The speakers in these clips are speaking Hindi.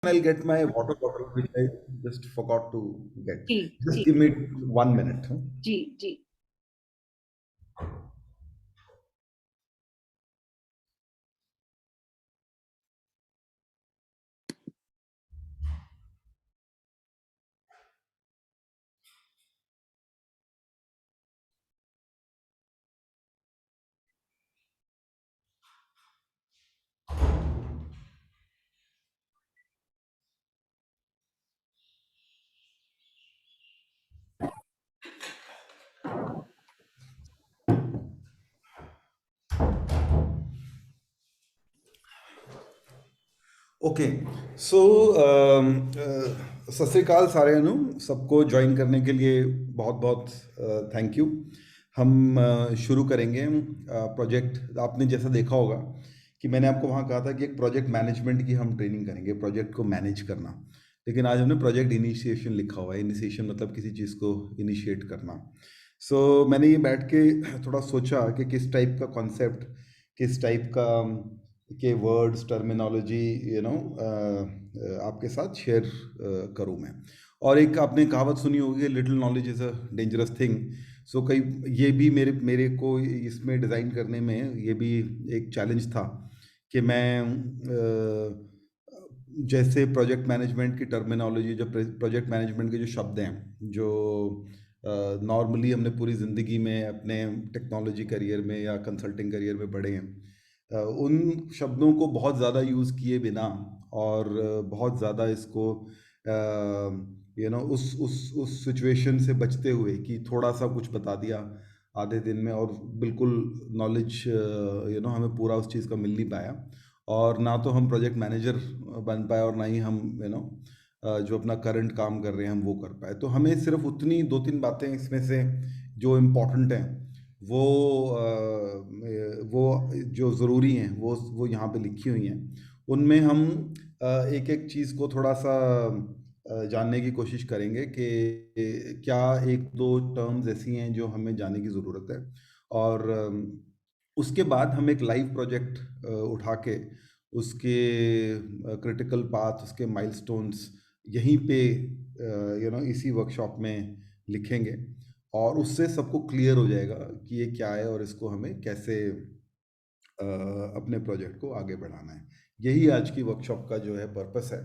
I'll get my water bottle, which I just forgot to get. जी Just जी give me 1 minute. Huh? जी जी। ओके, सो सत श्री अकाल सारे ਨੂੰ सबको ज्वाइन करने के लिए बहुत बहुत थैंक यू। हम शुरू करेंगे प्रोजेक्ट। आपने जैसा देखा होगा कि मैंने आपको वहाँ कहा था कि एक प्रोजेक्ट मैनेजमेंट की हम ट्रेनिंग करेंगे, प्रोजेक्ट को मैनेज करना। लेकिन आज हमने प्रोजेक्ट इनिशिएशन लिखा हुआ है। इनिशिएशन मतलब किसी चीज़ को इनिशिएट करना। मैंने ये बैठ के थोड़ा सोचा कि किस टाइप का कॉन्सेप्ट, किस टाइप का के वर्ड्स, टर्मिनोलॉजी आपके साथ शेयर करूं मैं। और एक आपने कहावत सुनी होगी, little knowledge is a dangerous thing. कई ये भी मेरे मेरे को इसमें डिज़ाइन करने में ये भी एक चैलेंज था कि मैं जैसे प्रोजेक्ट मैनेजमेंट की टर्मिनोलॉजी, जो प्रोजेक्ट मैनेजमेंट के जो शब्द हैं, जो नॉर्मली हमने पूरी ज़िंदगी में अपने टेक्नोलॉजी करियर में या कंसल्टिंग करियर में पढ़े हैं, उन शब्दों को बहुत ज़्यादा यूज़ किए बिना और बहुत ज़्यादा इसको उस सिचुएशन से बचते हुए कि थोड़ा सा कुछ बता दिया आधे दिन में और बिल्कुल नॉलेज हमें पूरा उस चीज़ का मिल नहीं पाया, और ना तो हम प्रोजेक्ट मैनेजर बन पाए और ना ही हम जो अपना करंट काम कर रहे हैं हम वो कर पाए। तो हमें सिर्फ उतनी दो तीन बातें इसमें से जो इम्पोर्टेंट हैं वो वो जो ज़रूरी हैं वो यहाँ पे लिखी हुई हैं। उनमें हम एक एक चीज़ को थोड़ा सा जानने की कोशिश करेंगे कि क्या एक दो टर्म्स ऐसी हैं जो हमें जानने की ज़रूरत है। और उसके बाद हम एक लाइव प्रोजेक्ट उठा के उसके क्रिटिकल पाथ, उसके माइलस्टोन्स यहीं पे इसी वर्कशॉप में लिखेंगे, और उससे सबको क्लियर हो जाएगा कि ये क्या है और इसको हमें कैसे अपने प्रोजेक्ट को आगे बढ़ाना है। यही आज की वर्कशॉप का जो है पर्पस है।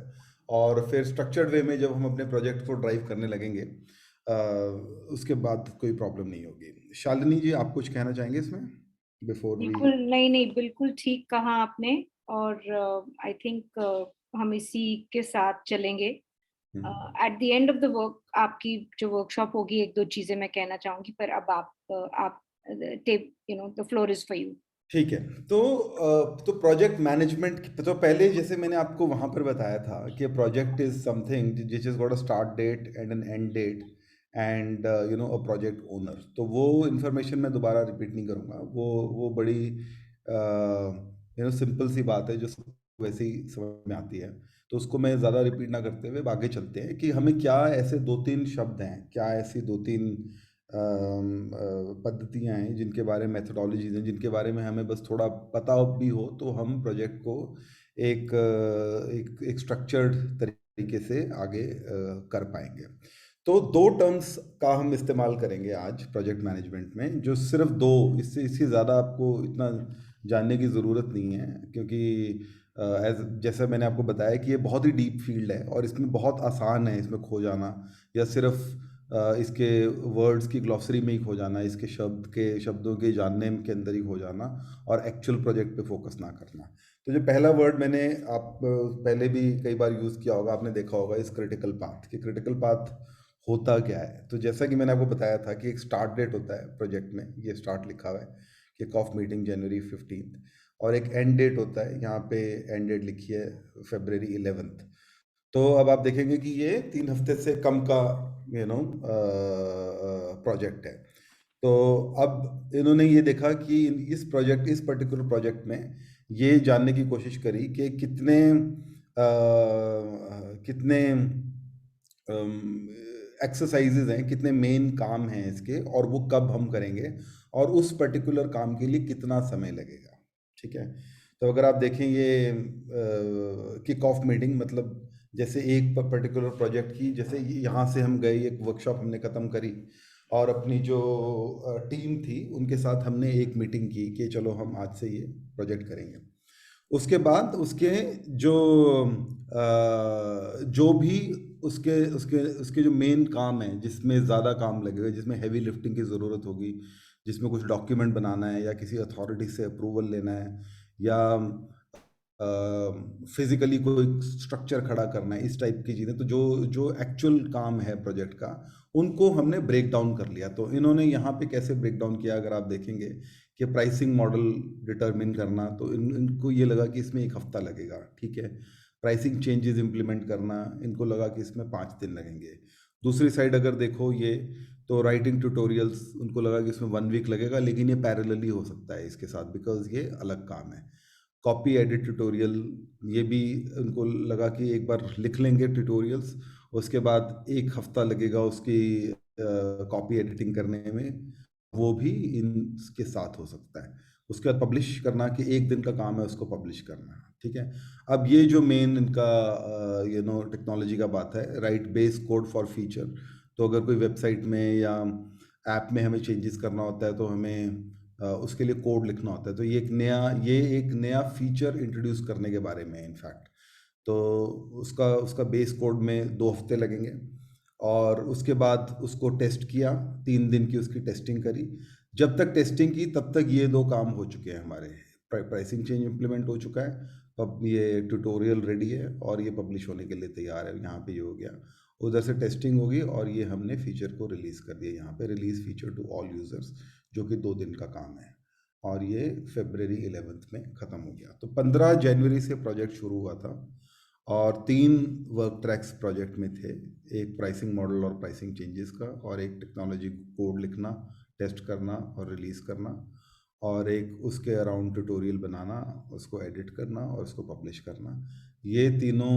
और फिर स्ट्रक्चर्ड वे में जब हम अपने प्रोजेक्ट को ड्राइव करने लगेंगे, उसके बाद कोई प्रॉब्लम नहीं होगी। शालिनी जी, आप कुछ कहना चाहेंगे इसमें बिफोर वी? बिल्कुल नहीं नहीं, बिल्कुल ठीक कहा आपने। और आई थिंक हम इसी के साथ चलेंगे। At the end of the work आपकी जो वर्कशॉप होगी, एक दो चीजें मैं कहना चाहूंगी, पर अब आप tape the floor is for you. ठीक है। तो प्रोजेक्ट मैनेजमेंट, तो पहले जैसे मैंने आपको वहाँ पर बताया था कि project is something which is got a start date and an end date and a project owner. तो वो इन्फॉर्मेशन मैं दोबारा रिपीट नहीं करूँगा। वो बड़ी सिंपल सी बात है जो वैसे ही समझ में आती है। तो उसको मैं ज़्यादा रिपीट ना करते हुए आगे चलते हैं कि हमें क्या ऐसे दो तीन शब्द हैं, क्या ऐसी दो तीन पद्धतियाँ हैं जिनके बारे में, मेथोडोलॉजीज हैं जिनके बारे में हमें बस थोड़ा पता भी हो तो हम प्रोजेक्ट को एक स्ट्रक्चर्ड तरीके से आगे कर पाएंगे। तो दो टर्म्स का हम इस्तेमाल करेंगे आज प्रोजेक्ट मैनेजमेंट में, जो सिर्फ दो, इससे ज़्यादा आपको इतना जानने की ज़रूरत नहीं है, क्योंकि जैसा मैंने आपको बताया कि ये बहुत ही डीप फील्ड है और इसमें बहुत आसान है इसमें खो जाना, या सिर्फ इसके वर्ड्स की ग्लॉसरी में ही खो जाना, इसके शब्दों के जानने के अंदर ही खो जाना और एक्चुअल प्रोजेक्ट पे फोकस ना करना। तो जो पहला वर्ड मैंने आप पहले भी कई बार यूज़ किया होगा, आपने देखा होगा, इस क्रिटिकल पाथ। कि क्रिटिकल पाथ होता क्या है? तो जैसा कि मैंने आपको बताया था कि एक स्टार्ट डेट होता है प्रोजेक्ट में, ये स्टार्ट लिखा हुआ है कि किक ऑफ मीटिंग January 15, और एक एंड डेट होता है, यहाँ पे एंड डेट लिखी है February 11। तो अब आप देखेंगे कि ये 3 हफ्ते से कम का प्रोजेक्ट है। तो अब इन्होंने ये देखा कि इस पर्टिकुलर प्रोजेक्ट में ये जानने की कोशिश करी कि कितने एक्सरसाइजेज हैं, कितने मेन काम हैं इसके, और वो कब हम करेंगे और उस पर्टिकुलर काम के लिए कितना समय लगेगा। ठीक है। तो अगर आप देखें ये किक ऑफ मीटिंग मतलब जैसे एक पर्टिकुलर प्रोजेक्ट की, जैसे यहाँ से हम गए, एक वर्कशॉप हमने ख़त्म करी और अपनी जो टीम थी उनके साथ हमने एक मीटिंग की कि चलो हम आज से ये प्रोजेक्ट करेंगे। उसके बाद उसके जो जो भी उसके उसके उसके जो मेन काम है, जिसमें ज़्यादा काम लगेगा, जिसमें हैवी लिफ्टिंग की ज़रूरत होगी, जिसमें कुछ डॉक्यूमेंट बनाना है या किसी अथॉरिटी से अप्रूवल लेना है या फिजिकली कोई स्ट्रक्चर खड़ा करना है, इस टाइप की चीज़ें, तो जो जो एक्चुअल काम है प्रोजेक्ट का, उनको हमने ब्रेक डाउन कर लिया। तो इन्होंने यहाँ पे कैसे ब्रेक डाउन किया, अगर आप देखेंगे कि प्राइसिंग मॉडल डिटरमिन करना, तो इनको ये लगा कि इसमें 1 हफ्ता लगेगा, ठीक है। प्राइसिंग चेंजेस इंप्लीमेंट करना, इनको लगा कि इसमें 5 दिन लगेंगे। दूसरी साइड अगर देखो ये, तो राइटिंग ट्यूटोरियल्स, उनको लगा कि इसमें 1 वीक लगेगा, लेकिन ये पैरेलली हो सकता है इसके साथ, बिकॉज ये अलग काम है। कॉपी एडिट ट्यूटोरियल, ये भी उनको लगा कि एक बार लिख लेंगे ट्यूटोरियल्स, उसके बाद 1 हफ्ता लगेगा उसकी कॉपी एडिटिंग करने में, वो भी इनके साथ हो सकता है। उसके बाद पब्लिश करना, कि 1 दिन का काम है उसको पब्लिश करना, ठीक है। अब ये जो मेन इनका टेक्नोलॉजी का बात है, right base code for feature. तो अगर कोई वेबसाइट में या ऐप में हमें चेंजेस करना होता है, तो हमें उसके लिए कोड लिखना होता है। तो ये एक नया फीचर इंट्रोड्यूस करने के बारे में इनफैक्ट। तो उसका उसका बेस कोड में 2 हफ्ते लगेंगे, और उसके बाद उसको टेस्ट किया, 3 दिन की उसकी टेस्टिंग करी। जब तक टेस्टिंग की तब तक ये 2 काम हो चुके हैं हमारे। प्राइसिंग चेंज इम्प्लीमेंट हो चुका है, अब ये ट्यूटोरियल रेडी है और ये पब्लिश होने के लिए तैयार है। यहाँ पे ये हो गया, उधर से टेस्टिंग होगी और ये हमने फीचर को रिलीज़ कर दिया। यहाँ पे release feature to all users, जो कि 2 दिन का काम है, और ये February 11 में ख़त्म हो गया। तो 15 जनवरी से प्रोजेक्ट शुरू हुआ था, और 3 वर्क ट्रैक्स प्रोजेक्ट में थे। एक प्राइसिंग मॉडल और प्राइसिंग चेंजेस का, और एक टेक्नोलॉजी कोड लिखना, टेस्ट करना और रिलीज़ करना, और एक उसके अराउंड ट्यूटोरियल बनाना, उसको एडिट करना और उसको पब्लिश करना। ये तीनों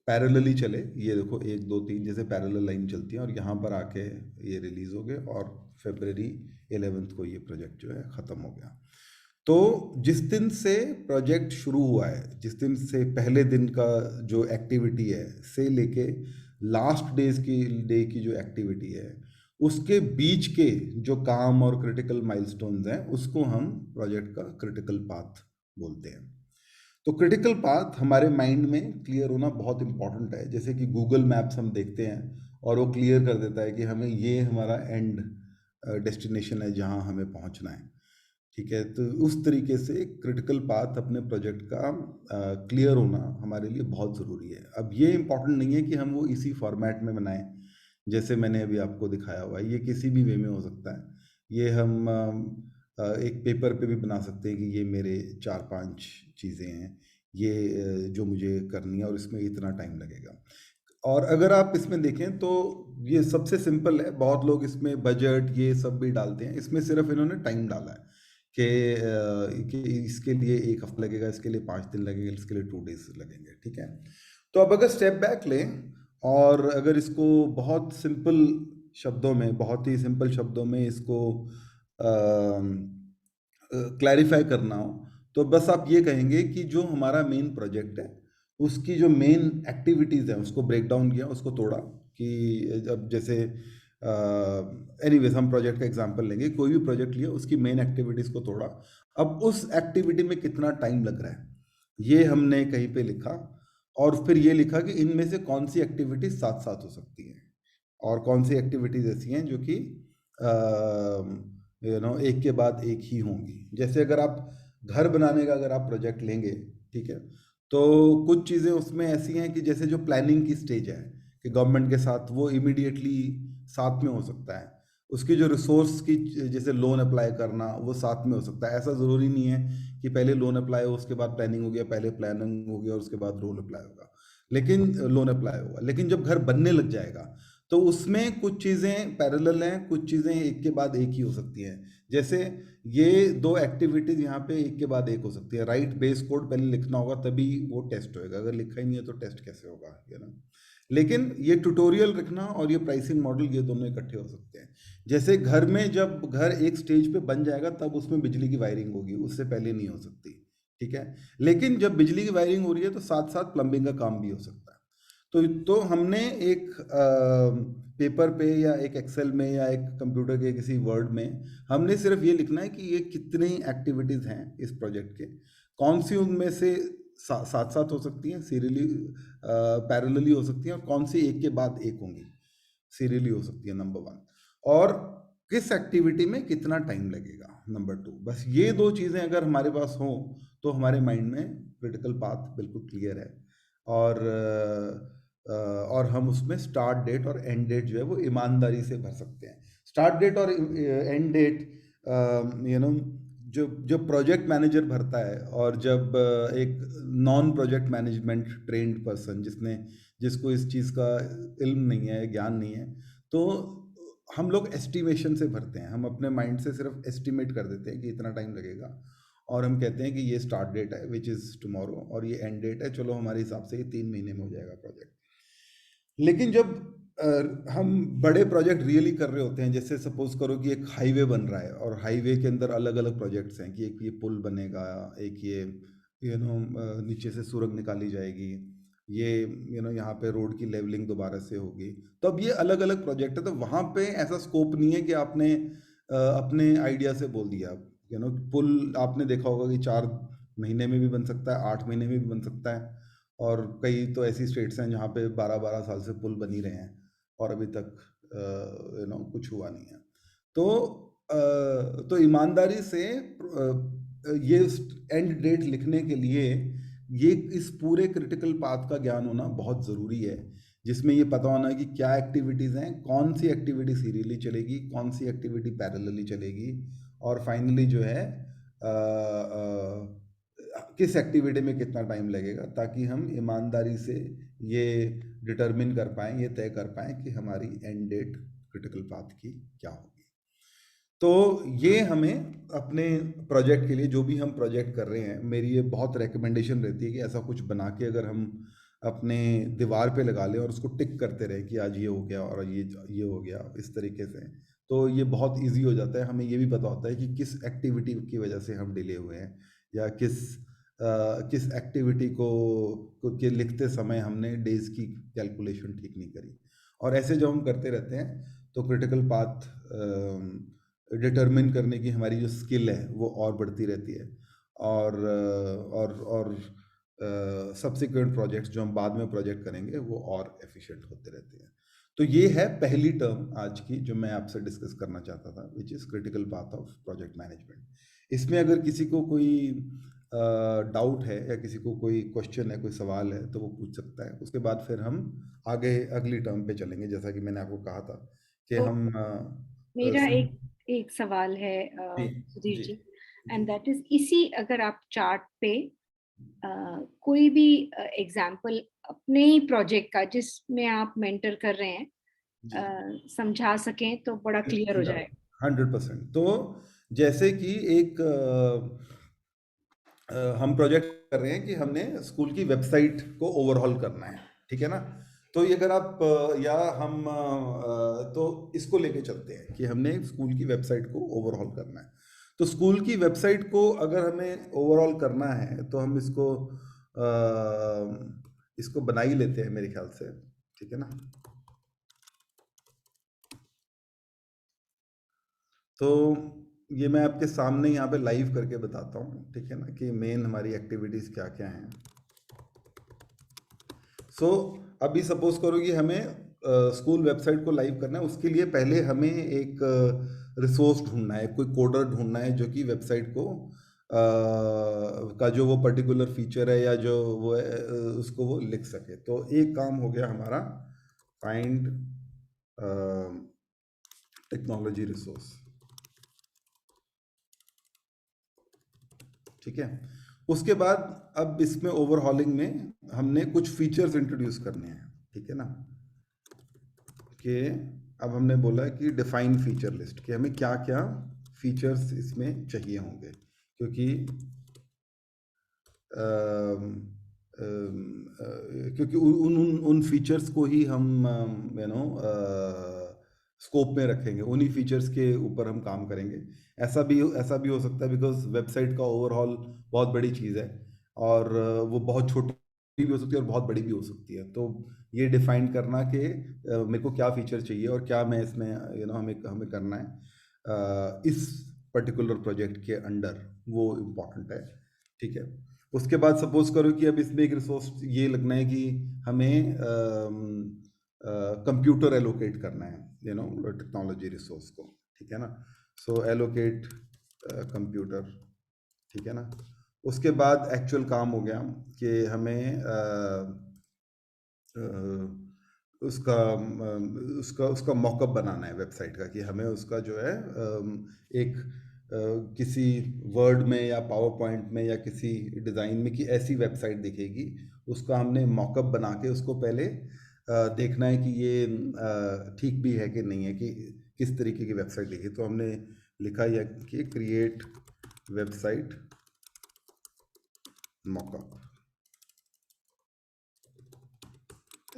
पैरेलली चले। ये देखो 1 2 3 जैसे पैरेलल लाइन चलती है, और यहाँ पर आके ये रिलीज़ हो गए, और February 11 को ये प्रोजेक्ट जो है ख़त्म हो गया। तो जिस दिन से प्रोजेक्ट शुरू हुआ है, जिस दिन से पहले दिन का जो एक्टिविटी है से लेके लास्ट डे की जो एक्टिविटी है, उसके बीच के जो काम और क्रिटिकल माइलस्टोन्स हैं, उसको हम प्रोजेक्ट का क्रिटिकल पाथ बोलते हैं। तो क्रिटिकल पाथ हमारे माइंड में क्लियर होना बहुत इंपॉर्टेंट है। जैसे कि गूगल मैप्स हम देखते हैं और वो क्लियर कर देता है कि हमें ये हमारा एंड डेस्टिनेशन है, जहाँ हमें पहुँचना है, ठीक है। तो उस तरीके से क्रिटिकल पाथ अपने प्रोजेक्ट का क्लियर होना हमारे लिए बहुत ज़रूरी है। अब ये इम्पॉर्टेंट नहीं है कि हम वो इसी फॉर्मेट में बनाएं जैसे मैंने अभी आपको दिखाया हुआ है। ये किसी भी वे में हो सकता है। ये हम एक पेपर पे भी बना सकते हैं कि ये मेरे 4-5 चीज़ें हैं, ये जो मुझे करनी है, और इसमें इतना टाइम लगेगा। और अगर आप इसमें देखें तो ये सबसे सिंपल है। बहुत लोग इसमें बजट ये सब भी डालते हैं, इसमें सिर्फ इन्होंने टाइम डाला है कि इसके लिए 1 हफ्ता लगेगा, इसके लिए 5 दिन लगेंगे, इसके लिए 2 डेज लगेंगे, ठीक है। तो अब अगर स्टेप बैक लें और अगर इसको बहुत सिंपल शब्दों में, बहुत ही सिंपल शब्दों में इसको क्लैरिफाई करना हो, तो बस आप ये कहेंगे कि जो हमारा मेन प्रोजेक्ट है, उसकी जो मेन एक्टिविटीज़ हैं, उसको ब्रेक डाउन किया, उसको तोड़ा। कि अब जैसे एनीवेज हम प्रोजेक्ट का एग्जांपल लेंगे, कोई भी प्रोजेक्ट लिया, उसकी मेन एक्टिविटीज़ को तोड़ा। अब उस एक्टिविटी में कितना टाइम लग रहा है, ये हमने कहीं पे लिखा, और फिर ये लिखा कि इनमें से कौन सी एक्टिविटीज साथ साथ हो सकती हैं, और कौन सी एक्टिविटीज ऐसी हैं जो कि एक के बाद एक ही होंगी। जैसे अगर आप घर बनाने का अगर आप प्रोजेक्ट लेंगे, ठीक है, तो कुछ चीज़ें उसमें ऐसी हैं कि जैसे जो प्लानिंग की स्टेज है कि गवर्नमेंट के साथ, वो इमीडिएटली साथ में हो सकता है। उसकी जो रिसोर्स की, जैसे लोन अप्लाई करना, वो साथ में हो सकता है। ऐसा ज़रूरी नहीं है कि पहले लोन अप्लाई हो उसके बाद प्लानिंग हो गया, पहले प्लानिंग हो गया और उसके बाद लोन अप्लाई होगा, लेकिन लोन अप्लाई होगा। लेकिन जब घर बनने लग जाएगा, तो उसमें कुछ चीज़ें पैरेलल हैं, कुछ चीज़ें एक के बाद एक ही हो सकती हैं। जैसे ये 2 एक्टिविटीज़ यहाँ पे एक के बाद एक हो सकती है। राइट बेस कोड पहले लिखना होगा, तभी वो टेस्ट होएगा। अगर लिखा ही नहीं है तो टेस्ट कैसे होगा, है ना। लेकिन ये ट्यूटोरियल रखना और ये प्राइसिंग मॉडल, ये दोनों इकट्ठे हो सकते हैं। जैसे घर में जब घर एक स्टेज पे बन जाएगा, तब उसमें बिजली की वायरिंग होगी, उससे पहले नहीं हो सकती, ठीक है। लेकिन जब बिजली की वायरिंग हो रही है तो साथ साथ प्लम्बिंग का काम भी हो सकता है। तो हमने एक पेपर पे या एक एक्सेल में या एक कंप्यूटर के किसी वर्ड में हमने सिर्फ ये लिखना है कि ये कितनी एक्टिविटीज़ हैं इस प्रोजेक्ट के, कौन सी उनमें से साथ साथ हो सकती हैं, सीरियली पैरेलली हो सकती हैं, और कौन सी एक के बाद एक होंगी, सीरियली हो सकती है, नंबर वन। और किस एक्टिविटी में कितना टाइम लगेगा, नंबर टू। बस ये दो चीज़ें अगर हमारे पास हों तो हमारे माइंड में क्रिटिकल पाथ बिल्कुल क्लियर है। और हम उसमें स्टार्ट डेट और एंड डेट जो है वो ईमानदारी से भर सकते हैं। स्टार्ट डेट और एंड डेट जो प्रोजेक्ट मैनेजर भरता है, और जब एक non project management trend person जिसको इस चीज़ का इल्म नहीं है, ज्ञान नहीं है, तो हम लोग एस्टिमेशन से भरते हैं। हम अपने माइंड से सिर्फ एस्टिमेट कर देते हैं कि इतना टाइम लगेगा, और हम कहते हैं कि ये स्टार्ट डेट है विच इज़ टुमारो, और ये एंड डेट है, चलो हमारे हिसाब से ये 3 महीने में हो जाएगा प्रोजेक्ट। लेकिन जब हम बड़े प्रोजेक्ट रियली कर रहे होते हैं, जैसे सपोज करो कि एक हाईवे बन रहा है और हाईवे के अंदर अलग अलग प्रोजेक्ट्स हैं, कि एक ये पुल बनेगा, एक ये नीचे से सुरंग निकाली जाएगी, ये यहाँ पे रोड की लेवलिंग दोबारा से होगी, तो अब ये अलग अलग प्रोजेक्ट है। तो वहाँ पे ऐसा स्कोप नहीं है कि आपने अपने आइडिया से बोल दिया। पुल आपने देखा होगा कि 4 महीने में भी बन सकता है, 8 महीने में भी बन सकता है, और कई तो ऐसी स्टेट्स हैं जहाँ पे 12-12 साल से पुल बन ही रहे हैं और अभी तक कुछ हुआ नहीं है। तो ईमानदारी से ये एंड डेट लिखने के लिए ये इस पूरे क्रिटिकल पाथ का ज्ञान होना बहुत ज़रूरी है, जिसमें ये पता होना कि क्या एक्टिविटीज़ हैं, कौन सी एक्टिविटी सीरियली चलेगी, कौन सी एक्टिविटी पैरेलली चलेगी, और फाइनली जो है किस एक्टिविटी में कितना टाइम लगेगा, ताकि हम ईमानदारी से ये डिटरमिन कर पाएँ, ये तय कर पाएँ कि हमारी एंड डेट क्रिटिकल पाथ की क्या होगी। तो ये हमें अपने प्रोजेक्ट के लिए, जो भी हम प्रोजेक्ट कर रहे हैं, मेरी ये बहुत रिकमेंडेशन रहती है कि ऐसा कुछ बना के अगर हम अपने दीवार पे लगा लें और उसको टिक करते रहें कि आज ये हो गया और ये हो गया, इस तरीके से, तो ये बहुत इजी हो जाता है। हमें ये भी पता होता है कि किस एक्टिविटी की वजह से हम डिले हुए हैं, या किस एक्टिविटी के लिखते समय हमने डेज की कैलकुलेशन ठीक नहीं करी। और ऐसे जब हम करते रहते हैं तो क्रिटिकल पाथ डिटरमिन करने की हमारी जो स्किल है वो और बढ़ती रहती है, और सब्सिक्वेंट प्रोजेक्ट्स जो हम बाद में प्रोजेक्ट करेंगे वो और एफिशिएंट होते रहते हैं। तो ये है पहली टर्म आज की जो मैं आपसे डिस्कस करना चाहता था, which is critical path of project management. इसमें अगर किसी को कोई डाउट है या किसी को कोई क्वेश्चन है, कोई सवाल है, तो वो पूछ सकता है। उसके बाद फिर हम आगे अगली टर्म पे चलेंगे, जैसा कि मैंने आपको कहा था कि तो हम मेरा एक सवाल है जी सुधीर जी जी, जी एंड दैट इज, इसी अगर आप चार्ट पे कोई भी एग्जाम्पल अपने ही प्रोजेक्ट का जिसमें आप मेंटर कर रहे हैं जी समझा सकें तो बड़ा क्लियर हो जाए। 100%। तो जैसे कि एक हम प्रोजेक्ट कर रहे हैं कि हमने स्कूल की वेबसाइट को ओवरहॉल करना है, ठीक है ना। तो ये अगर आप या हम तो इसको लेके चलते हैं कि हमने स्कूल की वेबसाइट को ओवरहॉल करना है। तो स्कूल की वेबसाइट को अगर हमें ओवरऑल करना है तो हम इसको बना ही लेते हैं मेरे ख्याल से, ठीक है ना। तो ये मैं आपके सामने यहाँ पे लाइव करके बताता हूँ, ठीक है ना, कि मेन हमारी एक्टिविटीज़ क्या क्या हैं। अभी सपोज करो कि हमें स्कूल वेबसाइट को लाइव करना है। उसके लिए पहले हमें एक रिसोर्स ढूंढना है, कोई कोडर ढूंढना है जो कि वेबसाइट को का जो वो पर्टिकुलर फीचर है या जो वो है उसको वो लिख सके। तो एक काम हो गया हमारा, फाइंड टेक्नोलॉजी रिसोर्स, ठीक है। उसके बाद अब इसमें ओवरहॉलिंग में हमने कुछ फीचर्स इंट्रोड्यूस करने हैं, ठीक है ना, कि अब हमने बोला कि डिफाइन फीचर लिस्ट, कि हमें क्या क्या फीचर्स इसमें चाहिए होंगे, क्योंकि क्योंकि उन उन उन फीचर्स को ही हम स्कोप में रखेंगे, उन्हीं फीचर्स के ऊपर हम काम करेंगे। ऐसा भी हो सकता है बिकॉज वेबसाइट का ओवरऑल बहुत बड़ी चीज़ है, और वो बहुत छोटी भी हो सकती है और बहुत बड़ी भी हो सकती है। तो ये डिफाइन करना कि मेरे को क्या फीचर चाहिए और क्या मैं इसमें हमें हमें करना है इस पर्टिकुलर प्रोजेक्ट के अंडर, वो इम्पोर्टेंट है। ठीक है, उसके बाद सपोज करो कि अब इसमें एक रिसोर्स ये लगना है कि हमें कंप्यूटर एलोकेट करना है, टेक्नोलॉजी रिसोर्स को। ठीक है ना, सो एलोकेट कंप्यूटर। ठीक है ना, उसके बाद एक्चुअल काम हो गया कि हमें उसका उसका उसका मॉकअप बनाना है वेबसाइट का, कि हमें उसका जो है एक किसी वर्ड में या पावर पॉइंट में या किसी डिज़ाइन में कि ऐसी वेबसाइट दिखेगी, उसका हमने मॉकअप बना के उसको पहले देखना है कि ये ठीक भी है कि नहीं है, कि किस तरीके की वेबसाइट दिखे। तो हमने लिखा यह कि create website mockup,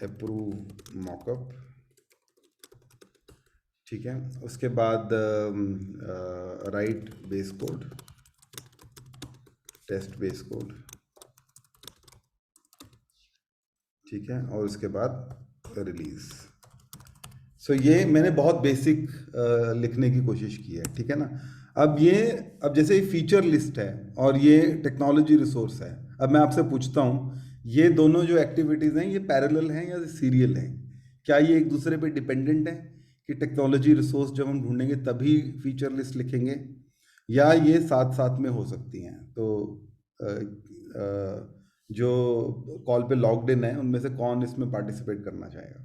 approve mockup. ठीक है, उसके बाद write base code, test base code. ठीक है, और उसके बाद रिलीज। सो ये मैंने बहुत बेसिक लिखने की कोशिश की है। ठीक है ना, अब जैसे फीचर लिस्ट है और ये टेक्नोलॉजी रिसोर्स है, अब मैं आपसे पूछता हूँ ये दोनों जो एक्टिविटीज़ हैं ये पैरेलल हैं या सीरियल हैं? क्या ये एक दूसरे पे डिपेंडेंट है कि टेक्नोलॉजी रिसोर्स जब हम ढूंढेंगे तभी फीचर लिस्ट लिखेंगे, या ये साथ साथ में हो सकती हैं? तो अ, जो कॉल पे लॉग्ड इन है उनमें से कौन इसमें पार्टिसिपेट करना चाहेगा?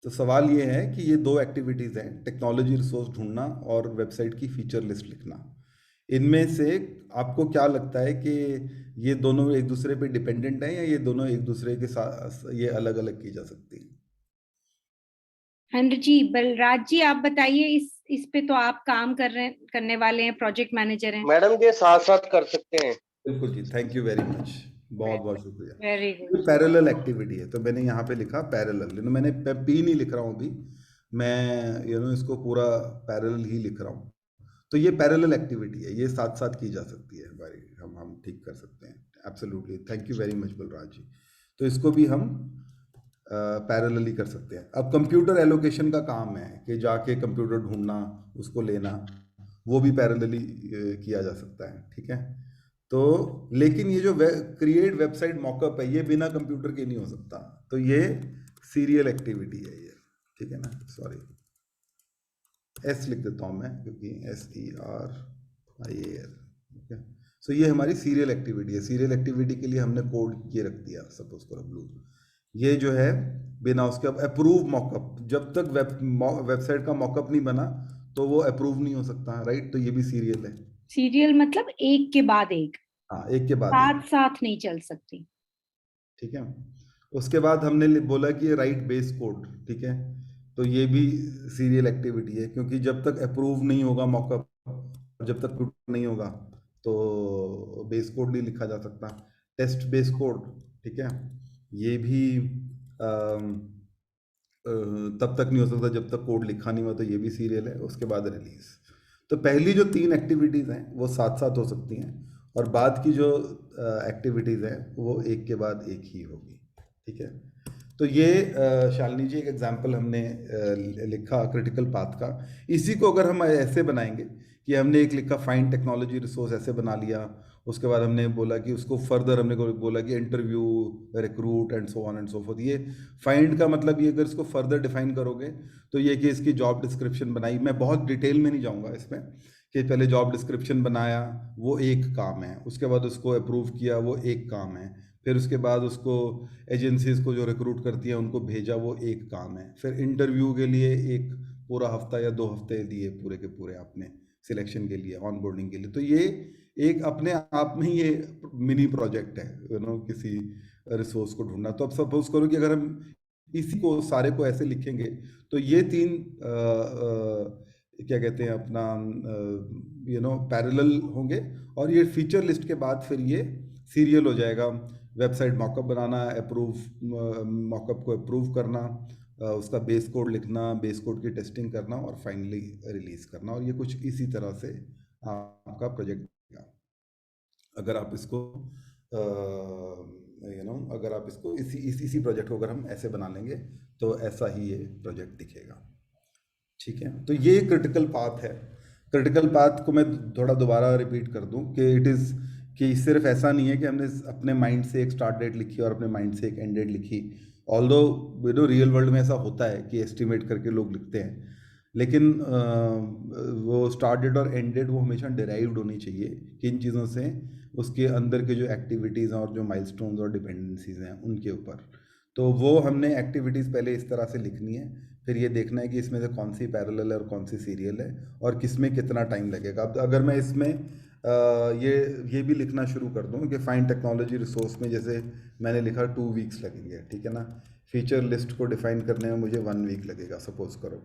तो सवाल ये है कि ये दो एक्टिविटीज़ हैं, टेक्नोलॉजी रिसोर्स ढूंढना और वेबसाइट की फीचर लिस्ट लिखना। इनमें से आपको क्या लगता है कि ये दोनों एक दूसरे पे डिपेंडेंट हैं, या ये दोनों एक दूसरे के साथ ये अलग अलग की जा सकती हैं? हाँ जी, बलराज जी आप बताइए, इस पे तो आप काम करने वाले हैं, प्रोजेक्ट मैनेजर हैं। मैडम ये साथ साथ कर सकते हैं। बिल्कुल जी, थैंक यू वेरी मच, बहुत बहुत शुक्रिया। वेरी ये गुड। पैरेलल एक्टिविटी है, तो मैंने यहाँ पे लिखा पैरेलल, मैंने पी नहीं लिख रहा हूँ अभी, मैं इसको पूरा पैरेलल ही लिख रहा हूँ। तो ये पैरेलल एक्टिविटी है, ये साथ साथ की जा सकती है हमारी, हम ठीक कर सकते हैं। Absolutely, thank you very much Balraj ji. तो इसको भी हम पैरेलली कर सकते हैं। अब कंप्यूटर एलोकेशन का काम है कि जाके कंप्यूटर ढूंढना, उसको लेना, वो भी पैरेलली किया जा सकता है। ठीक है, तो लेकिन ये जो क्रिएट वेबसाइट मॉकअप है ये बिना कंप्यूटर के नहीं हो सकता, तो ये सीरियल एक्टिविटी है ये। ठीक है ना, सॉरी एस लिख देता हूँ मैं, क्योंकि SERIAL। ओके, सो ये हमारी सीरियल एक्टिविटी है। सीरियल एक्टिविटी के लिए हमने कोड ये रख दिया, सपोज करो ब्लू, ये जो है बिना उसके। अब अप्रूव मॉकअप, जब तक वेबसाइट का मॉकअप नहीं बना तो वो अप्रूव नहीं हो सकता, राइट? तो ये भी सीरियल है। सीरियल मतलब एक के बाद एक, हाँ, एक के बाद साथ एक। साथ नहीं चल सकती। ठीक है, उसके बाद हमने बोला कि राइट बेस कोड। ठीक है, तो ये भी सीरियल एक्टिविटी है, क्योंकि जब तक अप्रूव नहीं होगा मॉकअप, जब तक प्रूव नहीं होगा तो बेस कोड नहीं लिखा जा सकता। टेस्ट बेस कोड, ठीक है, ये भी तब तक नहीं हो सकता जब तक कोड लिखा नहीं हुआ, तो ये भी सीरियल है। उसके बाद रिलीज। तो पहली जो 3 एक्टिविटीज़ हैं वो साथ साथ हो सकती हैं, और बाद की जो एक्टिविटीज़ हैं वो एक के बाद एक ही होगी। ठीक है, तो ये शालिनी जी एक एग्जांपल हमने लिखा क्रिटिकल पाथ का। इसी को अगर हम ऐसे बनाएंगे कि हमने एक लिखा फाइंड टेक्नोलॉजी रिसोर्स, ऐसे बना लिया, उसके बाद हमने बोला कि उसको फर्दर हमने बोला कि interview, recruit and so on and so fourth. ये फाइंड का मतलब ये, अगर इसको फर्दर डिफाइन करोगे तो ये कि इसकी जॉब डिस्क्रिप्शन बनाई। मैं बहुत डिटेल में नहीं जाऊँगा इसमें, कि पहले जॉब डिस्क्रिप्शन बनाया वो एक काम है, उसके बाद उसको अप्रूव किया वो एक काम है, फिर उसके बाद उसको एजेंसीज को जो रिक्रूट करती हैं उनको भेजा वो एक काम है, फिर इंटरव्यू के लिए एक पूरा हफ्ता या 2 हफ्ते दिए पूरे के पूरे आपने सिलेक्शन के लिए, ऑन बोर्डिंग के लिए। तो ये एक अपने आप में ही ये मिनी प्रोजेक्ट है, किसी रिसोर्स को ढूंढना। तो अब सपोज करो कि अगर हम इसी को सारे को ऐसे लिखेंगे तो ये 3 क्या कहते हैं अपना पैरेलल होंगे, और ये फीचर लिस्ट के बाद फिर ये सीरियल हो जाएगा। वेबसाइट मॉकअप बनाना, मॉकअप को अप्रूव करना, उसका बेस कोड लिखना, बेस कोड की टेस्टिंग करना और फाइनली रिलीज करना। और ये कुछ इसी तरह से आपका प्रोजेक्ट, अगर आप इसको अगर आप इसको इसी प्रोजेक्ट को अगर हम ऐसे बना लेंगे तो ऐसा ही ये प्रोजेक्ट दिखेगा। ठीक है, तो ये क्रिटिकल पाथ है। क्रिटिकल पाथ को मैं थोड़ा दोबारा रिपीट कर दूं कि इट इज़ कि सिर्फ ऐसा नहीं है कि हमने अपने माइंड से एक स्टार्ट डेट लिखी और अपने माइंड से एक एंड डेट लिखी। ऑल्दो रियल वर्ल्ड में ऐसा होता है कि एस्टिमेट करके लोग लिखते हैं, लेकिन वो स्टार्ट डेट और एंड डेट वो हमेशा डिराइव्ड होनी चाहिए किन चीज़ों से, उसके अंदर के जो एक्टिविटीज़ हैं और जो माइलस्टोन्स और डिपेंडेंसीज हैं उनके ऊपर। तो वो हमने एक्टिविटीज़ पहले इस तरह से लिखनी है, फिर ये देखना है कि इसमें से कौन सी पैरेलल है और कौन सी सीरियल है और किस में कितना टाइम लगेगा। अब अगर मैं इसमें ये भी लिखना शुरू कर दूं कि फाइंड टेक्नोलॉजी रिसोर्स में, जैसे मैंने लिखा 2 वीक्स लगेंगे, ठीक है ना, फीचर लिस्ट को डिफाइन करने में मुझे 1 वीक लगेगा सपोज करो,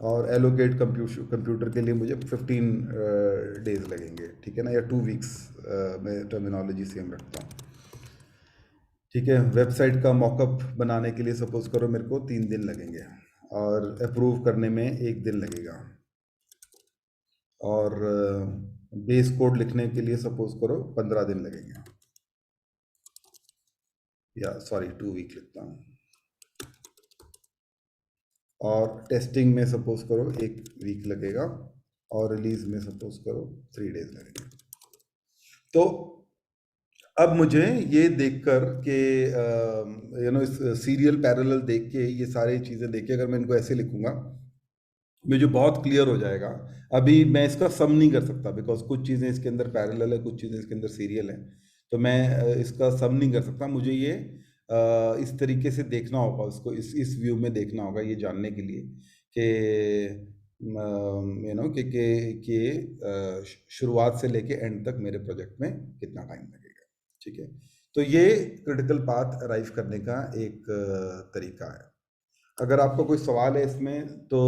और एलोकेट कंप्यूटर के लिए मुझे 15 डेज लगेंगे, ठीक है ना, या 2 वीक्स मैं टर्मिनोलॉजी सेम रखता हूँ। ठीक है, वेबसाइट का मॉकअप बनाने के लिए सपोज करो मेरे को 3 दिन लगेंगे और अप्रूव करने में 1 दिन लगेगा, और बेस कोड लिखने के लिए सपोज करो 15 दिन लगेंगे, या सॉरी 2 वीक लिखता हूँ, और टेस्टिंग में सपोज करो 1 वीक लगेगा, और रिलीज में सपोज करो 3 डेज लगेंगे। तो अब मुझे ये देखकर कि इस सीरियल पैरेलल देख के, ये सारी चीज़ें देख के अगर मैं इनको ऐसे लिखूंगा मुझे बहुत क्लियर हो जाएगा। अभी मैं इसका सम नहीं कर सकता बिकॉज कुछ चीज़ें इसके अंदर पैरेलल है, कुछ चीज़ें इसके अंदर सीरियल है, तो मैं इसका सम नहीं कर सकता। मुझे ये इस तरीके से देखना होगा, उसको इस व्यू में देखना होगा, ये जानने के लिए कि शुरुआत से लेके एंड तक मेरे प्रोजेक्ट में कितना टाइम लगेगा। ठीक है, तो ये क्रिटिकल पाथ अराइव करने का एक तरीका है। अगर आपका कोई सवाल है इसमें तो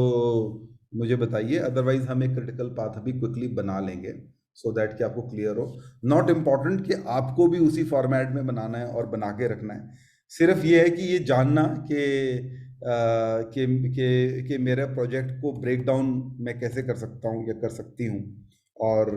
मुझे बताइए, अदरवाइज हम एक क्रिटिकल पाथ भी क्विकली बना लेंगे सो दैट कि आपको क्लियर हो। नॉट इम्पॉर्टेंट कि आपको भी उसी फॉर्मेट में बनाना है और बना के रखना है, सिर्फ ये है कि ये जानना कि मेरे प्रोजेक्ट को ब्रेक डाउन मैं कैसे कर सकता हूँ या कर सकती हूँ, और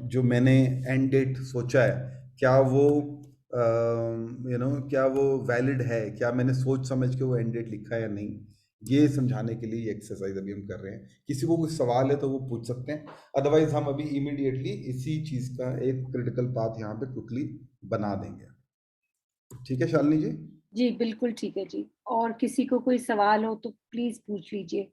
जो मैंने एंड डेट सोचा है क्या वो क्या वो वैलिड है, क्या मैंने सोच समझ के वो एंड डेट लिखा है या नहीं, ये समझाने के लिए ये एक्सरसाइज अभी हम कर रहे हैं। किसी को कोई सवाल है तो वो पूछ सकते हैं, अदरवाइज हम अभी इमीडिएटली इसी चीज का एक क्रिटिकल पाथ यहाँ पे क्विकली बना देंगे। ठीक है शालिनी जी? जी बिल्कुल ठीक है जी, और किसी को कोई सवाल हो तो प्लीज पूछ लीजिए।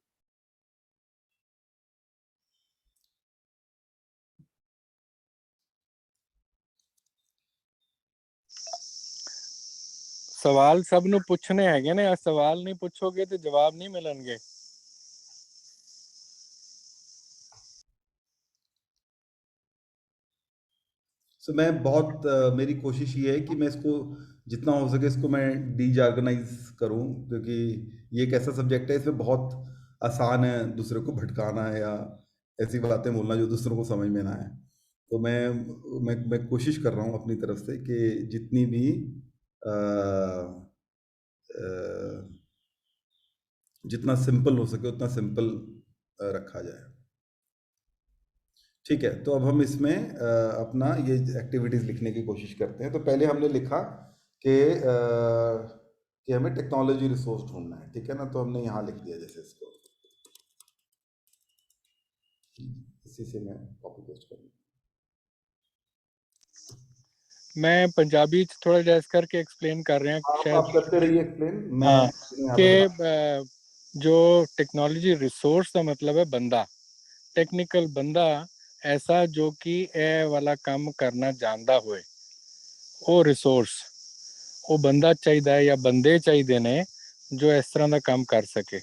सवाल सब ਨੂੰ ਪੁੱਛਣੇ ਹੈਗੇ ਨੇ, ਸਵਾਲ ਨਹੀਂ ਪੁੱਛੋਗੇ ਤੇ ਜਵਾਬ ਨਹੀਂ ਮਿਲਣਗੇ। सो मैं बहुत मेरी कोशिश ये है कि मैं इसको जितना हो सके इसको मैं डीजार्गनाइज करूं, क्योंकि ये एक ऐसा सब्जेक्ट है इसमें बहुत आसान है दूसरे को भटकाना है या ऐसी बातें बोलना जो दूसरों को समझ में ना आए। तो मैं कोशिश कर रहा हूँ अपनी तरफ से कि जितनी भी जितना सिंपल हो सके उतना सिंपल रखा जाए। ठीक है, तो अब हम इसमें अपना ये एक्टिविटीज लिखने की कोशिश करते हैं। तो पहले हमने लिखा कि हमें टेक्नोलॉजी रिसोर्स ढूंढना है, ठीक है ना, तो हमने यहाँ लिख दिया जैसे इसको, इसी से मैं कॉपी पेस्ट कर। मैं पंजाबी च थोड़ा जिहा इस करके एक्सप्लेन कर रहा हूँ शायद आप करते रहिए एक्सप्लेन, मैं हाँ यहाँ कि पे जो टेक्नोलॉजी रिसोर्स का मतलब है बंदा, टेक्निकल बंदा ऐसा जो कि ਇਹ वाला काम करना जानता होए, ਉਹ रिसोर्स ਉਹ ਬੰਦਾ ਚਾਹੀਦਾ ਹੈ ਜਾਂ ਬੰਦੇ ਚਾਹੀਦੇ ਨੇ ਜੋ ਇਸ ਤਰ੍ਹਾਂ ਦਾ ਕੰਮ ਕਰ ਸਕੇ।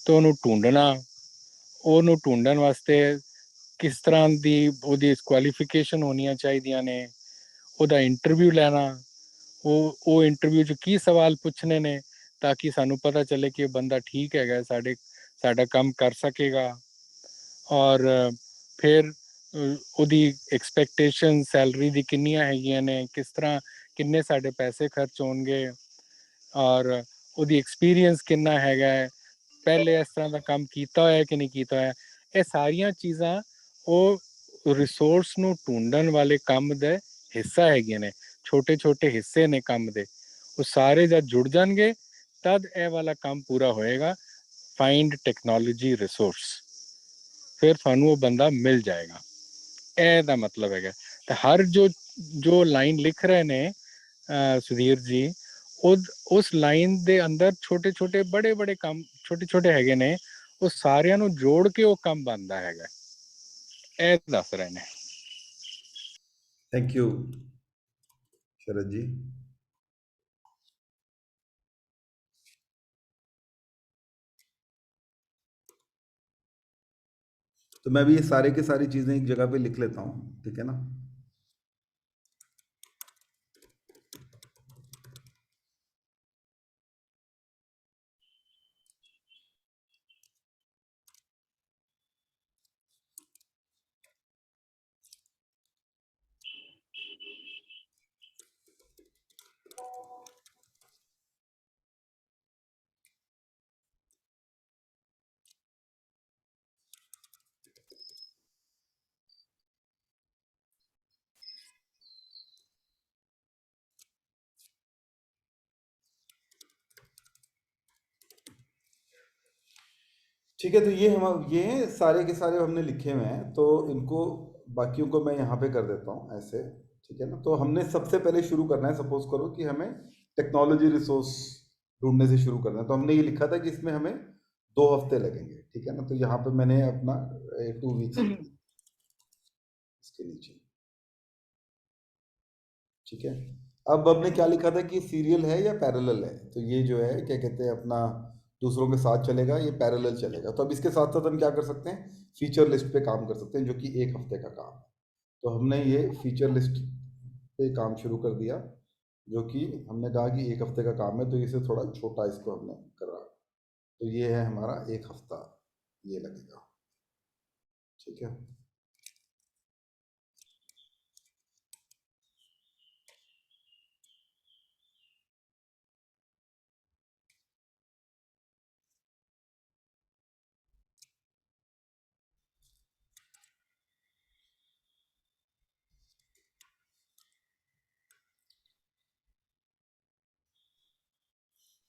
तो ਉਹਨੂੰ ਢੂੰਡਣਾ, ਉਹਨੂੰ ਢੂੰਡਣ ਵਾਸਤੇ ਕਿਸ ਤਰ੍ਹਾਂ ਦੀ ਉਹਦੀ ਕੁਆਲੀਫਿਕੇਸ਼ਨ ਹੋਣੀਆਂ ਚਾਹੀਦੀਆਂ ਨੇ, ਉਹਦਾ ਇੰਟਰਵਿਊ ਲੈਣਾ, ਉਹ ਇੰਟਰਵਿਊ 'ਚ ਕੀ ਸਵਾਲ ਪੁੱਛਣੇ ਨੇ ਤਾਂ ਕਿ ਸਾਨੂੰ ਪਤਾ ਚੱਲੇ ਕਿ ਇਹ ਬੰਦਾ ਠੀਕ ਹੈਗਾ, ਸਾਡਾ ਕੰਮ ਕਰ ਸਕੇਗਾ। और फिर ਉਹਦੀ ਐਕਸਪੈਕਟੇਸ਼ਨ ਸੈਲਰੀ ਦੀ ਕਿੰਨੀਆਂ ਹੈਗੀਆਂ ਨੇ, ਕਿਸ ਤਰ੍ਹਾਂ ਕਿੰਨੇ ਸਾਡੇ ਪੈਸੇ ਖਰਚ ਹੋਣਗੇ, ਔਰ ਉਹਦੀ ਐਕਸਪੀਰੀਅੰਸ ਕਿੰਨਾ ਹੈਗਾ ਹੈ, ਪਹਿਲੇ ਇਸ ਤਰ੍ਹਾਂ ਦਾ ਕੰਮ ਕੀਤਾ ਹੋਇਆ ਕਿ ਨਹੀਂ ਕੀਤਾ ਹੋਇਆ। ਇਹ ਸਾਰੀਆਂ ਚੀਜ਼ਾਂ ਉਹ ਰਿਸੋਰਸ ਨੂੰ ਢੂੰਡਣ ਵਾਲੇ ਕੰਮ ਦੇ ਹਿੱਸਾ ਹੈਗੀਆਂ ਨੇ, ਛੋਟੇ ਛੋਟੇ ਹਿੱਸੇ ਨੇ ਕੰਮ ਦੇ। ਉਹ ਸਾਰੇ ਜਦ ਜੁੜ ਜਾਣਗੇ ਤਦ ਇਹ ਵਾਲਾ ਕੰਮ ਪੂਰਾ ਹੋਏਗਾ। ਫਾਈਂਡ ਟੈਕਨੋਲੋਜੀ ਰਿਸੋਰਸ, ਫਿਰ ਤੁਹਾਨੂੰ ਉਹ ਬੰਦਾ ਮਿਲ ਜਾਏਗਾ। ਇਹ ਦਾ ਮਤਲਬ ਹੈਗਾ। ਤੇ ਹਰ ਜੋ ਲਾਈਨ ਲਿਖ ਰਹੇ ਨੇ ਸੁਧੀਰ ਜੀ, ਉਸ ਲਾਈਨ ਦੇ ਅੰਦਰ ਛੋਟੇ ਛੋਟੇ ਬੜੇ ਬੜੇ ਕੰਮ ਛੋਟੇ ਛੋਟੇ ਹੈਗੇ ਨੇ, ਉਹ ਸਾਰਿਆਂ ਨੂੰ ਜੋੜ ਕੇ ਉਹ ਕੰਮ ਬਣਦਾ ਹੈਗਾ। ਇਹ ਦੱਸ ਰਹੇ ਨੇ। थैंक यू शरद जी। तो मैं भी ये सारे के सारी चीज़ें एक जगह पे लिख लेता हूँ, ठीक है ना। ठीक है, तो ये सारे के सारे हमने लिखे हुए हैं, तो इनको बाकियों को मैं यहाँ पे कर देता हूँ ऐसे, ठीक है ना। तो हमने सबसे पहले शुरू करना है, सपोज करो कि हमें टेक्नोलॉजी रिसोर्स ढूंढने से शुरू करना है। तो हमने ये लिखा था कि इसमें हमें 2 हफ्ते लगेंगे, ठीक है ना। तो यहाँ पे मैंने अपना 2 वीक्स इसके नीचे, ठीक है। अब हमने क्या लिखा था कि सीरियल है या पैरेलल है। तो ये जो है क्या कहते हैं अपना दूसरों के साथ चलेगा, ये पैरेलल चलेगा। तो अब इसके साथ साथ हम क्या कर सकते हैं, फीचर लिस्ट पे काम कर सकते हैं, जो कि 1 हफ्ते का काम है। तो हमने ये फीचर लिस्ट पे काम शुरू कर दिया, जो कि हमने कहा कि 1 हफ्ते का काम है, तो इसे थोड़ा छोटा इसको हमने करा। तो ये है हमारा 1 हफ्ता, ये लगेगा, ठीक है।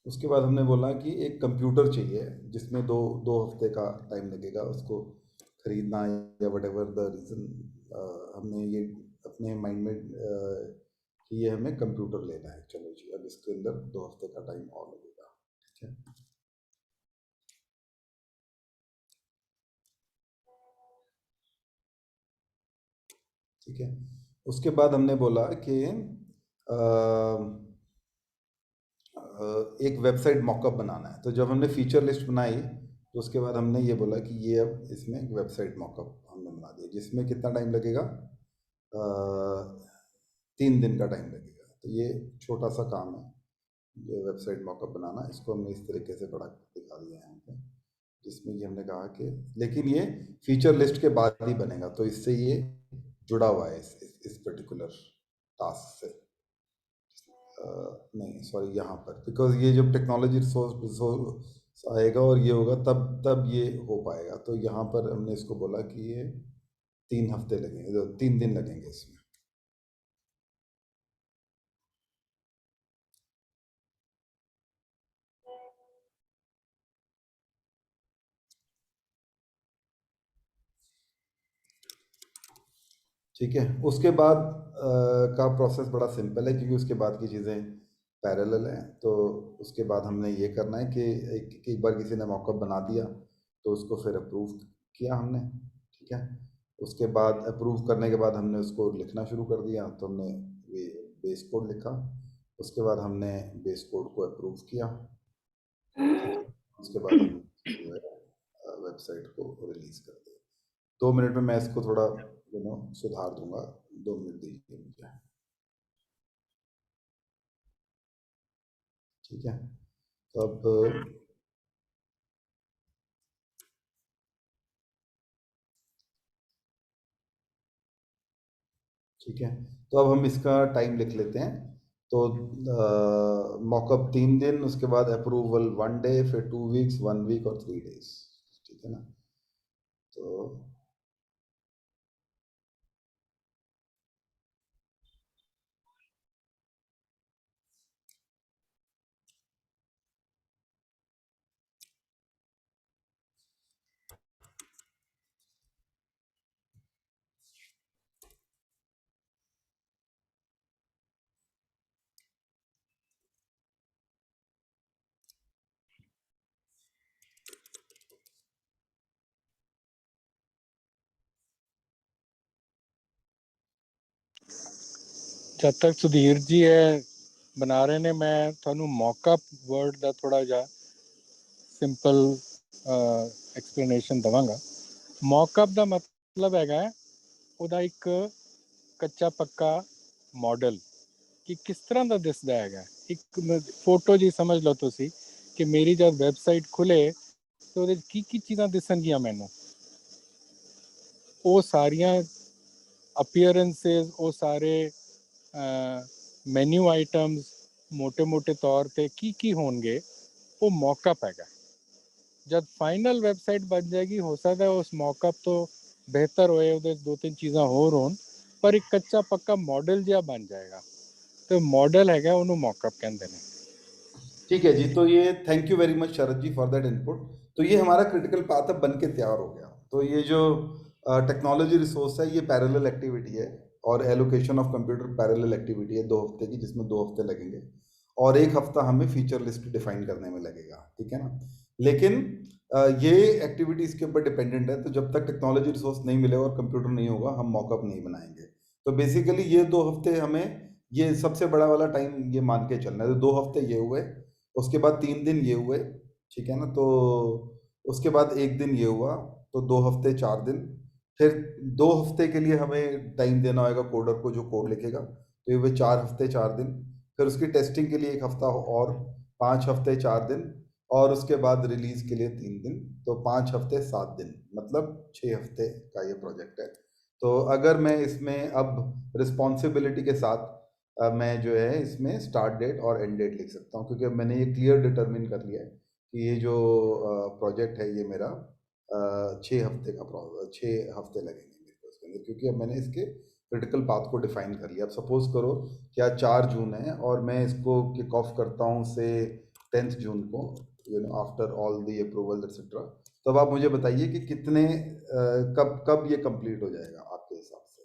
उसके बाद हमने बोला कि एक कंप्यूटर चाहिए जिसमें दो हफ्ते का टाइम लगेगा उसको खरीदना, या वट एवर द रीज़न। हमने ये अपने माइंड में कि ये हमें कंप्यूटर लेना है। चलो जी, अब इसके अंदर 2 हफ्ते का टाइम और लगेगा, ठीक है। ठीक है, उसके बाद हमने बोला कि एक वेबसाइट मॉकअप बनाना है। तो जब हमने फीचर लिस्ट बनाई तो उसके बाद हमने ये बोला कि ये अब इसमें एक वेबसाइट मॉकअप हमने बना दिया, जिसमें कितना टाइम लगेगा, 3 दिन का टाइम लगेगा। तो ये छोटा सा काम है, ये वेबसाइट मॉकअप बनाना। इसको हमने इस तरीके से बड़ा दिखा दिया है यहाँ पे, जिसमें कि हमने कहा कि लेकिन ये फीचर लिस्ट के बाद ही बनेगा, तो इससे ये जुड़ा हुआ है इस पर्टिकुलर टास्क से। नहीं सॉरी, यहाँ पर, बिकॉज ये जब टेक्नोलॉजी रिसोर्स आएगा और ये होगा तब ये हो पाएगा। तो यहाँ पर हमने इसको बोला कि ये 3 हफ्ते लगेंगे, 3 दिन लगेंगे इसमें। ठीक है, उसके बाद का प्रोसेस बड़ा सिंपल है, क्योंकि उसके बाद की चीज़ें पैरेलल हैं। तो उसके बाद हमने ये करना है कि एक बार किसी ने मॉकअप बना दिया तो उसको फिर अप्रूव किया हमने, ठीक है। उसके बाद अप्रूव करने के बाद हमने उसको लिखना शुरू कर दिया। तो हमने बेस कोड लिखा, उसके बाद हमने बेस कोड को अप्रूव किया, उसके बाद हम जो है वेबसाइट को रिलीज़ कर दिया। 2 मिनट में मैं इसको थोड़ा सुधार दूंगा, 2 मिनट दीजिए मुझे, ठीक है। तो अब ठीक है, तो अब हम इसका टाइम लिख लेते हैं। तो मॉकअप 3 दिन, उसके बाद अप्रूवल 1 डे, फिर 2 वीक्स, 1 वीक और 3 डेज। ठीक है ना? तो जब तक सुधीर जी है बना रहे ने, मैं थानू मॉकअप वर्ड का थोड़ा जा सिंपल एक्सप्लेनेशन दवांगा। मॉकअप का मतलब है ਉਹਦਾ ਇੱਕ ਕੱਚਾ ਪੱਕਾ ਮਾਡਲ ਕਿ ਕਿਸ ਤਰ੍ਹਾਂ ਦਾ ਦਿਸਦਾ ਹੈਗਾ। ਇੱਕ ਫੋਟੋ ਜੀ ਸਮਝ ਲਓ ਤੁਸੀਂ ਕਿ ਮੇਰੀ ਜਦ ਵੈਬਸਾਈਟ ਖੁੱਲੇ ਤੇ ਉਹਦੇ ਕੀ ਕੀ ਚੀਜ਼ਾਂ ਦਿਸਣਗੀਆਂ ਮੈਨੂੰ, ਉਹ ਸਾਰੀਆਂ ਅਪੀਅਰੈਂसेस, ਉਹ ਸਾਰੇ ਮੈਨੂ ਆਈਟम्स मोटे तौर पे की होंगे, वो मॉकअप हैगा। जब फाइनल वेबसाइट बन जाएगी, हो सकता है उस मॉकअप तो बेहतर होए, ਉਹਦੇ 2-3 ਚੀਜ਼ਾਂ ਹੋਰ ਹੋਣ, ਪਰ ਇੱਕ ਕੱਚਾ ਪੱਕਾ ਮਾਡਲ ਜਿਹਾ ਬਣ ਜਾਏਗਾ। तो मॉडल हैगा, ਉਹਨੂੰ मॉकअप ਕਹਿੰਦੇ ਨੇ। ठीक है जी, तो ये thank you very much Sharad ji for that input. तो ये हमारा क्रिटिकल पाथ अब बन के तैयार हो गया। तो ये जो टेक्नोलॉजी रिसोर्स है, ये पैरेलल एक्टिविटी है, और allocation of computer parallel activity है 2 हफ्ते की, जिसमें 2 हफ्ते लगेंगे, और 1 हफ्ता हमें फीचर लिस्ट डिफाइन करने में लगेगा। ठीक है ना? लेकिन ये एक्टिविटी इसके ऊपर डिपेंडेंट है, तो जब तक टेक्नोलॉजी रिसोर्स नहीं मिलेगा और कंप्यूटर नहीं होगा, हम मॉकअप नहीं बनाएंगे। तो बेसिकली ये 2 हफ्ते हमें, ये सबसे बड़ा वाला टाइम ये मान के चलना है। तो 2 हफ्ते ये हुए, उसके बाद 3 दिन ये हुए, ठीक है ना? तो उसके बाद 1 दिन ये हुआ, तो 2 हफ्ते 4 दिन। फिर 2 हफ्ते के लिए हमें टाइम देना होगा कोडर को, जो कोड लिखेगा, तो ये हुए 4 हफ्ते 4 दिन। फिर उसकी टेस्टिंग के लिए 1 हफ्ता और 5 हफ्ते 4 दिन, और उसके बाद रिलीज के लिए 3 दिन। तो 5 हफ्ते 7 दिन, मतलब 6 हफ्ते का ये प्रोजेक्ट है। तो अगर मैं इसमें अब रिस्पॉन्सिबिलिटी के साथ मैं जो है इसमें स्टार्ट डेट और एंड डेट लिख सकता हूँ, क्योंकि मैंने ये क्लियर डिटरमिन कर लिया है कि ये जो प्रोजेक्ट है ये मेरा 6 हफ्ते का 6 हफ्ते लगेंगे मेरे को इसके अंदर, क्योंकि अब मैंने इसके क्रिटिकल पाथ को डिफाइन कर लिया। अब सपोज करो कि आज 4 जून है और मैं इसको किक ऑफ करता हूँ से 10th जून को, after all the approval etcetera. तो अब आप मुझे बताइए कि कितने कब कब ये कंप्लीट हो जाएगा आपके हिसाब से?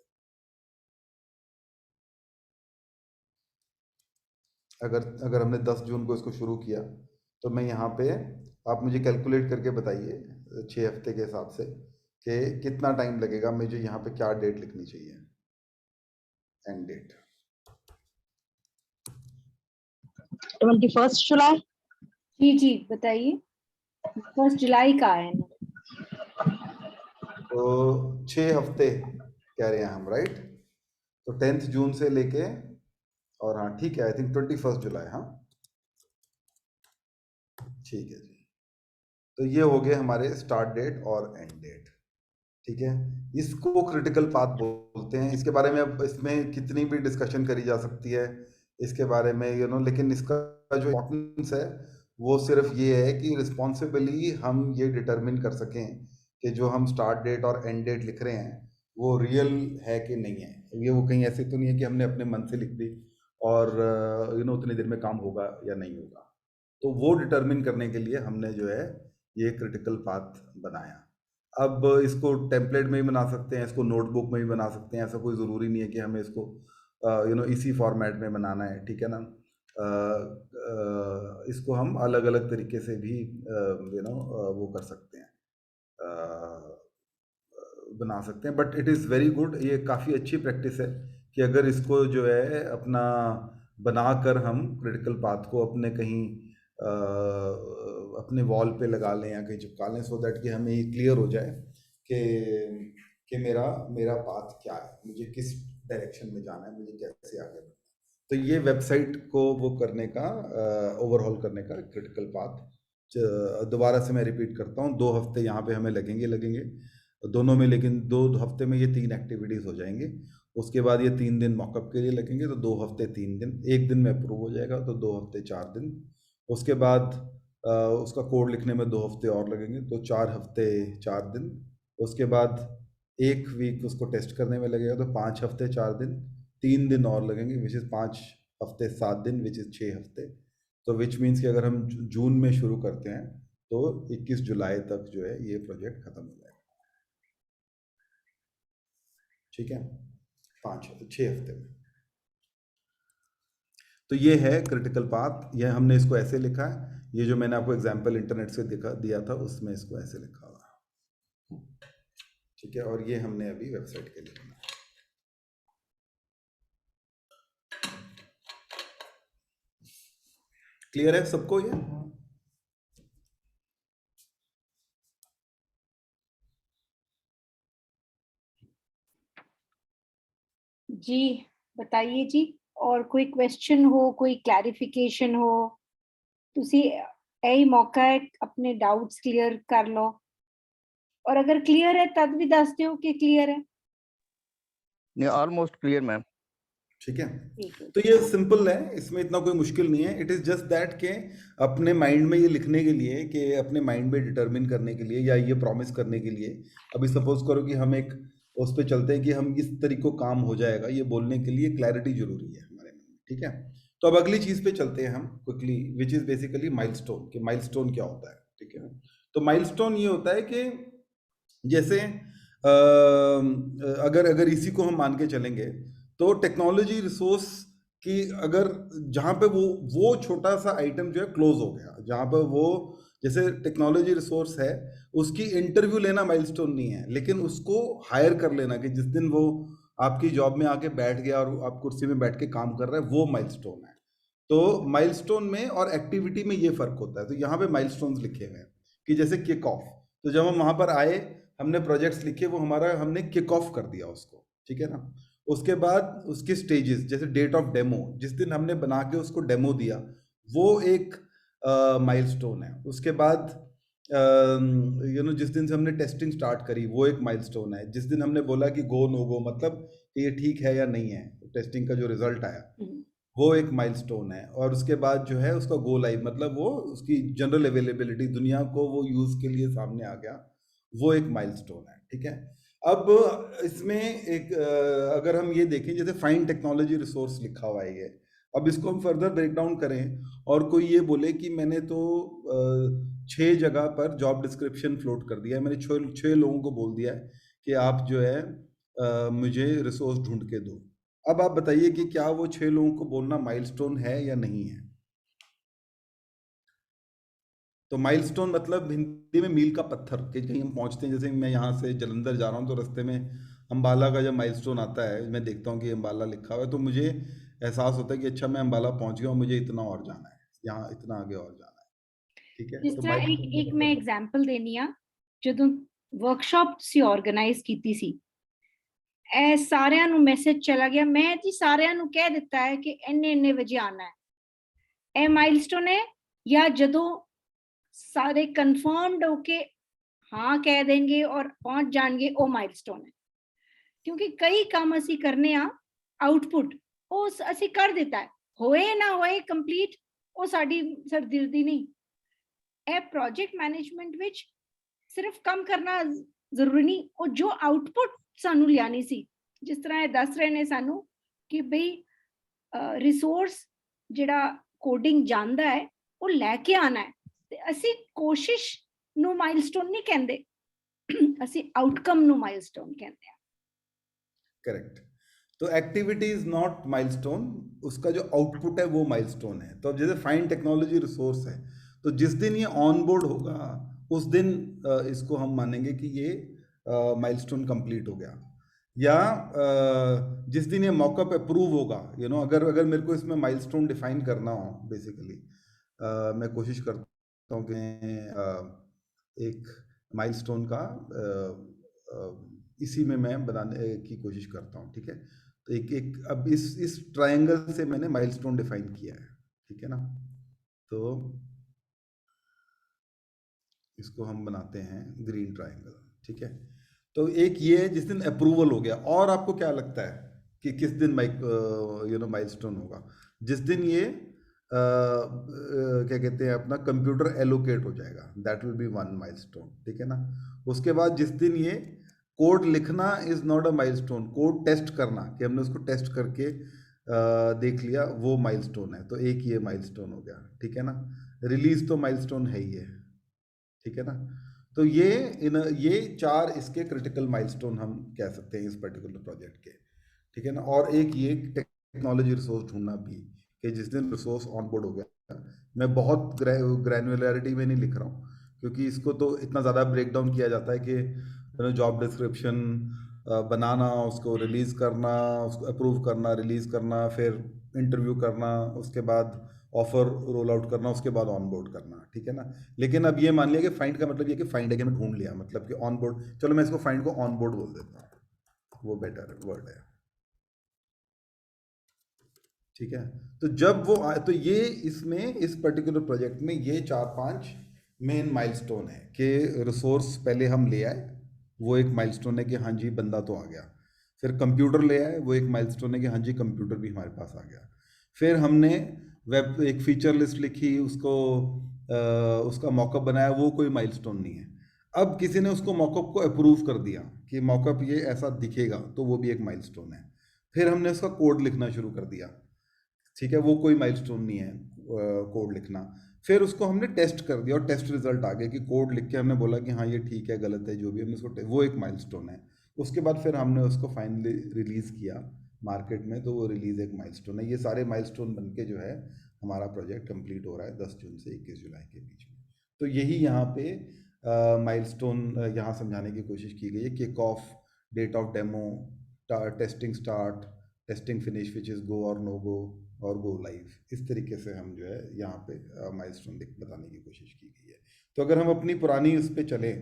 अगर हमने 10 जून को इसको शुरू किया, तो मैं यहाँ पे, आप मुझे कैलकुलेट करके बताइए 6 हफ्ते के हिसाब से कि कितना टाइम लगेगा, मुझे यहाँ पे क्या डेट लिखनी चाहिए, एंड डेट। 21 जुलाई। जी जी बताइए, 1 जुलाई का है ना? तो 6 हफ्ते कह रहे हैं हम, राइट? तो 10th जून से लेके, और हाँ ठीक है, आई थिंक 21 जुलाई। हाँ ठीक है जी। तो ये हो गए हमारे स्टार्ट डेट और एंड डेट। ठीक है, इसको क्रिटिकल पाथ बोलते हैं। इसके बारे में अब इसमें कितनी भी डिस्कशन करी जा सकती है इसके बारे में, लेकिन इसका जो इम्पोर्टेंस है वो सिर्फ ये है कि रिस्पॉन्सिबली हम ये डिटरमिन कर सकें कि जो हम स्टार्ट डेट और एंड डेट लिख रहे हैं वो रियल है कि नहीं है। ये वो कहीं ऐसे तो नहीं है कि हमने अपने मन से लिख दी और उतनी देर में काम होगा या नहीं होगा। तो वो डिटरमिन करने के लिए हमने जो है ये क्रिटिकल पाथ बनाया। अब इसको टेम्पलेट में भी बना सकते हैं, इसको नोटबुक में भी बना सकते हैं, ऐसा कोई ज़रूरी नहीं है कि हमें इसको इसी फॉर्मेट में बनाना है। ठीक है ना? इसको हम अलग अलग तरीके से भी वो कर सकते हैं, बना सकते हैं। But it is very good, ये काफ़ी अच्छी प्रैक्टिस है कि अगर इसको जो है अपना बनाकर हम क्रिटिकल पाथ को अपने कहीं अपने वॉल पे लगा लें या कहीं चिपका लें, सो दैट कि हमें ये क्लियर हो जाए कि मेरा पाथ क्या है, मुझे किस डायरेक्शन में जाना है, मुझे कैसे आगे बढ़ना है। तो ये वेबसाइट को वो करने का, ओवरऑल करने का क्रिटिकल पाथ। दोबारा से मैं रिपीट करता हूँ, 2 हफ्ते यहाँ पे हमें लगेंगे। दोनों में, लेकिन 2 हफ्ते में ये 3 एक्टिविटीज़ हो जाएंगे। उसके बाद ये 3 दिन मॉकअप के लिए लगेंगे, तो 2 हफ्ते 3 दिन, 1 दिन में अप्रूव हो जाएगा, तो 2 हफ्ते 4 दिन। उसके बाद उसका कोड लिखने में 2 हफ्ते और लगेंगे, तो 4 हफ्ते 4 दिन। उसके बाद 1 वीक उसको टेस्ट करने में लगेगा, तो 5 हफ्ते 4 दिन, 3 दिन और लगेंगे, विच इज़ 5 हफ्ते 7 दिन, विच इज़ 6 हफ्ते। तो विच मीन्स कि अगर हम जून में शुरू करते हैं तो 21 जुलाई तक जो है ये प्रोजेक्ट खत्म हो जाएगा। ठीक है, 6 हफ्ते में। तो ये है क्रिटिकल पाथ। ये हमने इसको ऐसे लिखा है, ये जो मैंने आपको एग्जांपल इंटरनेट से दिया था उसमें इसको ऐसे लिखा हुआ। ठीक है, और ये हमने अभी वेबसाइट के लिए बनाया। क्लियर है सबको ये? जी बताइए जी, और कोई क्वेश्चन हो, कोई क्लैरिफिकेशन हो, ਤੁਸੀਂ ਇਹੀ ਮੌਕਾ ਹੈ ਆਪਣੇ ਡਾਊਟਸ ਕਲੀਅਰ ਕਰ ਲਓ, और अगर क्लियर है तब भी दस दियो कि क्लियर है। नहीं, ऑलमोस्ट क्लियर मैम। ठीक है, ठीक है, तो ये सिंपल है, इसमें इतना कोई मुश्किल नहीं है। इट इज़ जस्ट दैट के अपने माइंड में ये लिखने के लिए, कि अपने माइंड में डिटरमिन करने के लिए, या ये प्रॉमिस करने के लिए, अभी सपोज करो कि हम एक उस पर चलते हैं कि हम इस तरीको काम हो जाएगा, ये बोलने के लिए क्लैरिटी जरूरी है हमारे मन में। ठीक है, तो अब अगली चीज़ पे चलते हैं हम quickly, which is basically milestone. कि माइलस्टोन क्या होता है? ठीक है, तो माइलस्टोन ये होता है कि जैसे अगर अगर इसी को हम मान के चलेंगे, तो टेक्नोलॉजी रिसोर्स की अगर जहाँ पे वो छोटा सा आइटम जो है क्लोज हो गया, जहाँ पर वो जैसे टेक्नोलॉजी रिसोर्स है, उसकी इंटरव्यू लेना माइलस्टोन नहीं है, लेकिन उसको हायर कर लेना, कि जिस दिन वो आपकी जॉब में आके बैठ गया और आप कुर्सी में बैठ के काम कर रहे हैं, वो माइलस्टोन है। तो माइलस्टोन में और एक्टिविटी में ये फर्क होता है। तो यहाँ पे माइलस्टोन्स लिखे हुए हैं कि जैसे किक ऑफ, तो जब हम वहाँ पर आए, हमने प्रोजेक्ट्स लिखे, वो हमारा हमने किक ऑफ कर दिया उसको। ठीक है ना, उसके बाद उसके स्टेजेस, जैसे डेट ऑफ डेमो, जिस दिन हमने बना के उसको डेमो दिया, वो एक माइलस्टोन है। उसके बाद जिस दिन से हमने टेस्टिंग स्टार्ट करी, वो एक माइलस्टोन है। जिस दिन हमने बोला कि गो नो गो, मतलब कि ये ठीक है या नहीं है, टेस्टिंग का जो रिजल्ट आया, वो एक माइलस्टोन है। और उसके बाद जो है उसका गो लाइव, मतलब वो उसकी जनरल अवेलेबिलिटी, दुनिया को वो यूज़ के लिए सामने आ गया, वो एक माइलस्टोन है। ठीक है, अब इसमें एक अगर हम ये देखें, जैसे फाइन टेक्नोलॉजी रिसोर्स लिखा हुआ है ये, अब इसको हम फर्दर ब्रेक डाउन करें, और कोई ये बोले कि मैंने तो 6 जगह पर जॉब डिस्क्रिप्शन फ्लोट कर दिया है, मैंने 6 लोगों को बोल दिया है कि आप जो है मुझे रिसोर्स ढूंढ के दो। अब आप बताइए कि क्या वो 6 लोगों को बोलना माइलस्टोन है या नहीं है? तो माइलस्टोन मतलब हिंदी में मील का पत्थर, कि कहीं हम पहुंचते हैं, जैसे मैं यहाँ से जलंधर जा रहा हूँ, तो रास्ते में अम्बाला का जब माइलस्टोन आता है, मैं देखता हूँ कि अम्बाला लिखा हुआ है, तो मुझे एहसास होता है कि अच्छा मैं अम्बाला पहुंच गया हूँ, मुझे इतना और जाना है, यहाँ इतना आगे और जाना है। ठीक है, जिस तो तरह एक माइलस्टोन का एक मैं मतलब एग्जांपल देनी आ, ਜਦੋਂ वर्कशॉप सी ऑर्गेनाइज ਕੀਤੀ ਸੀ, ਇਹ ਸਾਰਿਆਂ ਨੂੰ ਮੈਸੇਜ ਚਲਾ ਗਿਆ, ਮੈਂ ਜੀ ਸਾਰਿਆਂ ਨੂੰ ਕਹਿ ਦਿੱਤਾ ਹੈ ਕਿ ਇੰਨੇ ਇੰਨੇ ਵਜੇ ਆਣਾ ਹੈ। ਇਹ ਮਾਈਲਸਟੋਨ है, या ਜਦੋਂ ਸਾਰੇ ਕਨਫਰਮਡ होके हाँ कह देंगे और पहुंच जाएंगे, वो माइलस्टोन है। क्योंकि कई काम ਅਸੀਂ करने आ, आउटपुट ਉਹ ਅਸੀਂ कर ਦਿੱਤਾ है, होए ना होए कंप्लीट, वो साडी सरदर्दी नहीं। ਇਹ प्रोजेक्ट मैनेजमेंट विच सिर्फ कम करना जरूरी नहीं, ਉਹ जो आउटपुट ਸਾਨੂੰ ਲਿਆਣੀ ਸੀ, ਜਿਸ ਤਰ੍ਹਾਂ ਇਹ ਦੱਸ ਰਹੇ ਨੇ ਸਾਨੂੰ ਕਿ ਬਈ ਰਿਸੋਰਸ ਜਿਹੜਾ ਕੋਡਿੰਗ ਜਾਣਦਾ ਹੈ ਉਹ ਲੈ ਕੇ ਆਣਾ ਹੈ, ਤੇ ਅਸੀਂ ਕੋਸ਼ਿਸ਼ ਨੂੰ ਮਾਈਲਸਟੋਨ नहीं ਕਹਿੰਦੇ, ਅਸੀਂ आउटकम ਨੂੰ माइलस्टोन कहते हैं। करेक्ट, तो एक्टिविटी इज नॉट माइलस्टोन, उसका जो आउटपुट है वो माइलस्टोन है। तो अब जैसे फाइन टेक्नोलॉजी रिसोर्स है, तो जिस दिन ये ऑन बोर्ड होगा, उस दिन इसको हम मानेंगे कि ये माइलस्टोन कंप्लीट हो गया। या जिस दिन ये मॉकअप अप्रूव होगा, अगर अगर मेरे को इसमें माइलस्टोन डिफाइन करना हो, बेसिकली मैं कोशिश करता हूँ कि एक माइलस्टोन का इसी में मैं बनाने की कोशिश करता हूँ। ठीक है, तो एक एक अब इस ट्रायंगल से मैंने माइलस्टोन डिफाइन किया है। ठीक है ना, तो इसको हम बनाते हैं ग्रीन ट्रायंगल। ठीक है, तो एक ये है जिस दिन अप्रूवल हो गया। और आपको क्या लगता है कि किस दिन माइलस्टोन होगा? जिस दिन ये क्या कहते हैं अपना कंप्यूटर एलोकेट हो जाएगा, that will be one milestone, ठीक है ना। उसके बाद जिस दिन ये कोड लिखना is not a milestone, code test करना कि हमने उसको टेस्ट करके देख लिया, वो माइलस्टोन है। तो एक ये माइलस्टोन हो गया, ठीक है ना। रिलीज तो माइलस्टोन है ही है, ठीक है ना। तो ये 4 इसके क्रिटिकल माइलस्टोन हम कह सकते हैं इस पर्टिकुलर प्रोजेक्ट के, ठीक है ना। और एक ये टेक्नोलॉजी रिसोर्स ढूंढना भी, कि जिस दिन रिसोर्स ऑनबोर्ड हो गया। मैं बहुत ग्रैनुलरिटी में नहीं लिख रहा हूँ, क्योंकि इसको तो इतना ज़्यादा ब्रेक डाउन किया जाता है कि जॉब डिस्क्रिप्शन बनाना, उसको रिलीज़ करना, उसको अप्रूव करना, रिलीज़ करना, फिर इंटरव्यू करना, उसके बाद ऑफर रोल आउट करना, उसके बाद ऑन बोर्ड करना, ठीक है ना। लेकिन अब ये मान लिया कि फाइंड का मतलब ये कि फाइंड है कि मैं ढूंढ लिया, मतलब कि ऑन बोर्ड। चलो मैं इसको फाइंड को ऑन बोर्ड बोल देता हूँ, वो बेटर वर्ड है, ठीक है। तो जब वो तो ये इसमें इस पर्टिकुलर प्रोजेक्ट में ये 4-5 मेन माइलस्टोन है कि रिसोर्स पहले हम ले आए, वो एक माइलस्टोन है कि हाँ जी बंदा तो आ गया। फिर कंप्यूटर ले आए, वो एक माइलस्टोन है कि हाँ जी कंप्यूटर भी हमारे पास आ गया। फिर हमने वेब एक फीचर लिस्ट लिखी, उसका मॉकअप बनाया, वो कोई माइलस्टोन नहीं है। अब किसी ने उसको मॉकअप को अप्रूव कर दिया कि मॉकअप ये ऐसा दिखेगा, तो वो भी एक माइलस्टोन है। फिर हमने उसका कोड लिखना शुरू कर दिया, ठीक है, वो कोई माइलस्टोन नहीं है कोड लिखना। फिर उसको हमने टेस्ट कर दिया और टेस्ट रिजल्ट आ गया कि कोड लिख के हमने बोला कि हाँ ये ठीक है, गलत है, जो भी हमने उसको, वो एक माइलस्टोन है। उसके बाद फिर हमने उसको फाइनली रिलीज़ किया मार्केट में, तो वो रिलीज़ एक माइलस्टोन है। ये सारे माइलस्टोन बन के जो है हमारा प्रोजेक्ट कंप्लीट हो रहा है 10 जून से 21 जुलाई के बीच में। तो यही यहाँ पे माइलस्टोन यहाँ समझाने की कोशिश की गई है। Kick off, date of demo, testing start, testing finish which is go और नो गो, और गो लाइव। इस तरीके से हम जो है यहाँ पे माइलस्टोन बताने की कोशिश की गई है। तो अगर हम अपनी पुरानी उस पे चलें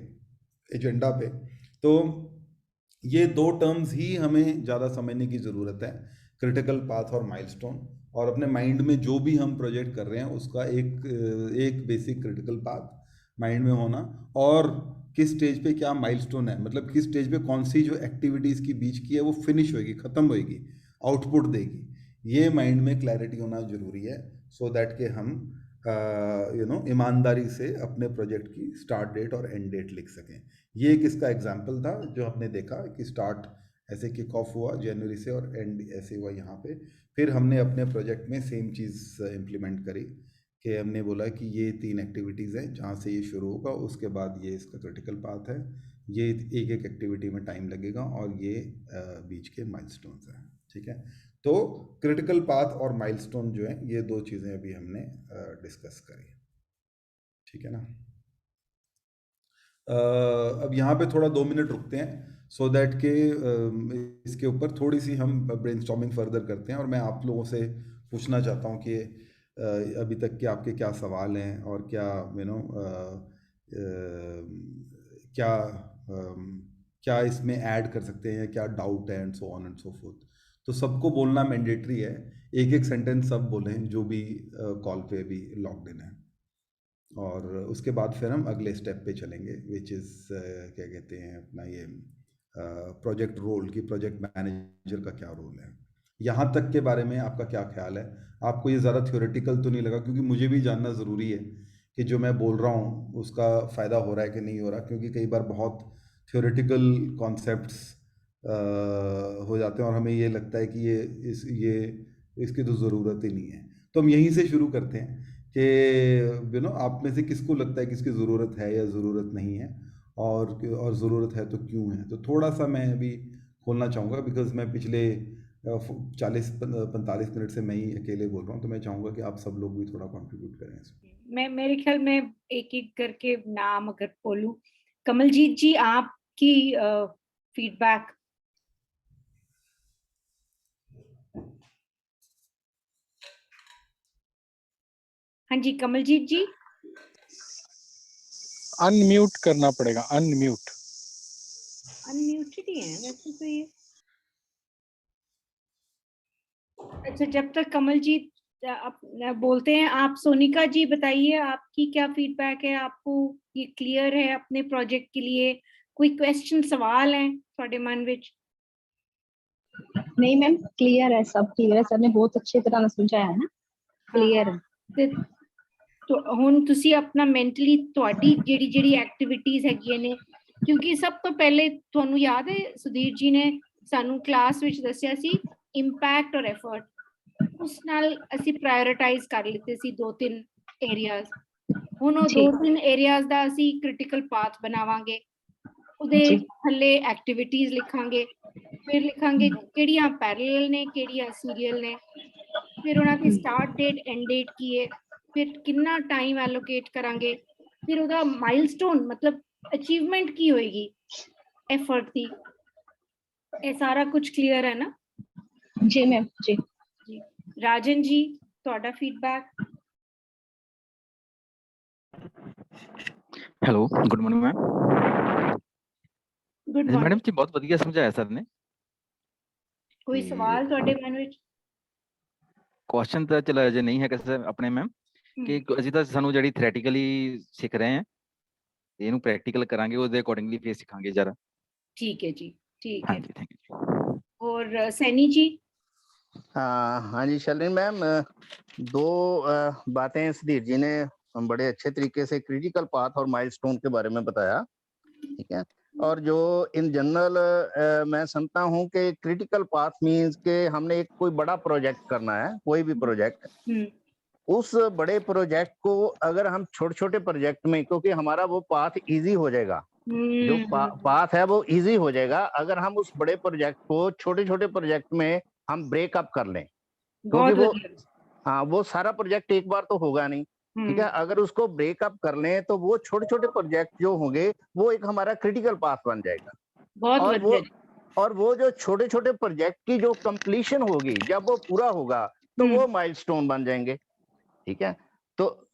एजेंडा पे, तो ये 2 टर्म्स ही हमें ज़्यादा समझने की ज़रूरत है, क्रिटिकल पाथ और माइलस्टोन। और अपने माइंड में जो भी हम प्रोजेक्ट कर रहे हैं उसका एक बेसिक क्रिटिकल पाथ माइंड में होना, और किस स्टेज पे क्या माइलस्टोन है, मतलब किस स्टेज पे कौन सी जो एक्टिविटीज़ की बीच की है वो फिनिश होएगी, ख़त्म होएगी, आउटपुट देगी। ये माइंड में क्लैरिटी होना ज़रूरी है, सो दैट कि हम ईमानदारी से अपने प्रोजेक्ट की स्टार्ट डेट और एंड डेट लिख सकें। ये एक इसका एग्जाम्पल था जो हमने देखा कि स्टार्ट ऐसे किक ऑफ हुआ जनवरी से और एंड ऐसे हुआ यहाँ पे। फिर हमने अपने प्रोजेक्ट में सेम चीज़ इम्प्लीमेंट करी कि हमने बोला कि ये 3 एक्टिविटीज़ हैं जहाँ से ये शुरू होगा, उसके बाद ये इसका क्रिटिकल पाथ है, ये एक एक एक्टिविटी में टाइम लगेगा, और ये बीच के माइलस्टोन्स हैं, ठीक है। तो क्रिटिकल पाथ और माइलस्टोन जो है ये 2 चीज़ें अभी हमने डिस्कस करी, ठीक है ना। अब यहाँ पे थोड़ा 2 मिनट रुकते हैं सो दैट के इसके ऊपर थोड़ी सी हम ब्रेनस्टॉर्मिंग फर्दर करते हैं, और मैं आप लोगों से पूछना चाहता हूँ कि अभी तक के आपके क्या सवाल हैं, और क्या क्या क्या इसमें ऐड कर सकते हैं, क्या डाउट है, and so on and so fourth. तो सबको बोलना मैंडेटरी है, एक एक सेंटेंस सब बोलें जो भी कॉल पे भी लॉग्ड इन है। और उसके बाद फिर हम अगले स्टेप पे चलेंगे विच इज़ क्या कहते हैं अपना ये प्रोजेक्ट रोल की, प्रोजेक्ट मैनेजर का क्या रोल है। यहाँ तक के बारे में आपका क्या ख्याल है? आपको ये ज़्यादा थ्योरेटिकल तो नहीं लगा? क्योंकि मुझे भी जानना ज़रूरी है कि जो मैं बोल रहा हूँ उसका फ़ायदा हो रहा है कि नहीं हो रहा, क्योंकि कई बार बहुत थ्योरेटिकल कॉन्सेप्ट्स हो जाते हैं और हमें ये लगता है कि ये इसकी तो ज़रूरत ही नहीं है। तो हम यहीं से शुरू करते हैं कि आप में से किसको लगता है कि इसकी ज़रूरत है या ज़रूरत नहीं है, और ज़रूरत है तो क्यों है। तो थोड़ा सा मैं अभी खोलना चाहूँगा, बिकॉज मैं पिछले 40-45 मिनट से मैं ही अकेले बोल रहा हूँ, तो मैं चाहूँगा कि आप सब लोग भी थोड़ा कंट्रीब्यूट करें इसमें। मेरे ख्याल में एक एक करके नाम अगर बोलूं, कमलजीत जी आपकी फीडबैक। हाँ जी कमलजीत जी। अनम्यूट करना पड़ेगा, अनम्यूट। अनम्यूटेड ही है वैसे तो ये। अच्छा, जब तक कमलजीत बोलते हैं, आप सोनिका जी बताइए आपकी क्या फीडबैक है, आपको ये क्लियर है अपने प्रोजेक्ट के लिए कोई क्वेश्चन सवाल है ਤੁਹਾਡੇ ਮਨ ਵਿੱਚ? नहीं मैम, क्लियर है, सब क्लियर है, सर ने बहुत अच्छी तरह ਨਾਲ ਸਮਝਾਇਆ ਹੈ ਨਾ, क्लियर है। ਤੇ ਹੁਣ ਤੁਸੀਂ ਆਪਣਾ ਮੈਂਟਲੀ ਤੁਹਾਡੀ ਜਿਹੜੀ ਐਕਟੀਵਿਟੀਜ਼ ਹੈਗੀਆਂ ਨੇ, ਕਿਉਂਕਿ ਸਭ ਤੋਂ ਪਹਿਲੇ ਤੁਹਾਨੂੰ ਯਾਦ ਹੈ ਸੁਧੀਰ ਜੀ ਨੇ ਸਾਨੂੰ ਕਲਾਸ ਵਿੱਚ ਦੱਸਿਆ ਸੀ ਇੰਪੈਕਟ ਔਰ ਐਫਰਟ, ਉਸ ਨਾਲ ਅਸੀਂ ਪ੍ਰਾਇੋਰਟਾਈਜ਼ ਕਰ ਲਿੱਤੇ ਸੀ 2-3 ਏਰੀਆਜ਼। ਹੁਣ ਉਹ 2-3 ਏਰੀਆਜ਼ ਦਾ ਅਸੀਂ ਕ੍ਰਿਟੀਕਲ ਪਾਥ ਬਣਾਵਾਂਗੇ, ਉਹਦੇ ਥੱਲੇ ਐਕਟੀਵਿਟੀਜ਼ ਲਿਖਾਂਗੇ, ਫਿਰ ਲਿਖਾਂਗੇ ਕਿਹੜੀਆਂ ਪੈਰਲਲ ਨੇ ਕਿਹੜੀਆਂ ਸੀਰੀਅਲ ਨੇ, ਫਿਰ ਉਹਨਾਂ ਦੀ ਸਟਾਰਟ ਡੇਟ ਐਂਡ ਡੇਟ ਕੀ ਹੈ, ਫਿਰ ਕਿੰਨਾ ਟਾਈਮ ਐਲੋਕੇਟ ਕਰਾਂਗੇ, ਫਿਰ ਉਹਦਾ ਮਾਈਲਸਟੋਨ ਮਤਲਬ ਅਚੀਵਮੈਂਟ ਕੀ ਹੋਏਗੀ ਐਫਰਟ ਦੀ। ਇਹ ਸਾਰਾ ਕੁਝ ਕਲੀਅਰ ਹੈ ਨਾ? जी मैम जी। ਜੀ ਰਾਜਨ ਜੀ, ਤੁਹਾਡਾ feedback. Hello, good morning ma'am. Good madam morning. ਜੀ ਬਹੁਤ ਵਧੀਆ ਸਮਝਾਇਆ ਸਰ ਨੇ। ਕੋਈ ਤੇ ਸਵਾਲ ਤੁਹਾਡੇ ਮਨ ਵਿੱਚ? ਕੁਐਸਚਨ ਤਾਂ ਚਲੋ ਅਜੇ ਨਹੀਂ ਹੈਗਾ ਸਰ ਆਪਣੇ ਮੈਮ, ਕਿ ਅਸੀਂ ਤਾਂ ਸਾਨੂੰ ਜਿਹੜੀ ਥਿਓਰੈਟੀਕਲੀ ਸਿੱਖ ਰਹੇ ਹਾਂ, ਇਹਨੂੰ ਪ੍ਰੈਕਟੀਕਲ ਕਰਾਂਗੇ, ਉਹਦੇ ਅਕੋਰਡਿੰਗਲੀ ਫੇਰ ਸਿੱਖਾਂਗੇ ਜਰਾ। ਠੀਕ ਹੈ ਜੀ, ਠੀਕ ਹੈ। ਹਾਂਜੀ, ਥੈਂਕ ਯੂ। ਔਰ सैनी जी? हाँ जी शालिनी मैम, दो बातें सुधीर जी ने बड़े अच्छे तरीके से क्रिटिकल पाथ और माइलस्टोन के बारे में बताया, ठीक है। और जो इन जनरल मैं समझता हूँ कि क्रिटिकल पाथ मींस के हमने एक कोई बड़ा प्रोजेक्ट करना है, कोई भी प्रोजेक्ट, उस बड़े प्रोजेक्ट को अगर हम छोटे छोटे प्रोजेक्ट में, क्योंकि हमारा वो पाथ इजी हो जाएगा, जो पाथ है वो इजी हो जाएगा अगर हम उस बड़े प्रोजेक्ट को छोटे छोटे प्रोजेक्ट में हम ब्रेकअप कर लें, क्योंकि वो सारा प्रोजेक्ट एक बार तो होगा नहीं, ठीक है। अगर उसको ब्रेकअप कर लें तो वो छोटे छोटे प्रोजेक्ट जो होंगे वो एक हमारा क्रिटिकल पाथ बन जाएगा। और वो जो छोटे छोटे प्रोजेक्ट की जो कंप्लीशन होगी, जब वो पूरा होगा तो वो माइलस्टोन बन जाएंगे, ठीक है।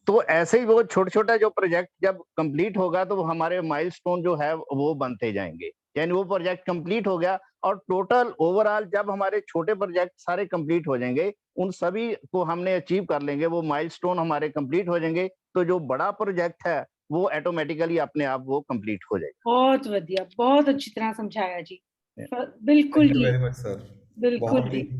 तो ऐसे ही वो छोटा छोटा जो प्रोजेक्ट जब कंप्लीट होगा तो हमारे माइलस्टोन जो है वो बनते जाएंगे, यानी वो प्रोजेक्ट कंप्लीट हो गया। और टोटल ओवरऑल जब हमारे छोटे प्रोजेक्ट सारे कंप्लीट हो जाएंगे, उन सभी को हमने अचीव कर लेंगे, वो माइलस्टोन हमारे कंप्लीट हो जाएंगे, तो जो बड़ा प्रोजेक्ट है वो ऑटोमेटिकली अपने आप वो कंप्लीट हो जाएगा। बहुत बढ़िया, बहुत अच्छी तरह समझाया जी। बिल्कुल थैंक यू ठीक, वेरी मच सर। बिल्कुल बहुत ही ठीक।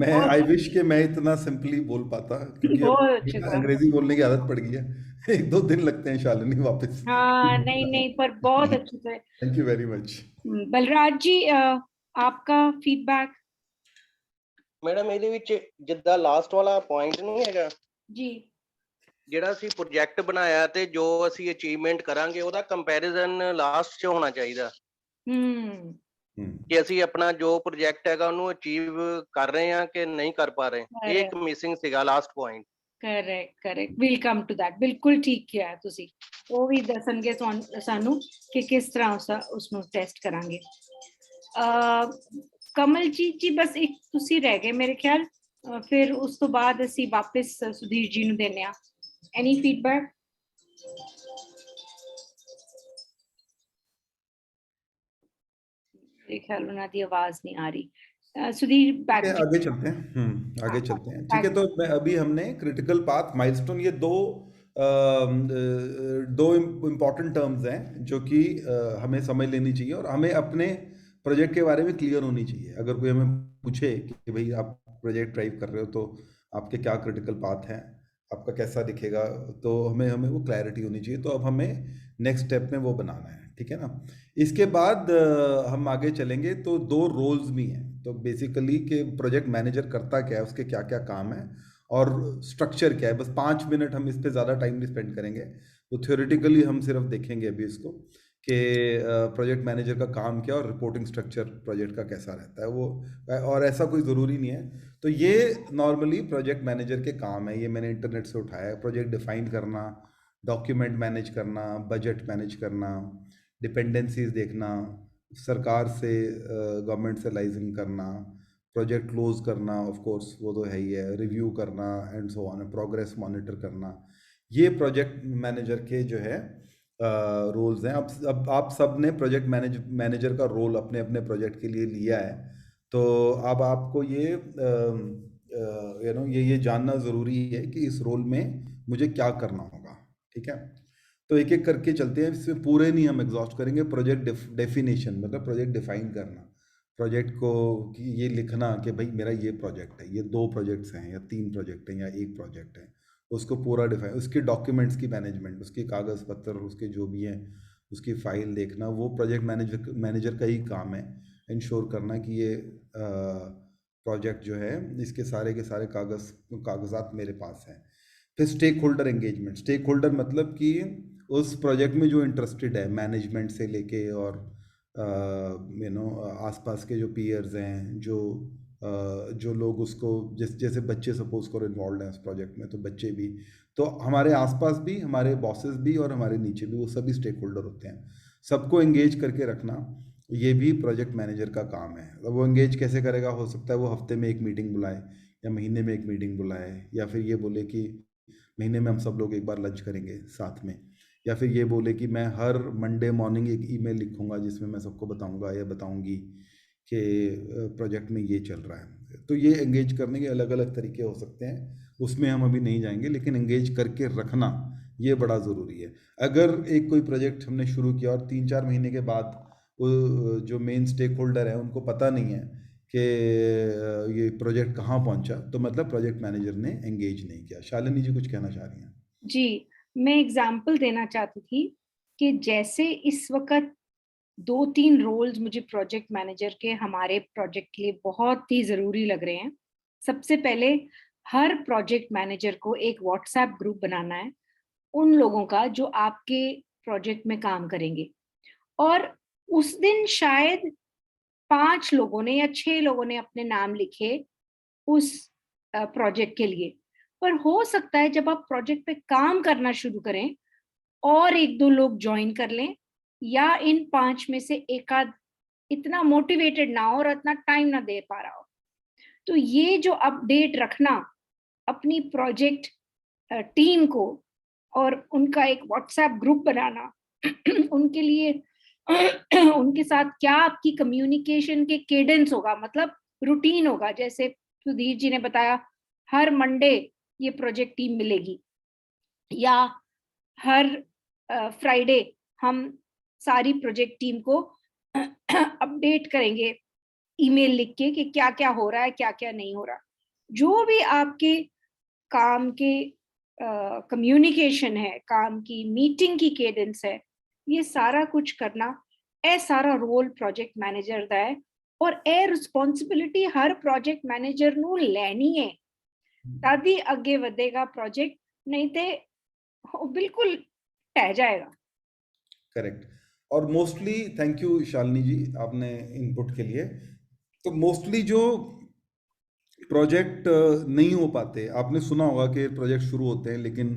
मैं आई विश कि मैं इतना सिंपली बोल पाता, क्योंकि बहुत अब अच्छी तरह। अंग्रेजी बोलने की आदत पड़ गई है। 1-2 दिन लगते हैं शालिनी वापस। हाँ, नहीं पर बहुत अच्छी तरह। Thank you very much. Balraj ji, आपका फीडबैक। ਮੈਡਮ ਇਹਦੇ ਵਿੱਚ ਜਿੱਦਾਂ ਲਾਸਟ ਵਾਲਾ ਪੁਆਇੰਟ ਨਹੀਂ ਹੈਗਾ ਜੀ, ਜਿਹੜਾ ਅਸੀਂ ਪ੍ਰੋਜੈਕਟ ਬਣਾਇਆ ਤੇ ਜੋ ਅਸੀਂ ਅਚੀਵਮੈਂਟ ਕਰਾਂਗੇ ਉਹਦਾ ਕੰਪੈਰੀਜ਼ਨ ਲਾਸਟ 'ਚ ਹੋਣਾ ਚਾਹੀਦਾ, ਕਿ ਅਸੀਂ ਆਪਣਾ ਜੋ ਪ੍ਰੋਜੈਕਟ ਹੈਗਾ ਉਹਨੂੰ ਅਚੀਵ ਕਰ ਰਹੇ ਹਾਂ ਕਿ ਨਹੀਂ ਕਰ ਪਾ ਰਹੇ। ਇਹ ਇੱਕ ਮਿਸਿੰਗ ਸੀਗਾ last point. Correct will come to that. ਬਿਲਕੁਲ ਠੀਕ ਕਿਹਾ ਤੁਸੀਂ। ਉਹ ਵੀ ਦੱਸਣਗੇ ਸਾਨੂੰ ਕਿ ਕਿਸ ਤਰ੍ਹਾਂ ਉਸ ਨੂੰ ਟੈਸਟ ਕਰਾਂਗੇ। ਕਮਲਜੀਤ ਜੀ, ਬਸ ਇੱਕ ਤੁਸੀਂ ਰਹਿ ਗਏ ਮੇਰੇ ਖਿਆਲ, ਫਿਰ ਉਸ ਤੋਂ ਬਾਅਦ ਅਸੀਂ ਵਾਪਸ ਸੁਧੀਰ ਜੀ ਨੂੰ ਦੇਣੇ ਆ। ਐਨੀ ਫੀਡਬੈਕ? ਮੇਰੇ ਖਿਆਲ ਉਹਨਾਂ ਦੀ ਆਵਾਜ਼ ਨਹੀਂ आ रही। सुधीर बैक आगे चलते हैं। आगे चलते हैं, ठीक है। तो अभी हमने क्रिटिकल पाथ, माइलस्टोन, ये दो इम्पॉर्टेंट टर्म्स हैं जो कि हमें समझ लेनी चाहिए और हमें अपने प्रोजेक्ट के बारे में क्लियर होनी चाहिए। अगर कोई हमें पूछे कि भाई आप प्रोजेक्ट ड्राइव कर रहे हो तो आपके क्या क्रिटिकल पाथ हैं, आपका कैसा दिखेगा, तो हमें वो क्लैरिटी होनी चाहिए। तो अब हमें नेक्स्ट स्टेप में वो बनाना है, ठीक है ना। इसके बाद हम आगे चलेंगे तो 2 रोल्स भी हैं। तो बेसिकली कि प्रोजेक्ट मैनेजर करता क्या है, उसके क्या क्या काम है और स्ट्रक्चर क्या है। बस 5 मिनट हम इस पर ज़्यादा टाइम नहीं स्पेंड करेंगे, तो थ्योरेटिकली हम सिर्फ देखेंगे अभी इसको कि प्रोजेक्ट मैनेजर का काम क्या और रिपोर्टिंग स्ट्रक्चर प्रोजेक्ट का कैसा रहता है वो। और ऐसा कोई ज़रूरी नहीं है, तो ये नॉर्मली प्रोजेक्ट मैनेजर के काम है। ये मैंने इंटरनेट से उठाया है। प्रोजेक्ट डिफाइन करना, डॉक्यूमेंट मैनेज करना, बजट मैनेज करना, डिपेंडेंसीज देखना, सरकार से गवर्नमेंट से लाइसेंस करना, प्रोजेक्ट क्लोज करना, ऑफ कोर्स वो तो है ही है, रिव्यू करना and so on, progress monitor करना। ये प्रोजेक्ट मैनेजर के जो है रोल्स हैं। अब आप सब ने प्रोजेक्ट मैनेजर का रोल अपने अपने प्रोजेक्ट के लिए लिया है, तो अब आपको ये जानना ज़रूरी है कि इस रोल में मुझे क्या करना होगा, ठीक है। तो एक एक करके चलते हैं, इसमें पूरे नहीं हम एग्जॉस्ट करेंगे। प्रोजेक्ट डेफिनेशन मतलब प्रोजेक्ट डिफाइन करना, प्रोजेक्ट को कि ये लिखना कि भाई मेरा ये प्रोजेक्ट है, ये 2 प्रोजेक्ट्स हैं या 3 प्रोजेक्ट हैं या 1 प्रोजेक्ट है, उसको पूरा डिफाइन, उसके डॉक्यूमेंट्स की मैनेजमेंट, उसके कागज़ पत्तर, उसके जो भी हैं उसकी फाइल देखना, वो प्रोजेक्ट मैनेजर का ही काम है। इंश्योर करना कि ये प्रोजेक्ट जो है इसके सारे के सारे कागजात मेरे पास हैं। फिर stakeholder engagement. Stakeholder मतलब कि उस प्रोजेक्ट में जो इंटरेस्टेड है, मैनेजमेंट से लेके और आसपास के जो पीयर्स हैं, जो लोग उसको जैसे बच्चे सपोज करो इन्वॉल्व हैं उस प्रोजेक्ट में, तो बच्चे भी, तो हमारे आसपास भी, हमारे बॉसेस भी और हमारे नीचे भी, वो सभी स्टेक होल्डर होते हैं। सबको एंगेज करके रखना ये भी प्रोजेक्ट मैनेजर का काम है। अब वो एंगेज कैसे करेगा? हो सकता है वो हफ्ते में 1 मीटिंग बुलाए या महीने में 1 मीटिंग बुलाए, या फिर ये बोले कि महीने में हम सब लोग एक बार लंच करेंगे साथ में, या फिर ये बोले कि मैं हर मंडे मॉर्निंग एक ईमेल लिखूंगा जिसमें मैं सबको बताऊंगा या बताऊंगी कि प्रोजेक्ट में ये चल रहा है। तो ये एंगेज करने के अलग अलग तरीके हो सकते हैं, उसमें हम अभी नहीं जाएंगे, लेकिन एंगेज करके रखना ये बड़ा ज़रूरी है। अगर एक कोई प्रोजेक्ट हमने शुरू किया और 3-4 महीने के बाद वो जो मेन स्टेक होल्डर है उनको पता नहीं है कि ये प्रोजेक्ट कहाँ पहुंचा, तो मतलब प्रोजेक्ट मैनेजर ने एंगेज नहीं किया। शालिनी जी कुछ कहना चाह रही हैं? जी, मैं एग्जाम्पल देना चाहती थी कि जैसे इस वक्त 2-3 रोल्स मुझे प्रोजेक्ट मैनेजर के हमारे प्रोजेक्ट के लिए बहुत ही ज़रूरी लग रहे हैं। सबसे पहले हर प्रोजेक्ट मैनेजर को एक व्हाट्सएप ग्रुप बनाना है उन लोगों का जो आपके प्रोजेक्ट में काम करेंगे, और उस दिन शायद 5 लोगों ने या 6 लोगों ने अपने नाम लिखे उस प्रोजेक्ट के लिए, पर हो सकता है जब आप प्रोजेक्ट पे काम करना शुरू करें और 1-2 लोग ज्वाइन कर लें, या इन 5 में से एक आध इतना मोटिवेटेड ना हो और इतना टाइम ना दे पा रहा हो। तो ये जो अपडेट रखना अपनी प्रोजेक्ट टीम को और उनका एक व्हाट्सएप ग्रुप बनाना उनके लिए उनके साथ क्या आपकी कम्युनिकेशन के केडेंस होगा, मतलब रूटीन होगा, जैसे सुधीर जी ने बताया हर मंडे ये प्रोजेक्ट टीम मिलेगी, या हर फ्राइडे हम सारी प्रोजेक्ट टीम को अपडेट करेंगे ईमेल लिख के कि क्या क्या हो रहा है, क्या क्या नहीं हो रहा। जो भी आपके काम के कम्युनिकेशन है, काम की मीटिंग की केडेंस है, ये सारा कुछ करना ए सारा रोल प्रोजेक्ट मैनेजर दा है, और a responsibility her project manager ਨੂੰ ਲੈਣੀ ਹੈ, तद ही ਅੱਗੇ ਵਧੇਗਾ प्रोजेक्ट, नहीं तो बिल्कुल टह जाएगा। करेक्ट। और मोस्टली थैंक यू शालिनी जी आपने इनपुट के लिए। तो मोस्टली जो प्रोजेक्ट नहीं हो पाते, आपने सुना होगा कि प्रोजेक्ट शुरू होते हैं लेकिन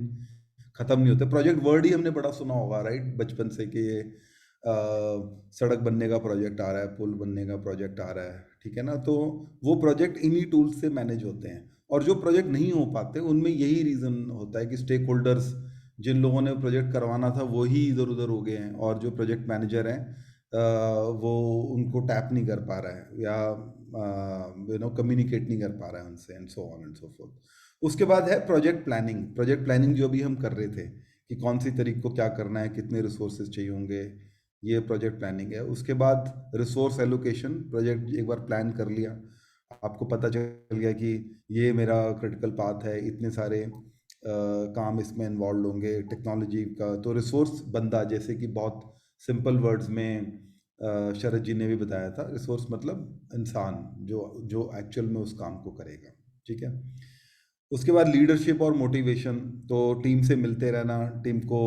ख़त्म नहीं होते। प्रोजेक्ट वर्ड ही हमने बड़ा सुना होगा, राइट, बचपन से कि ये सड़क बनने का प्रोजेक्ट आ रहा है, पुल बनने का प्रोजेक्ट आ रहा है, ठीक है ना। तो वो प्रोजेक्ट इन्हीं टूल्स से मैनेज होते हैं। और जो प्रोजेक्ट नहीं हो पाते उनमें यही रीज़न होता है कि स्टेक होल्डर्स जिन लोगों ने प्रोजेक्ट करवाना था वो ही इधर उधर हो गए हैं, और जो प्रोजेक्ट मैनेजर हैं वो उनको टैप नहीं कर पा रहा है या कम्युनिकेट नहीं कर पा रहा है उनसे, and so on and so fourth. उसके बाद है प्रोजेक्ट प्लानिंग। प्रोजेक्ट प्लानिंग जो भी हम कर रहे थे कि कौन सी तारीख को क्या करना है, कितने रिसोर्सेज चाहिए होंगे, ये प्रोजेक्ट प्लानिंग है। उसके बाद रिसोर्स एलोकेशन। प्रोजेक्ट एक बार प्लान कर लिया, आपको पता चल गया कि ये मेरा क्रिटिकल पाथ है, इतने सारे काम इसमें इन्वॉल्व होंगे टेक्नोलॉजी का, तो रिसोर्स बंदा, जैसे कि बहुत सिंपल वर्ड्स में शरद जी ने भी बताया था, रिसोर्स मतलब इंसान जो जो एक्चुअल में उस काम को करेगा, ठीक है। उसके बाद लीडरशिप और मोटिवेशन। तो टीम से मिलते रहना, टीम को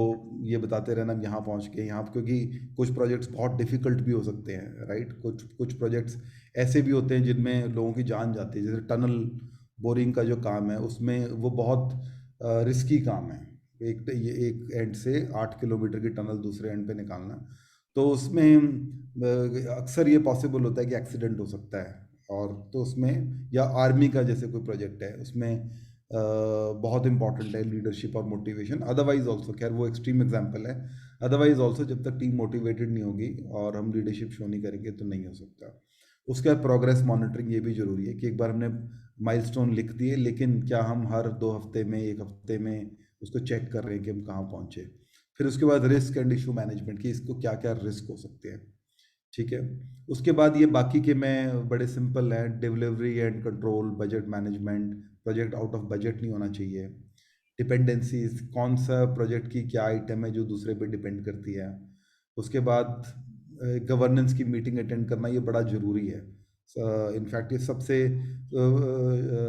ये बताते रहना यहाँ पहुँच के यहाँ, क्योंकि कुछ प्रोजेक्ट्स बहुत डिफ़िकल्ट भी हो सकते हैं, राइट। कुछ प्रोजेक्ट्स ऐसे भी होते हैं जिनमें लोगों की जान जाती है, जैसे टनल बोरिंग का जो काम है उसमें वो बहुत रिस्की काम है। एक एंड से 8 किलोमीटर की टनल दूसरे एंड पे निकालना, तो उसमें अक्सर ये पॉसिबल होता है कि एक्सीडेंट हो सकता है। और तो उसमें, या आर्मी का जैसे कोई प्रोजेक्ट है उसमें बहुत इंपॉर्टेंट है लीडरशिप और मोटिवेशन। अदरवाइज ऑल्सो, खैर वो एक्सट्रीम एग्जांपल है, अदरवाइज ऑल्सो जब तक टीम मोटिवेटेड नहीं होगी और हम लीडरशिप शो नहीं करेंगे तो नहीं हो सकता। उसके बाद प्रोग्रेस मॉनिटरिंग, ये भी ज़रूरी है कि एक बार हमने माइलस्टोन लिख दिए, लेकिन क्या हम हर 2 हफ्ते में, 1 हफ्ते में उसको चेक कर रहे हैं कि हम कहाँ पहुँचे। फिर उसके बाद रिस्क एंड इशू मैनेजमेंट की इसको क्या क्या रिस्क हो सकते हैं, ठीक है। उसके बाद ये बाकी के मैं बड़े सिंपल हैं, delivery and control, budget management, project out of budget नहीं होना चाहिए, डिपेंडेंसीज, कौन सा प्रोजेक्ट की क्या आइटम है जो दूसरे पे डिपेंड करती है। उसके बाद गवर्नेंस की मीटिंग अटेंड करना ये बड़ा ज़रूरी है। इनफैक्ट ये सबसे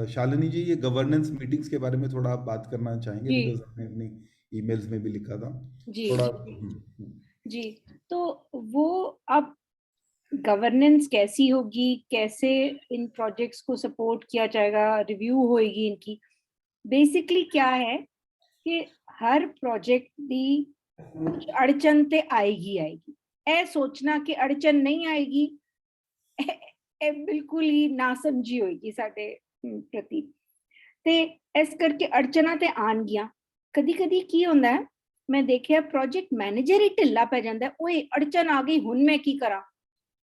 शालिनी जी, ये गवर्नेंस मीटिंग्स के बारे में थोड़ा आप बात करना चाहेंगे, जी बिकॉज आपने अपनी ईमेल्स में भी लिखा था जी थोड़ा। जी। तो वो अब गवर्नेंस कैसी होगी, कैसे इन प्रोजेक्ट्स को सपोर्ट किया जाएगा, रिव्यू होएगी इनकी। बेसिकली क्या है कि हर प्रोजेक्ट ਦੀ कुछ अड़चन ते आएगी। ए सोचना कि अड़चन नहीं आएगी ए बिल्कुल ही नासमझी होएगी साडे प्रति। ते इस करके अड़चना ते आनगियां। कदी कदी की होंदा है, मैं देखिया प्रोजेक्ट मैनेजर ही ढिल्ला पै जांदा है, ओए अड़चन आ गई हुण मैं की करा,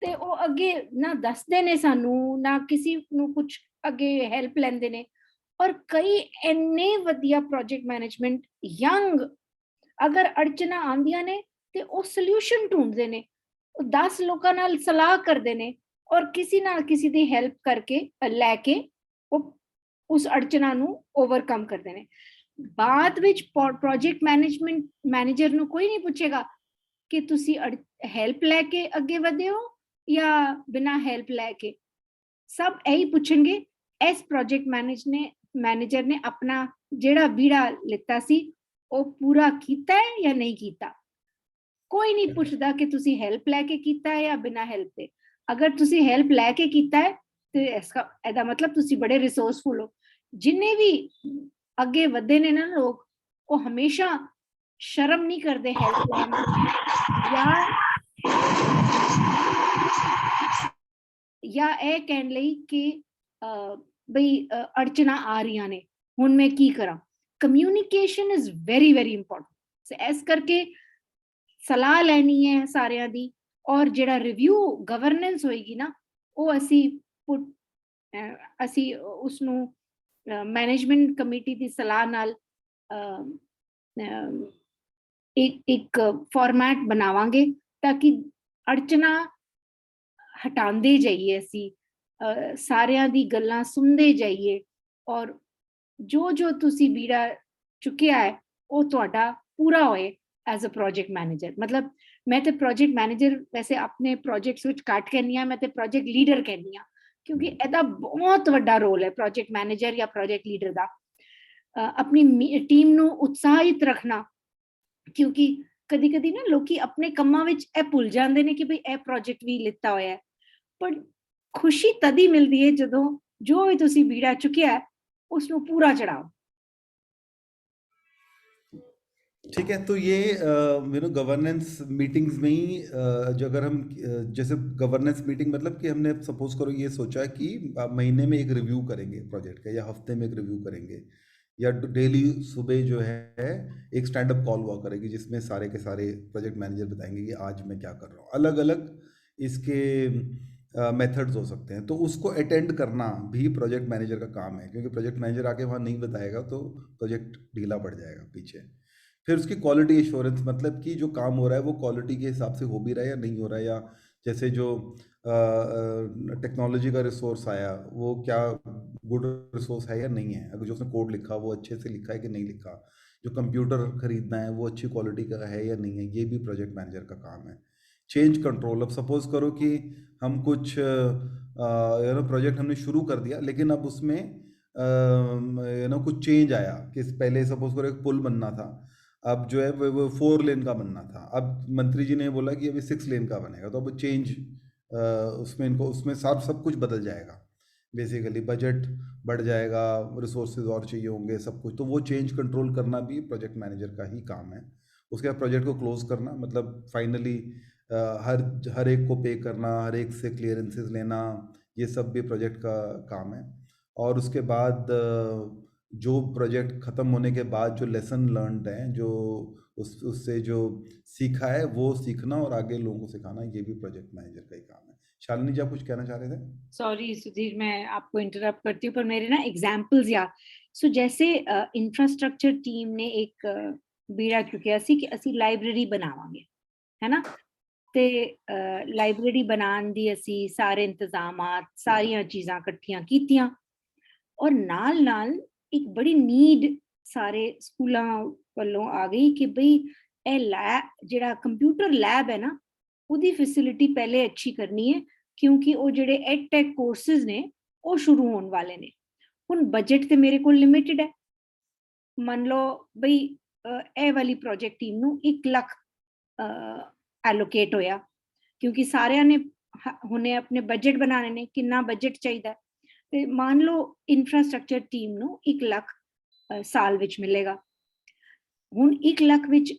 ते ਉਹ ਅੱਗੇ ਨਾ ਦੱਸਦੇ ਨੇ ਸਾਨੂੰ, ਨਾ ਕਿਸੇ ਨੂੰ ਕੁਝ ਅੱਗੇ ਹੈਲਪ ਲੈਂਦੇ ਨੇ। ਔਰ ਕਈ ਇੰਨੇ ਵਧੀਆ ਪ੍ਰੋਜੈਕਟ ਮੈਨੇਜਮੈਂਟ ਯੰਗ ਅਗਰ ਅੜਚਨਾ ਆਂਦੀਆਂ ਨੇ ਤੇ ਉਹ ਸੋਲੂਸ਼ਨ ਢੂੰਡਦੇ ਨੇ, ਉਹ 10 ਲੋਕਾਂ ਨਾਲ ਸਲਾਹ ਕਰਦੇ ਨੇ ਔਰ ਕਿਸੇ ਨਾਲ ਕਿਸੇ ਦੀ ਹੈਲਪ ਕਰਕੇ ਲੈ ਕੇ ਉਹ ਉਸ ਅੜਚਨਾ ਨੂੰ ਓਵਰਕਮ ਕਰਦੇ ਨੇ। ਬਾਅਦ ਵਿੱਚ ਪ੍ਰੋਜੈਕਟ ਮੈਨੇਜਮੈਂਟ ਮੈਨੇਜਰ ਨੂੰ ਕੋਈ ਨਹੀਂ ਪੁੱਛੇਗਾ ਕਿ ਤੁਸੀਂ ਹੈਲਪ ਲੈ ਕੇ ਅੱਗੇ ਵਧੇ ਹੋ या बिना हेल्प लेके। सब यही पूछेंगे इस प्रोजेक्ट मैनेजर ने अपना जेड़ा बीड़ा लिता सी वो पूरा कीता है या नहीं कीता। कोई नहीं पूछदा कि तुसी हेल्प लेके कीता है या बिना हेल्प दे। अगर तुसी हेल्प लेके कीता है तो इसका एदा मतलब तुसी बड़े रिसोर्सफुल हो। जिन्ने भी अगे वधे ने ना लोग, वो हमेशा शर्म नहीं करते हेल्प लेने या ਇਹ ਕਹਿਣ ਲਈ ਕਿ ਬਈ ਅੜਚਨਾ ਆ ਰਹੀਆਂ ਨੇ, ਹੁਣ ਮੈਂ ਕੀ ਕਰਾਂ। Communication is very very important. ਇਸ ਕਰਕੇ ਸਲਾਹ ਲੈਣੀ ਹੈ ਸਾਰਿਆਂ ਦੀ, ਔਰ ਜਿਹੜਾ ਰਿਵਿਊ ਗਵਰਨੈਂਸ ਹੋਏਗੀ ਨਾ, ਉਹ ਅਸੀਂ ਉਸ ਨੂੰ ਮੈਨੇਜਮੈਂਟ ਕਮੇਟੀ ਦੀ ਸਲਾਹ ਨਾਲ ਇੱਕ ਫਾਰਮੈਟ ਬਣਾਵਾਂਗੇ ਤਾਂ ਕਿ ਅੜਚਨਾ हटांदे जाइए, असी सारियां दी गल्लां सुनदे जाइए, और जो जो तुसी बीड़ा चुकिया है वो तुहाडा पूरा होए एज अ प्रोजेक्ट मैनेजर। मतलब मैं तो प्रोजेक्ट मैनेजर वैसे अपने प्रोजेक्ट्स विच घट कहनी हां, मैं तो प्रोजेक्ट लीडर कहनी हां, क्योंकि इहदा बहुत वड्डा रोल है प्रोजेक्ट मैनेजर या प्रोजेक्ट लीडर दा। अपनी टीम नू उत्साहित रखना, क्योंकि कदी कदी ना लोकी अपने कम्मां विच ਇਹ ਭੁੱਲ ਜਾਂਦੇ ਨੇ ਕਿ ਭਈ ਇਹ ਪ੍ਰੋਜੈਕਟ ਵੀ ਲਿੱਤਾ ਹੋਇਆ ਹੈ। पर खुशी तदी मिलती है जदों जो भी तुसी बीड़ा चुकिया है उसनू पूरा चढ़ाओ। ठीक है, तो ये गवर्नेंस मीटिंग्स में ही जो अगर हम जैसे गवर्नेंस मीटिंग मतलब कि हमने सपोज करो ये सोचा कि महीने में एक रिव्यू करेंगे प्रोजेक्ट का, या हफ्ते में एक रिव्यू करेंगे, या डेली सुबह जो है एक स्टैंड अप कॉल हुआ करेगी जिसमें सारे के सारे प्रोजेक्ट मैनेजर बताएंगे कि आज मैं क्या कर रहा हूँ। अलग अलग इसके मेथड्स हो सकते हैं, तो उसको अटेंड करना भी प्रोजेक्ट मैनेजर का काम है, क्योंकि प्रोजेक्ट मैनेजर आके वहाँ नहीं बताएगा तो प्रोजेक्ट ढीला पड़ जाएगा पीछे। फिर उसकी क्वालिटी एश्योरेंस, मतलब कि जो काम हो रहा है वो क्वालिटी के हिसाब से हो भी रहा है या नहीं हो रहा है, या जैसे जो टेक्नोलॉजी का रिसोर्स आया वो क्या गुड रिसोर्स है या नहीं है, अगर जो उसने कोड लिखा वो अच्छे से लिखा है कि नहीं लिखा, जो कंप्यूटर खरीदना है वो अच्छी क्वालिटी का है या नहीं है, ये भी प्रोजेक्ट मैनेजर का काम है। चेंज कंट्रोल, अब सपोज करो कि हम कुछ प्रोजेक्ट हमने शुरू कर दिया, लेकिन अब उसमें कुछ चेंज आया कि पहले सपोज करो एक पुल बनना था, अब जो है वो 4 लेन का बनना था, अब मंत्री जी ने बोला कि अभी 6 लेन का बनेगा, तो अब चेंज उसमें सब कुछ बदल जाएगा, बेसिकली बजट बढ़ जाएगा, रिसोर्सेज और चाहिए होंगे, सब कुछ। तो वो चेंज कंट्रोल करना भी प्रोजेक्ट मैनेजर का ही काम है। उसके बाद प्रोजेक्ट को क्लोज करना, मतलब फाइनली हर एक को पे करना, हर एक से क्लियरेंसेस लेना, ये सब भी प्रोजेक्ट का काम है। और उसके बाद जो प्रोजेक्ट ख़त्म होने के बाद जो लेसन लर्नड है, जो उससे जो सीखा है वो सीखना और आगे लोगों को सिखाना, ये भी प्रोजेक्ट मैनेजर का ही काम है। शालिनी जी, आप कुछ कहना चाह रहे थे? सॉरी सुधीर, मैं आपको इंटरप्ट करती हूँ, पर मेरे ना एग्जाम्पल्स याद। सो जैसे इंफ्रास्ट्रक्चर टीम ने एक ਬੀੜਾ ਚੁੱਕਿਆ ਸੀ ਕਿ ਅਸੀਂ ਲਾਇਬ੍ਰੇਰੀ ਬਣਾਵਾਂਗੇ, ਹੈ ਨਾ। ਤੇ ਲਾਇਬ੍ਰੇਰੀ ਬਣਾਉਣ ਦੀ ਅਸੀਂ ਸਾਰੇ ਇੰਤਜ਼ਾਮਾਤ, ਸਾਰੀਆਂ ਚੀਜ਼ਾਂ ਇਕੱਠੀਆਂ ਕੀਤੀਆਂ, ਔਰ ਨਾਲ ਨਾਲ ਇੱਕ ਬੜੀ ਨੀਡ ਸਾਰੇ ਸਕੂਲਾਂ ਵੱਲੋਂ ਆ ਗਈ ਕਿ ਬਈ ਇਹ ਲੈਬ ਜਿਹੜਾ ਕੰਪਿਊਟਰ ਲੈਬ ਹੈ ਨਾ, ਉਹਦੀ ਫੈਸਿਲਿਟੀ ਪਹਿਲੇ ਅੱਛੀ ਕਰਨੀ ਹੈ, ਕਿਉਂਕਿ ਉਹ ਜਿਹੜੇ ਐਡਟੈਕ ਕੋਰਸਿਸ ਨੇ ਉਹ ਸ਼ੁਰੂ ਹੋਣ ਵਾਲੇ ਨੇ। ਹੁਣ ਬਜਟ ਤੇ ਮੇਰੇ ਕੋਲ ਲਿਮਿਟਡ ਹੈ। ਮੰਨ ਲਓ ਬਈ ਇਹ ਵਾਲੀ ਪ੍ਰੋਜੈਕਟ ਟੀਮ ਨੂੰ 1 ਲੱਖ ਐਲੋਕੇਟ ਹੋਇਆ, ਕਿਉਂਕਿ ਸਾਰਿਆਂ ਨੇ ਹੁਣੇ ਆਪਣੇ ਬਜਟ ਬਣਾਉਣੇ ਨੇ, ਕਿੰਨਾ ਬਜਟ ਚਾਹੀਦਾ, ਤੇ ਮੰਨ ਲਓ ਇਨਫਰਾਸਟ੍ਰਕਚਰ ਟੀਮ ਨੂੰ 1 ਲੱਖ ਸਾਲ ਵਿੱਚ ਮਿਲੇਗਾ। ਹੁਣ 1 ਲੱਖ ਵਿੱਚ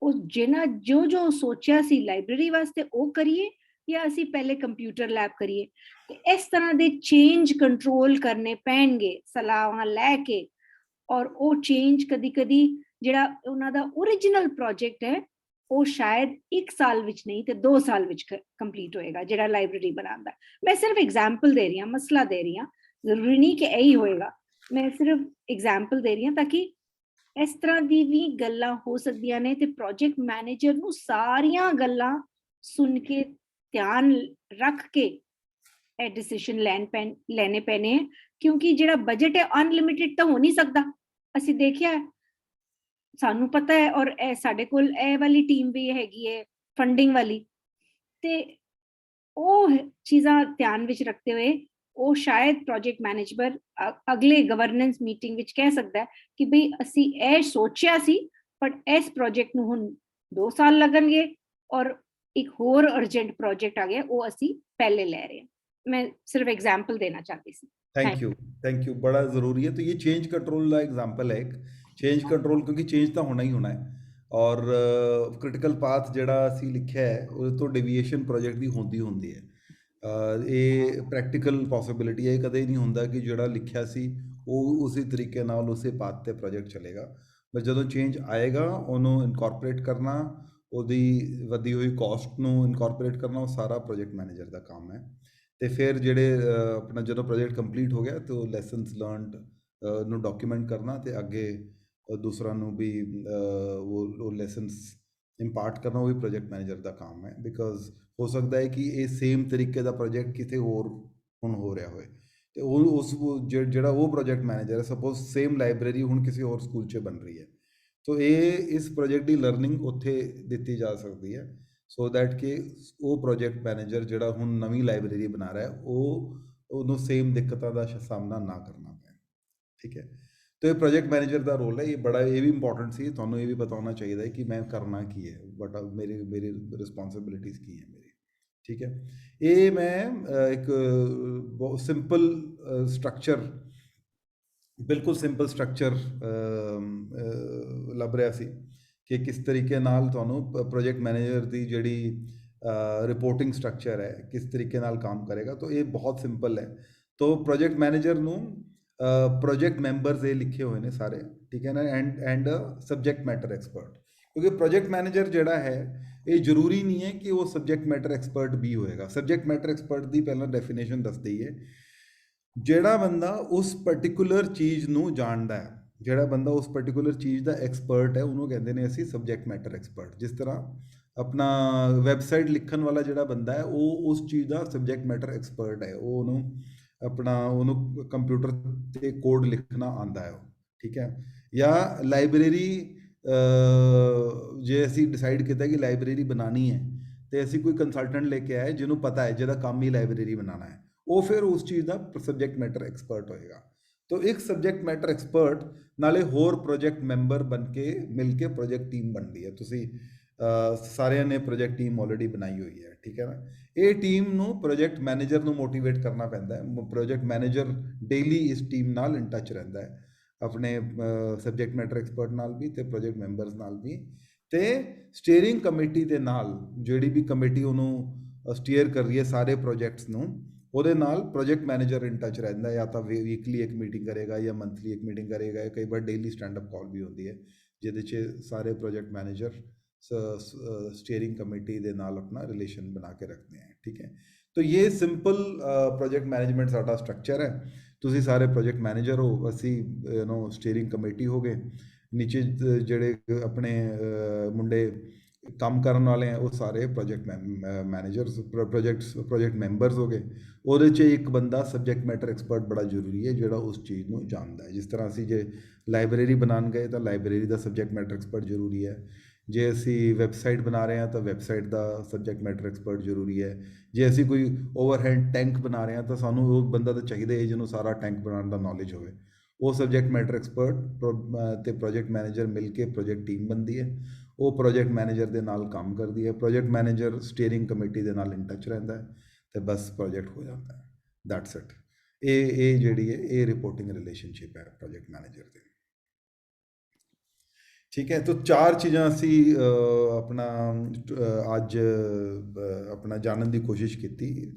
ਉਹ ਜਿਹਨਾਂ ਜੋ ਸੋਚਿਆ ਸੀ ਲਾਇਬ੍ਰੇਰੀ ਵਾਸਤੇ ਉਹ ਕਰੀਏ, ਜਾਂ ਅਸੀਂ ਪਹਿਲੇ ਕੰਪਿਊਟਰ ਲੈਬ ਕਰੀਏ। ਤੇ ਇਸ ਤਰ੍ਹਾਂ ਦੇ ਚੇਂਜ ਕੰਟਰੋਲ ਕਰਨੇ ਪੈਣਗੇ ਸਲਾਹਾਂ ਲੈ ਕੇ, ਔਰ ਉਹ ਚੇਂਜ ਕਦੀ ਕਦੀ ਜਿਹੜਾ ਉਹਨਾਂ ਦਾ ਓਰੀਜਨਲ ਪ੍ਰੋਜੈਕਟ ਹੈ ਉਹ ਸ਼ਾਇਦ 1 ਸਾਲ ਵਿੱਚ ਨਹੀਂ ਤੇ 2 ਸਾਲ ਵਿੱਚ ਕੰਪਲੀਟ ਹੋਏਗਾ, ਜਿਹੜਾ ਲਾਇਬ੍ਰੇਰੀ ਬਣਾਉਂਦਾ। ਮੈਂ ਸਿਰਫ ਐਗਜ਼ਾਮਪਲ ਦੇ ਰਹੀ ਹਾਂ, ਮਸਲਾ ਦੇ ਰਹੀ ਹਾਂ, ਜ਼ਰੂਰੀ ਨਹੀਂ ਕਿ ਇਹੀ ਹੋਏਗਾ, ਮੈਂ ਸਿਰਫ ਐਗਜ਼ਾਮਪਲ ਦੇ ਰਹੀ ਹਾਂ ਤਾਂ ਕਿ ਇਸ ਤਰ੍ਹਾਂ ਦੀ ਵੀ ਗੱਲਾਂ ਹੋ ਸਕਦੀਆਂ ਨੇ। ਤੇ ਪ੍ਰੋਜੈਕਟ ਮੈਨੇਜਰ ਨੂੰ ਸਾਰੀਆਂ ਗੱਲਾਂ ਸੁਣ ਕੇ ਧਿਆਨ ਰੱਖ ਕੇ ਇਹ ਡਿਸੀਜਨ ਲੈਣੇ ਪੈਣੇ, ਕਿਉਂਕਿ ਜਿਹੜਾ ਬਜਟ ਹੈ ਅਨਲਿਮਿਟਿਡ ਤਾਂ ਹੋ ਨਹੀਂ ਸਕਦਾ। ਅਸੀਂ ਦੇਖਿਆ, ਸਾਨੂੰ ਪਤਾ ਹੈ, ਔਰ ਇਹ ਸਾਡੇ ਕੋਲ ਇਹ ਵਾਲੀ ਟੀਮ ਵੀ ਹੈਗੀ ਹੈ ਫੰਡਿੰਗ ਵਾਲੀ, ਤੇ ਉਹ ਚੀਜ਼ਾਂ ਧਿਆਨ ਵਿੱਚ ਰੱਖਦੇ ਹੋਏ ਉਹ ਸ਼ਾਇਦ ਪ੍ਰੋਜੈਕਟ ਮੈਨੇਜਰ ਅਗਲੇ ਗਵਰਨੈਂਸ ਮੀਟਿੰਗ ਵਿੱਚ ਕਹਿ ਸਕਦਾ ਕਿ ਬਈ ਅਸੀਂ ਇਹ ਸੋਚਿਆ ਸੀ, ਬਟ ਇਸ ਪ੍ਰੋਜੈਕਟ ਨੂੰ ਹੁਣ 2 ਸਾਲ ਲੱਗਣਗੇ, ਔਰ ਇੱਕ ਹੋਰ ਅਰਜੈਂਟ ਪ੍ਰੋਜੈਕਟ ਆ ਗਿਆ, ਉਹ ਅਸੀਂ ਪਹਿਲੇ ਲੈ ਰਹੇ ਹਾਂ। मैं सिर्फ एग्जाम्पल देना चाहती थी। थैंक यू बड़ा ज़रूरी है। तो ये चेंज कंट्रोल का एग्जाम्पल है, एक चेंज कंट्रोल, क्योंकि चेंज तो होना ही होना है, और क्रिटिकल पाथ जिहड़ा असी लिखिया है उहदे तो डेविएशन प्रोजेक्ट की होंदी है। ये प्रैक्टिकल पॉसिबिलिटी है, कदे नहीं होंदा कि जिहड़ा लिखिया सी वो उसी तरीके नाल उसे पाथ ते प्रोजेक्ट चलेगा। बस जदों चेंज आएगा उन्हों इनकॉर्पोरेट करना, उहदी वधी हुई कॉस्ट नूं इनकॉर्पोरेट करना, वो सारा प्रोजेक्ट मैनेजर का काम है। तो फिर ਜਿਹੜੇ ਆਪਣਾ ਜਦੋਂ ਪ੍ਰੋਜੈਕਟ ਕੰਪਲੀਟ ਹੋ ਗਿਆ तो ਲੈਸਨਸ ਲਰਨਡ ਨੂੰ ਡਾਕੂਮੈਂਟ ਕਰਨਾ ਤੇ ਅੱਗੇ ਦੂਸਰਾ ਨੂੰ ਵੀ ਉਹ ਲੈਸਨਸ ਇੰਪਾਰਟ ਕਰਨਾ, ਉਹ ਵੀ ਪ੍ਰੋਜੈਕਟ ਮੈਨੇਜਰ ਦਾ ਕੰਮ ਹੈ। ਬਿਕਾਜ਼ ਹੋ ਸਕਦਾ ਹੈ ਕਿ ਇਹ ਸੇਮ ਤਰੀਕੇ ਦਾ ਪ੍ਰੋਜੈਕਟ ਕਿਤੇ ਹੋਰ ਹੁਣ ਹੋ ਰਿਹਾ ਹੋਏ, ਤੇ ਉਹ ਉਸ ਜਿਹੜਾ ਉਹ ਪ੍ਰੋਜੈਕਟ ਮੈਨੇਜਰ ਹੈ, ਸਪੋਜ਼ ਸੇਮ ਲਾਇਬ੍ਰੇਰੀ ਹੁਣ ਕਿਸੇ ਹੋਰ ਸਕੂਲ 'ਚ ਬਣ ਰਹੀ ਹੈ, तो ਇਸ ਪ੍ਰੋਜੈਕਟ ਦੀ ਲਰਨਿੰਗ ਉੱਥੇ ਦਿੱਤੀ ਜਾ ਸਕਦੀ ਹੈ, ਸੋ ਦੈਟ ਕਿ ਉਹ ਪ੍ਰੋਜੈਕਟ ਮੈਨੇਜਰ ਜਿਹੜਾ ਹੁਣ ਨਵੀਂ ਲਾਇਬ੍ਰੇਰੀ ਬਣਾ ਰਿਹਾ ਉਹਨੂੰ ਸੇਮ ਦਿੱਕਤਾਂ ਦਾ ਸਾਹਮਣਾ ਨਾ ਕਰਨਾ ਪਏ। ਠੀਕ ਹੈ, तो ये प्रोजेक्ट मैनेजर का रोल है, ये भी इंपॉर्टेंट सी, ਤੁਹਾਨੂੰ ਇਹ ਵੀ ਪਤਾ ਹੋਣਾ ਚਾਹੀਦਾ ਹੈ ਕਿ ਮੈਂ ਕਰਨਾ ਕੀ ਹੈ, ਬਟ ਮੇਰੀ ਰਿਸਪੌਂਸਿਬਿਲਿਟੀਜ਼ ਕੀ ਹੈ ਮੇਰੀ। ਠੀਕ ਹੈ, ਇਹ ਮੈਂ ਇੱਕ ਬਹੁਤ ਸਿੰਪਲ ਸਟਰਕਚਰ, ਬਿਲਕੁਲ ਸਿੰਪਲ ਸਟਰਕਚਰ ਲੱਭ ਰਿਹਾ ਸੀ ਕਿ ਕਿਸ ਤਰੀਕੇ ਨਾਲ ਤੁਹਾਨੂੰ ਪ੍ਰੋਜੈਕਟ ਮੈਨੇਜਰ ਦੀ ਜਿਹੜੀ ਰਿਪੋਰਟਿੰਗ ਸਟਰਕਚਰ ਹੈ ਕਿਸ ਤਰੀਕੇ ਨਾਲ ਕੰਮ ਕਰੇਗਾ। तो ये बहुत सिंपल है। तो प्रोजेक्ट मैनेजर ਨੂੰ प्रोजेक्ट मैंबर्स ये लिखे हुए हैं सारे, ठीक है ना, एंड सबजैक्ट मैटर एक्सपर्ट, क्योंकि प्रोजेक्ट मैनेजर जोड़ा है ये जरूरी नहीं है कि वो सबजैक्ट मैटर एक्सपर्ट भी होएगा। सबजैक्ट मैटर एक्सपर्ट की पहला डेफिनेशन दस दईए, जोड़ा बंदा उस पर्टिकुलर चीज़ नूं जानदा है, जोड़ा बंदा उस पर्टिकुलर चीज़ का एक्सपर्ट है उन्होंने कहते हैं असी सबजैक्ट मैटर एक्सपर्ट। जिस तरह अपना वैबसाइट लिखन वाला जोड़ा बंदा है वो उस चीज़ का सबजैक्ट मैटर एक्सपर्ट है, वो उन्होंने अपना उन्होंने कंप्यूटर ते कोड लिखना आंदा है, ठीक है। या लाइब्रेरी जे असी डिसाइड किया कि लाइब्रेरी बनानी है तो असी कोई कंसल्टेंट लेके आए जिन्होंने पता है जिहदा काम ही लाइब्रेरी बनाना है, वो फिर उस चीज़ का सबजैक्ट मैटर एक्सपर्ट होएगा। तो एक सबजैक्ट मैटर एक्सपर्ट नाले होर प्रोजेक्ट मैंबर बन के मिल के प्रोजेक्ट टीम बनती है। तुसी सारिਆਂ ने प्रोजेक्ट टीम ऑलरेडी बनाई हुई है, ठीक है ना। ये टीम ਨੂੰ प्रोजेक्ट मैनेजर ਨੂੰ मोटिवेट करना पैंदा है। प्रोजेक्ट मैनेजर डेली इस टीम नाल इन टच रहता है, अपने सबजैक्ट मैटर एक्सपर्ट नाल भी ते प्रोजेक्ट मैंबर्स नाल भी, ते स्टीयरिंग कमेटी दे नाल ਜਿਹੜੀ भी कमेटी ਉਹਨੂੰ स्टीयर कर रही है सारे प्रोजेक्ट्स ਨੂੰ, ਉਹਦੇ ਨਾਲ प्रोजेक्ट मैनेजर इन टच रहता है। या तो वीकली एक मीटिंग करेगा या मंथली एक मीटिंग करेगा, कई बार डेली स्टैंड अप कॉल भी होती है ਜਿਹਦੇ 'ਚ सारे प्रोजेक्ट मैनेजर स्टीयरिंग कमेटी दे नाल अपना रिलेशन बना के रखते हैं, ठीक है। तो ये सिंपल प्रोजेक्ट मैनेजमेंट साडा स्ट्रक्चर है। तुसी सारे प्रोजेक्ट मैनेजर हो, असी स्टीयरिंग कमेटी हो गए, नीचे ਜਿਹੜੇ ਆਪਣੇ ਮੁੰਡੇ ਕੰਮ ਕਰਨ ਵਾਲੇ ਆ ਉਹ ਸਾਰੇ ਪ੍ਰੋਜੈਕਟ ਮੈਨੇਜਰਸ ਪ੍ਰੋਜੈਕਟ ਮੈਂਬਰਸ ਹੋ ਗਏ। ਉਹਦੇ 'ਚ ਇੱਕ ਬੰਦਾ ਸਬਜੈਕਟ ਮੈਟਰ ਐਕਸਪਰਟ ਬੜਾ ਜ਼ਰੂਰੀ ਹੈ ਜਿਹੜਾ ਉਸ ਚੀਜ਼ ਨੂੰ ਜਾਣਦਾ ਹੈ। ਜਿਸ ਤਰ੍ਹਾਂ ਅਸੀਂ ਜੇ ਲਾਇਬ੍ਰੇਰੀ ਬਣਾਉਣ ਗਏ ਤਾਂ ਲਾਇਬ੍ਰੇਰੀ ਦਾ ਸਬਜੈਕਟ ਮੈਟਰ ਐਕਸਪਰਟ ਜ਼ਰੂਰੀ ਹੈ। ਜੇ ਅਸੀਂ ਵੈਬਸਾਈਟ ਬਣਾ ਰਹੇ ਹਾਂ ਤਾਂ ਵੈਬਸਾਈਟ ਦਾ ਸਬਜੈਕਟ ਮੈਟਰ ਐਕਸਪਰਟ ਜ਼ਰੂਰੀ ਹੈ। ਜੇ ਅਸੀਂ ਕੋਈ ਓਵਰਹੈਡ ਟੈਂਕ ਬਣਾ ਰਹੇ ਹਾਂ ਤਾਂ ਸਾਨੂੰ ਉਹ ਬੰਦਾ ਤਾਂ ਚਾਹੀਦਾ ਹੈ ਜਿਹਨੂੰ ਸਾਰਾ ਟੈਂਕ ਬਣਾਉਣ ਦਾ ਨੌਲੇਜ ਹੋਵੇ। ਉਹ ਸਬਜੈਕਟ ਮੈਟਰ ਐਕਸਪਰਟ ਤੇ ਪ੍ਰੋਜੈਕਟ ਮੈਨੇਜਰ ਮਿਲ ਕੇ ਪ੍ਰੋਜੈਕਟ ਟੀਮ ਬਣਦੀ ਹੈ। ਉਹ ਪ੍ਰੋਜੈਕਟ ਮੈਨੇਜਰ ਦੇ ਨਾਲ ਕੰਮ ਕਰਦੀ ਹੈ। ਪ੍ਰੋਜੈਕਟ ਮੈਨੇਜਰ ਸਟੀਅਰਿੰਗ ਕਮੇਟੀ ਦੇ ਨਾਲ ਇਨ ਟੱਚ ਰਹਿੰਦਾ ਹੈ ਤੇ ਬਸ ਪ੍ਰੋਜੈਕਟ ਹੋ ਜਾਂਦਾ ਹੈ। That's it. ਇਹ ਜਿਹੜੀ ਹੈ ਇਹ ਰਿਪੋਰਟਿੰਗ ਰਿਲੇਸ਼ਨਸ਼ਿਪ ਹੈ ਪ੍ਰੋਜੈਕਟ ਮੈਨੇਜਰ ਦੇ। ठीक है, तो चार चीज़ां असी अपना अज अपना जानने की कोशिश की।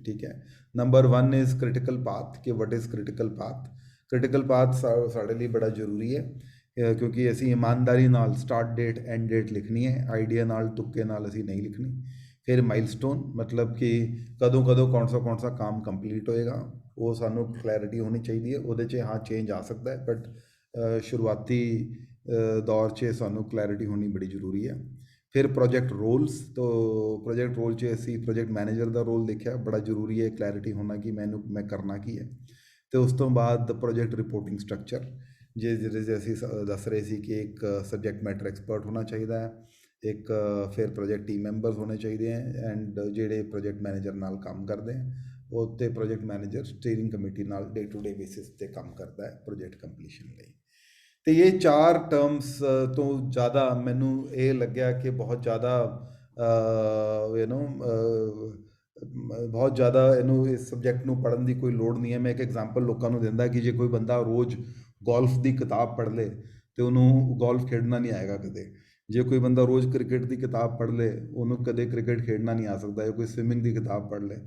ठीक है, नंबर 1 इज़ क्रिटिकल पाथ कि what is critical path. Critical path साढ़े लिए बड़ा जरूरी है क्योंकि असी ईमानदारी नाल स्टार्ट डेट एंड डेट लिखनी है, आइडिया नाल तुक्के नाल असी नहीं लिखनी। फिर माइलस्टोन मतलब कि कदों कदों कौन सा काम कंप्लीट होएगा वो सानू क्लैरिटी होनी चाहिए है। वो हाँ चेंज आ सकता है बट शुरुआती दौर 'ਚ ਸਾਨੂੰ क्लैरिटी होनी बड़ी जरूरी है। फिर प्रोजेक्ट रोल्स, तो प्रोजेक्ट रोल 'ਚ ਅਸੀਂ प्रोजेक्ट मैनेजर का रोल देखा, बड़ा जरूरी है क्लैरिटी होना कि मैं करना की है। तो उस तो बाद प्रोजेक्ट रिपोर्टिंग स्ट्रक्चर जे असी दस रहे सी कि एक सबजैक्ट मैटर एक्सपर्ट होना चाहिए है, एक फिर प्रोजेक्ट टीम मैंबर्स होने चाहिए हैं एंड जेडे प्रोजेक्ट मैनेजर नाल काम करते हैं वो तो प्रोजेक्ट मैनेजर स्टीयरिंग कमेटी नाल डे टू डे बेसिस पे काम करता है प्रोजेक्ट कंप्लीशन लिए। तो ये चार टर्म्स तो ज़्यादा मैनू ये लग्या कि बहुत ज़्यादा बहुत ज़्यादा इनू इस सबजैक्ट नू पढ़न की कोई लोड़ नहीं है। मैं एक एग्जाम्पल लोगों को दिंदा कि जे कोई बंदा रोज़ गोल्फ की किताब पढ़ ले तो उन्होंने गोल्फ खेडना नहीं आएगा कदे। जे कोई बंदा रोज़ क्रिकेट की किताब पढ़ ले उन्होंने कदे क्रिकेट खेडना नहीं आ सकता। या कोई स्विमिंग की किताब पढ़ ले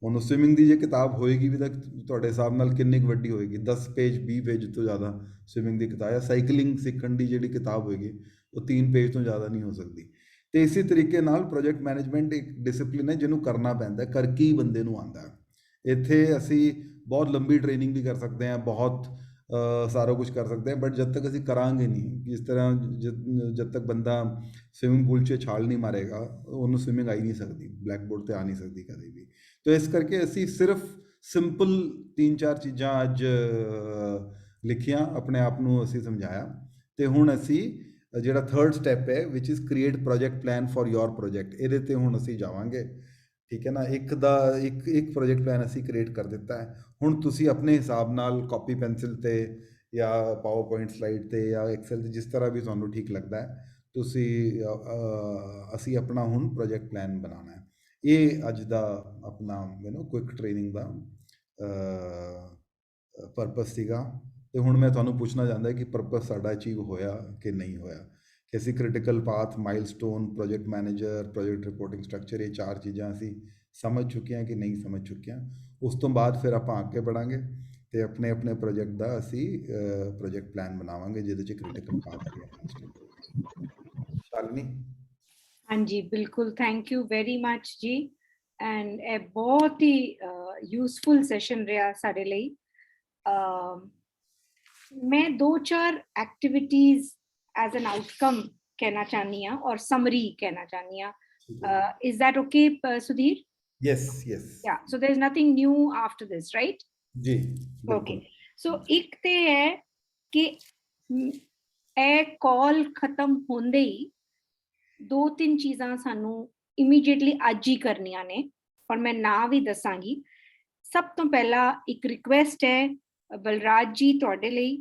ਉਹਨੂੰ ਸਵਿਮਿੰਗ ਦੀ ਜੇ ਕਿਤਾਬ ਹੋਏਗੀ ਵੀ ਤਾਂ ਤੁਹਾਡੇ ਹਿਸਾਬ ਨਾਲ ਕਿੰਨੀ ਕੁ ਵੱਡੀ ਹੋਏਗੀ, 10 ਪੇਜ 20 ਪੇਜ ਤੋਂ ਜ਼ਿਆਦਾ ਸਵਿਮਿੰਗ ਦੀ ਕਿਤਾਬ। ਜਾਂ ਸਾਈਕਲਿੰਗ ਸਿੱਖਣ ਦੀ ਜਿਹੜੀ ਕਿਤਾਬ ਹੋਏਗੀ ਉਹ 3 ਪੇਜ ਤੋਂ ਜ਼ਿਆਦਾ ਨਹੀਂ ਹੋ ਸਕਦੀ। ਤੇ ਇਸੇ ਤਰੀਕੇ ਨਾਲ ਪ੍ਰੋਜੈਕਟ ਮੈਨੇਜਮੈਂਟ ਇੱਕ ਡਿਸਪਲਿਨ ਹੈ ਜਿਹਨੂੰ ਕਰਨਾ ਪੈਂਦਾ, ਕਰਕੇ ਹੀ ਬੰਦੇ ਨੂੰ ਆਉਂਦਾ। ਇੱਥੇ ਅਸੀਂ ਬਹੁਤ ਲੰਬੀ ਟ੍ਰੇਨਿੰਗ ਵੀ ਕਰ ਸਕਦੇ ਹਾਂ, ਬਹੁਤ ਸਾਰਾ ਕੁਝ ਕਰ ਸਕਦੇ हैं, बट जब तक असी करांगे नहीं, जिस तरह जब तक बंदा स्विमिंग पूल 'ਚ छाल नहीं मारेगा उन्होंने स्विमिंग आ ही नहीं सकती, ब्लैक बोर्ड ਤੇ आ नहीं सकती कभी भी। तो इस करके असी सिर्फ सिंपल 3-4 चीज़ां अज लिखियां, अपने आप को असी समझाया। तो हुण असी जिहड़ा थर्ड स्टैप है which is create project plan for your project, ये ते हुण असी जावांगे। ठीक है ना, एक प्रोजेक्ट प्लान असी क्रिएट कर दिता है। हुण तुसी अपने हिसाब नाल कॉपी पेंसिल ते या पावर पॉइंट स्लाइड ते या एक्सेल ते जिस तरह भी तुहानू ठीक लगता है तुसी असी अपना हुण प्रोजेक्ट प्लान बनाना है। ये अज दा अपना क्विक ट्रेनिंग का परपस सीगा। ते हुण मैं तुहानू पूछना चाहता कि परपस साडा अचीव होया कि नहीं होया, कि असी critical path, milestone, project manager, project reporting structure, ये 4 चीज़ां असी समझ चुके हैं कि नहीं समझ चुके हैं। उस तो बाद फिर आपां आगे बढ़ांगे ते अपने अपने प्रोजेक्ट का असी प्रोजेक्ट प्लान बनावांगे जिहदे च क्रिटिकल पाथ। शालिनी। हाँ जी बिल्कुल, थैंक यू वेरी मच जी। एंड ए बहुत ही यूजफुल सैशन रहा साडे लई। मैं 2-4 एक्टिविटीज एज एन आउटकम कहना चाहनी हाँ और समरी कहना चाहनी हाँ। Is that okay Sudhir? Yes, yes. Yeah, so there is nothing new after this, right? जी Okay. So एक ते है कि ए कॉल खत्म होंदे ही 2-3 चीज़ां सानू इमीडिएटली अज ही करनियां ने और मैं ना भी दसांगी। सब तो पहला एक रिक्वेस्ट है बलराज जी तुहाडे लई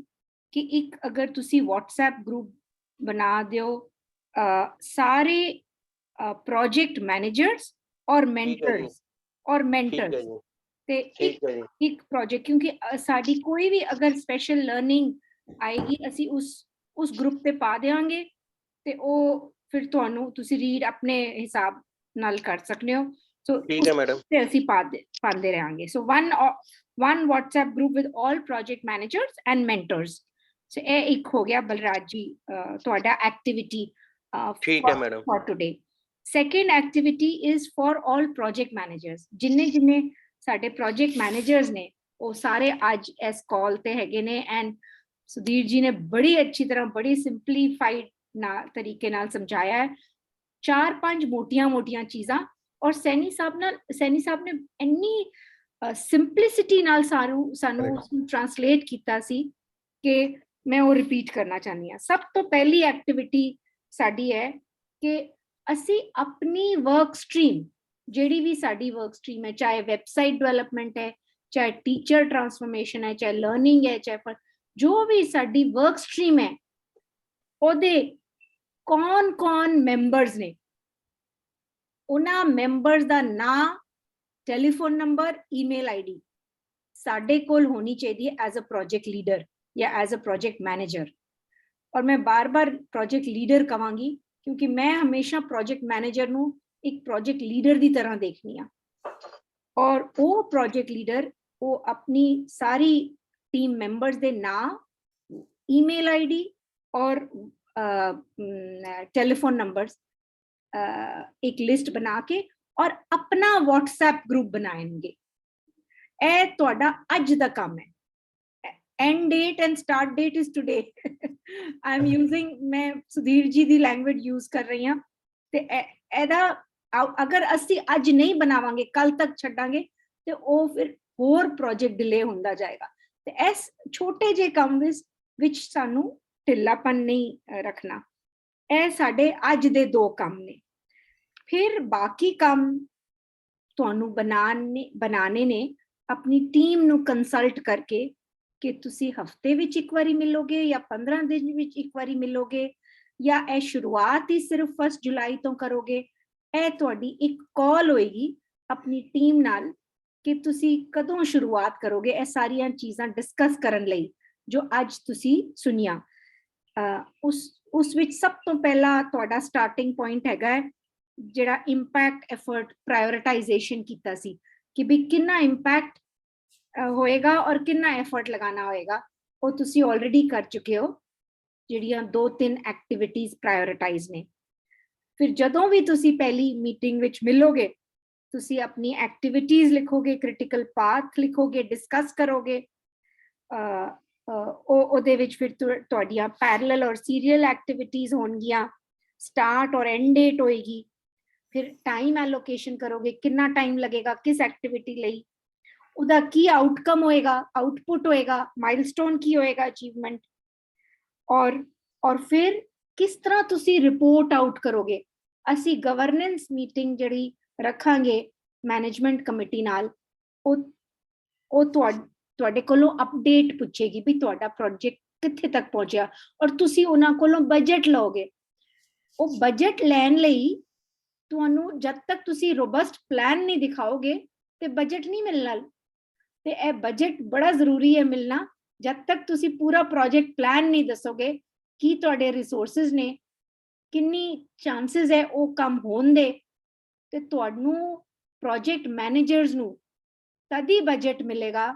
कि एक अगर तुसी व्हाट्सएप ग्रुप बना दियो सारे प्रोजेक्ट मैनेजर्स और मेंटर्स ते एक प्रोजेक्ट, क्योंकि साडी कोई भी अगर स्पेशल लर्निंग आएगी असी उस ग्रुप पे पा देंगे ते ओ फिर तुहानू तुसी रीड अपने हिसाब नाल कर सकते हो। सो ठीक है मैडम, ते असी पांदे रहेंगे। So one WhatsApp group with all project managers and mentors. So a एक हो गया बलराज जी तुहाडा एक्टिविटी ठीक है madam for today. Second activity is for all project managers. जिन्ने साडे प्रोजेक्ट मैनेजर्स ने वो सारे आज इस कॉल ते हैगे ने एंड सुधीर जी ने बड़ी अच्छी तरह बड़ी सिंपलीफाइड तरीके नाल समझाया है, 4-5 मोटियां चीज़ां, और सैनी साहब ने इन्नी सिंपलिसिटी नाल सानू ट्रांसलेट किया सी कि मैं वो रिपीट करना चाहनी हां। सब तो पहली एक्टिविटी साडी है कि असी अपनी वर्क स्ट्रीम, जेड़ी भी साडी वर्क स्ट्रीम है, चाहे वैबसाइट डेवलपमेंट है, चाहे टीचर ट्रांसफॉर्मेशन है, चाहे लर्निंग है, चाहे जो भी साडी वर्क स्ट्रीम है, ओदे कौन कौन मैंबर्स ने, उन्हां मैंबर्स दा नाम, टेलीफोन नंबर, ईमेल आईडी साडे कोल होनी चाहिए एज अ प्रोजेक्ट लीडर या एज अ प्रोजेक्ट मैनेजर। और मैं बार बार प्रोजेक्ट लीडर कहांगी क्योंकि मैं हमेशा प्रोजेक्ट मैनेजर नू एक प्रोजेक्ट लीडर की तरह देखनी आ, और वो प्रोजेक्ट लीडर वो अपनी सारी टीम मेंबर्स दे नाम, ईमेल आईडी और टेलीफोन नंबर्स एक लिस्ट बना के और अपना व्हाट्सएप ग्रुप बनाएंगे। ए तुहाडा अज दा काम है। End date and start date is today. I am using, मैं सुधीर जी दी लैंग्वेज यूज कर रही हूं ते एदा अगर असी अज नहीं बनावांगे, कल तक छड्डांगे ते ओ फिर होर प्रोजेक्ट डिले हुंदा जाएगा। ते इस छोटे जे काम विच सानू ढिल्लापन नहीं रखना। ए साडे अज दे 2 काम ने। फिर बाकी काम तुहानू बनाने ने अपनी टीम नू कंसल्ट करके कि तुसी हफ्ते विच एक बारी मिलोगे या 15 दिन विच एक बारी मिलोगे या ए शुरुआत ही सिर्फ 1 जुलाई तो करोगे। ए तुहाडी एक कॉल होएगी अपनी टीम नाल कि तुसी कदों शुरुआत करोगे। ए सारियां चीज़ां डिस्कस करन लई जो आज तुसी सुनिया। उस विच सब तो पहला तुहाडा स्टार्टिंग पॉइंट हैगा है जेड़ा इंपैक्ट एफर्ट प्रायोरिटाइजेशन कीता सी कि भी कितना इंपैक्ट होएगा और कितना एफर्ट लगाना होएगा, वो तुसी ऑलरेडी कर चुके हो, जेड़ियां 2-3 एक्टिविटीज प्रायोरिटाइज ने। फिर जदों भी तुसी पहली मीटिंग विच मिलोगे, तुसी अपनी एक्टिविटीज लिखोगे, क्रिटिकल पाथ लिखोगे, डिस्कस करोगे। ओदे विच फिर तुहाडियां पैरेलल और सीरियल एक्टिविटीज होणगियां, स्टार्ट और एंड डेट होएगी। फिर टाइम एलोकेशन करोगे, कितना टाइम लगेगा किस एक्टिविटी लई, उदा की आउटकम होएगा, आउटपुट होएगा, माइलस्टोन की होएगा, अचीवमेंट, और फिर किस तरह तुसी रिपोर्ट आउट करोगे। असी गवर्नेंस मीटिंग जड़ी रखांगे मैनेजमेंट कमेटी नाल, ओ तुहाडे कोलों अपडेट पूछेगी भी तुहाडा प्रोजेक्ट कित्थे तक पहुंचया, और तुसी उन्हां कोलों बजट लोगे। ओ बजट लैन लई तुहानू जब तक तुसी रोबस्ट प्लान नहीं दिखाओगे ते बजट नहीं मिलना। ते ए बजट बड़ा जरूरी है मिलना जब तक तुसी पूरा प्रोजेक्ट प्लान नहीं दसोगे कि तुहाडे रिसोर्सेज ने किन्नी चांसेस है ओ काम होण दे। ते तुहानू प्रोजेक्ट मैनेजर्स नू तदी बजट मिलेगा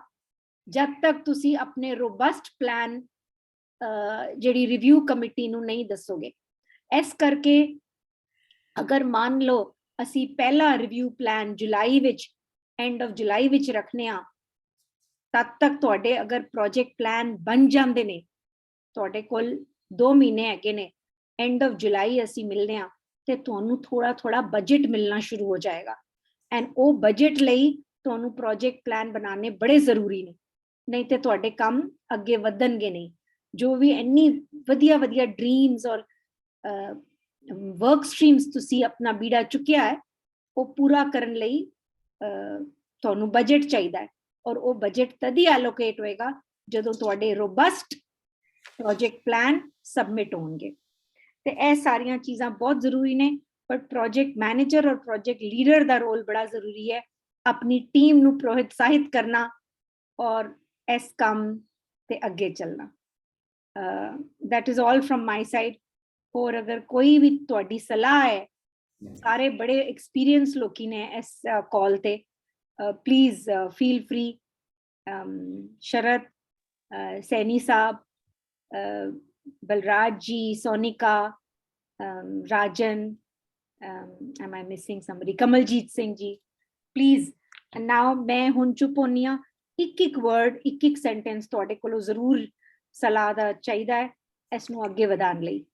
जब तक तुसी अपने robust plan JD review committee नू नहीं दसोगे। इस करके अगर मान लो असी पहला रिव्यू प्लान जुलाई विच, एंड ऑफ जुलाई विच रखने आ, तद तक तुहाडे अगर प्रोजेक्ट प्लान बन जांदे ने, तुहाडे कोल 2 महीने हैगे ने, एंड ऑफ जुलाई असी मिलने आ ते तुहानू थोड़ा थोड़ा बजट मिलना शुरू हो जाएगा। एंड ओ बजट लई तुहानू प्रोजेक्ट प्लान बनाने बड़े जरूरी ने, नहीं ते तुहाडे काम अगे वधणगे नहीं। जो भी इन्नी वधिया वधिया ड्रीम्स और वर्क स्ट्रीम्स तुसी अपना बीड़ा चुकिया है, वो पूरा करन लई तुहानू बजट चाहिदा है, और वो बजट तदी एलोकेट होएगा जदों तुहाडे रोबस्ट प्रोजेक्ट प्लान सबमिट होणगे। ते ए सारियां चीज़ां बहुत जरूरी ने, पर प्रोजेक्ट मैनेजर और प्रोजेक्ट लीडर दा रोल बड़ा जरूरी है, अपनी टीम नू प्रोत्साहित करना और इस काम ते अगे चलना। That is all from my side. और अगर कोई भी तुहाडी सलाह है, सारे बड़े एक्सपीरियंस लोकी ने इस कॉल ते, please feel free. Sharad, Saini साहब, Balraj ji, Sonika, Rajan, am I missing somebody? Kamaljeet Singh ji, please. Now मैं हुण चुप होनी आ, एक वर्ड, एक सेंटेंस तुहाडे कोलों जरूर ਸਲਾਹ ਦਾ ਚਾਹੀਦਾ ਹੈ ਇਸ ਨੂੰ ਅੱਗੇ ਵਧਾਉਣ ਲਈ।